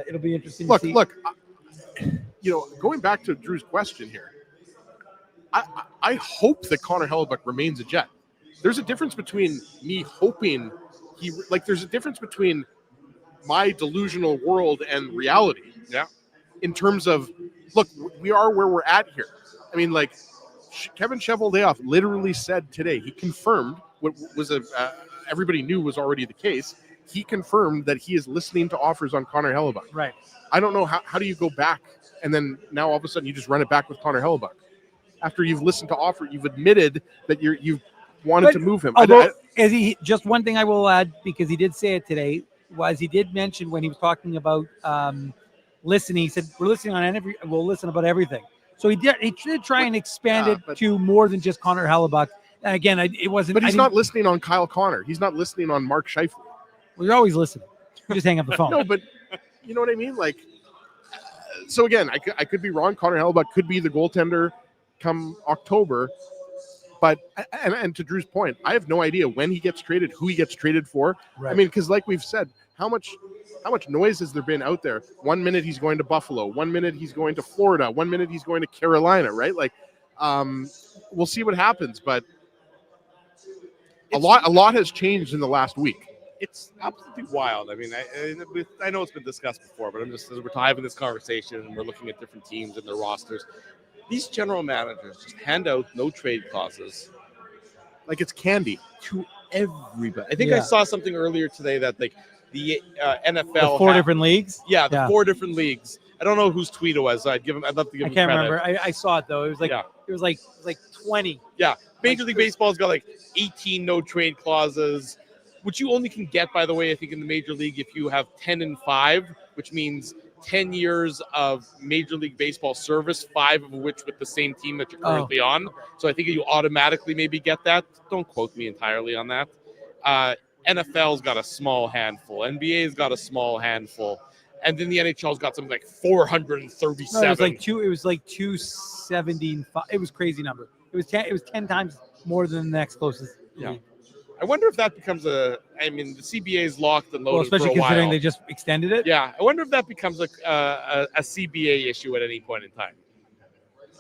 it'll be interesting to see. Look, going back to Drew's question here, I hope that Connor Hellebuyck remains a Jet. There's a difference between me hoping there's a difference between my delusional world and reality. Yeah. In terms of, look, we are where we're at here. I mean, like, Kevin Cheveldayoff literally said today, he confirmed what was everybody knew was already the case. He confirmed that he is listening to offers on Connor Hellebuyck. Right. I don't know how do you go back and then now all of a sudden you just run it back with Connor Hellebuyck after you've listened to offer, you've admitted that you've wanted to move him. Just one thing I will add, because he did say it today, was he did mention when he was talking about listening, he said, we'll listen about everything. So he did try and expand it to more than just Connor Hellebuyck. And again, it wasn't. But he's not listening on Kyle Connor. He's not listening on Mark Scheifele. Well, you're always listening. You just hang up the phone. No, but you know what I mean? Like, so again, I could be wrong. Connor Hellebuyck could be the goaltender come October. But, and to Drew's point, I have no idea when he gets traded, who he gets traded for. Right. I mean, because like we've said, how much noise has there been out there? 1 minute he's going to Buffalo, 1 minute he's going to Florida, 1 minute he's going to Carolina, right? Like, we'll see what happens, but a lot has changed in the last week. It's absolutely wild. I mean, I know it's been discussed before, but as we're having this conversation and we're looking at different teams and their rosters, these general managers just hand out no trade clauses like it's candy to everybody. I think I saw something earlier today that the NFL. The four different leagues? Yeah, the 4 different leagues. I don't know whose tweet it was. I'd love to give him I can't credit. remember. I saw it though. It was like 20. Yeah, Major League Baseball's got like 18 no trade clauses, which you only can get, by the way, I think in the Major League if you have 10 and 5, which means 10 years of Major League Baseball service, 5 of which with the same team that you're currently on. So I think you automatically maybe get that. Don't quote me entirely on that. NFL's got a small handful. NBA's got a small handful. And then the NHL's got something like 437. No, it was like 275. It was a crazy number. It was 10 times more than the next closest. Yeah. I wonder if that becomes the CBA is locked and loaded especially for a considering while. they just extended it. Yeah. I wonder if that becomes a CBA issue at any point in time.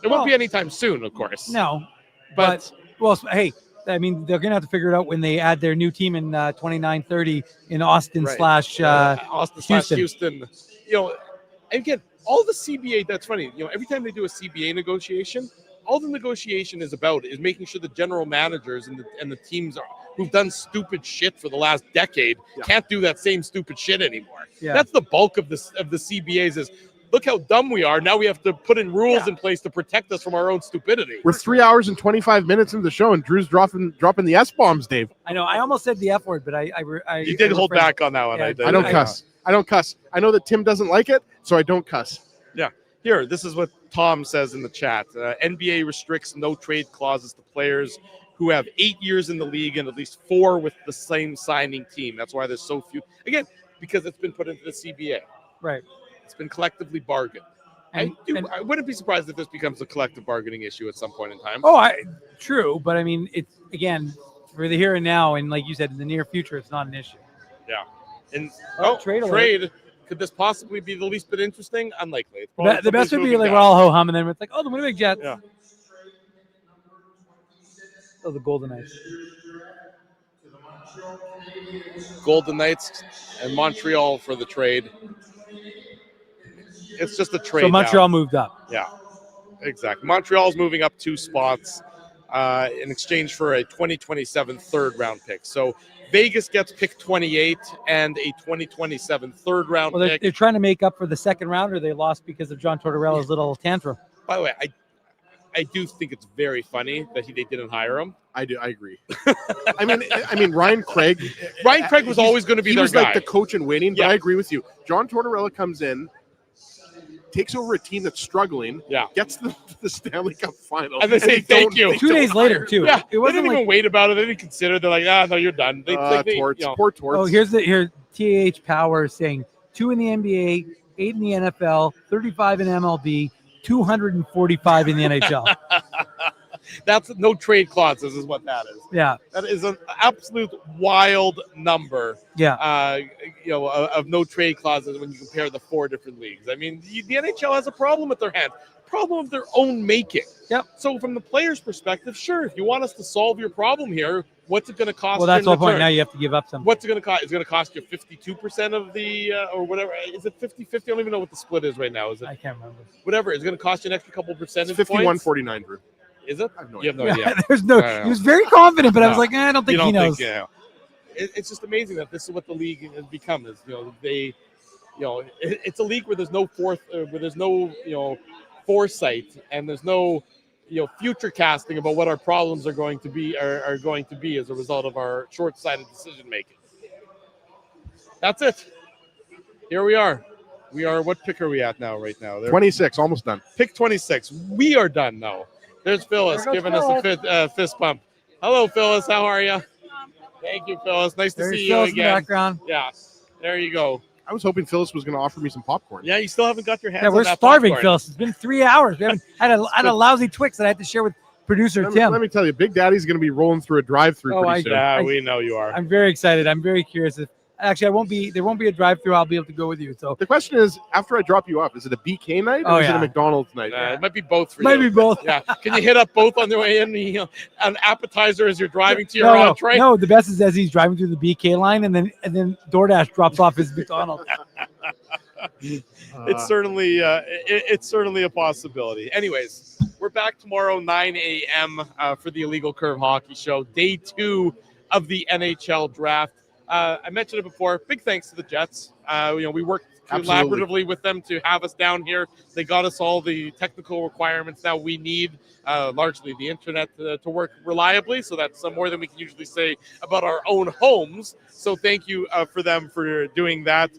It won't be anytime soon, of course. No. But hey, I mean, they're going to have to figure it out when they add their new team in 29-30 in Austin / Houston. You know, again, all the CBA, that's funny. You know, every time they do a CBA negotiation, all the negotiation is about is making sure the general managers and the teams who've done stupid shit for the last decade can't do that same stupid shit anymore. Yeah. That's the bulk of the CBAs is, look how dumb we are. Now we have to put in rules in place to protect us from our own stupidity. We're 3 hours and 25 minutes into the show, and Drew's dropping the S-bombs, Dave. I know. I almost said the F word, but I you did hold back on that one. Yeah, I don't cuss. I don't cuss. I know that Tim doesn't like it, so I don't cuss. Yeah. Here, this is what Tom says in the chat. NBA restricts no trade clauses to players who have 8 years in the league and at least 4 with the same signing team. That's why there's so few. Again, because it's been put into the CBA. Right. It's been collectively bargained. I wouldn't be surprised if this becomes a collective bargaining issue at some point in time. True, but I mean, it's again for the here and now, and like you said, in the near future, it's not an issue. Yeah. And trade. Could this possibly be the least bit interesting? Unlikely. The best would be like we're all ho hum, and then it's like, the Winnipeg Jets. Yeah. Oh, the Golden Knights. Golden Knights and Montreal for the trade. It's just a trade. So Montreal now. moved up. Yeah, exactly. Montreal's moving up 2 spots in exchange for a 2027 third-round pick. So Vegas gets pick 28 and a 2027 third-round pick. They're trying to make up for the second round, or they lost because of John Tortorella's little tantrum. By the way, I do think it's very funny that they didn't hire him. I agree. I mean, Ryan Craig. Ryan Craig was always going to be their guy. He was like the coach in waiting, but I agree with you. John Tortorella comes in, takes over a team that's struggling, gets the Stanley Cup final. And they say thank you. 2 days later, too. Yeah, they didn't even wait about it. They didn't consider it. They're like, no, you're done. Poor Torts. Oh, here TAH Power is saying 2 in the NBA, 8 in the NFL, 35 in MLB, 245 in the NHL. That's no trade clauses is what that is. Yeah. That is an absolute wild number. Yeah. Of no trade clauses when you compare the 4 different leagues. I mean, the NHL has a problem with their hands, problem of their own making. Yep. So from the player's perspective, sure, if you want us to solve your problem here, what's it going to cost? Well, that's the point. Now you have to give up something. What's it going to cost? It's going to cost you 52% of the or whatever. Is it 50-50? I don't even know what the split is right now. Is it? I can't remember. Whatever. It's going to cost you an extra couple percentage points. 51-49, Drew. Is it? I have no You have no idea. There's no. He was very confident, but I was like, I don't think he knows. It's just amazing that this is what the league has become. Is it's a league where there's no foresight and there's no future casting about what our problems are going to be as a result of our short-sighted decision making. That's it. Here we are. What pick are we at now? Right now, 26, almost done. Pick 26. We are done now. There's Phyllis giving us a fist bump. Hello, Phyllis. How are you? Thank you, Phyllis. Nice to see you again. In the background. Yeah. There you go. I was hoping Phyllis was going to offer me some popcorn. Yeah, you still haven't got your hands on that. Yeah, we're starving, popcorn. Phyllis. It's been 3 hours. We haven't had a lousy Twix that I had to share with producer Tim. Let me tell you, Big Daddy's going to be rolling through a drive-through pretty soon. Yeah, we know you are. I'm very excited. I'm very curious. Actually, there won't be a drive-through. I'll be able to go with you. So the question is, after I drop you off, is it a BK night or is it a McDonald's night? It might be both for you. Might be both. Yeah. Can you hit up both on the way in? An appetizer as you're driving to your entree? No, the best is as he's driving through the BK line, and then DoorDash drops off his McDonald's. It's certainly a possibility. Anyways, we're back tomorrow 9 a.m. For the Illegal Curve Hockey Show, day 2 of the NHL Draft. I mentioned it before. Big thanks to the Jets. We worked Absolutely. collaboratively with them to have us down here. They got us all the technical requirements now we need, largely the internet to work reliably. So that's more than we can usually say about our own homes. So thank you for them for doing that.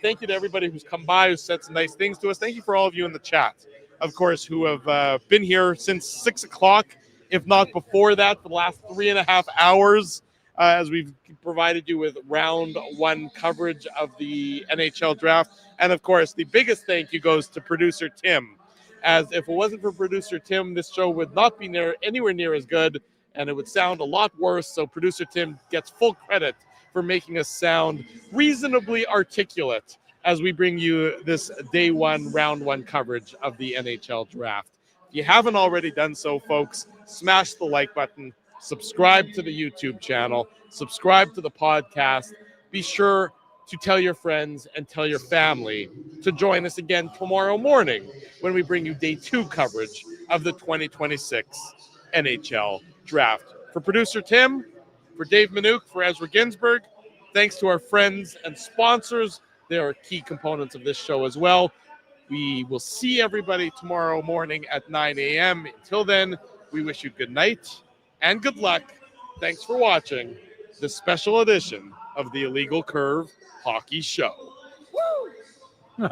Thank you to everybody who's come by, who said some nice things to us. Thank you for all of you in the chat, of course, who have been here since 6 o'clock, if not before that, for the last 3.5 hours. As we've provided you with round one coverage of the NHL draft. And of course, the biggest thank you goes to producer Tim, as if it wasn't for producer Tim, this show would not be anywhere near as good, and it would sound a lot worse. So producer Tim gets full credit for making us sound reasonably articulate as we bring you this day one, round one coverage of the NHL draft. If you haven't already done so, folks, smash the like button. Subscribe to the YouTube channel, subscribe to the podcast. Be sure to tell your friends and tell your family to join us again tomorrow morning when we bring you day 2 coverage of the 2026 NHL Draft. For producer Tim, for Dave Minuk, for Ezra Ginsburg, thanks to our friends and sponsors. They are key components of this show as well. We will see everybody tomorrow morning at 9 a.m. Until then, we wish you good night and good luck. Thanks for watching this special edition of the Illegal Curve Hockey Show. Woo!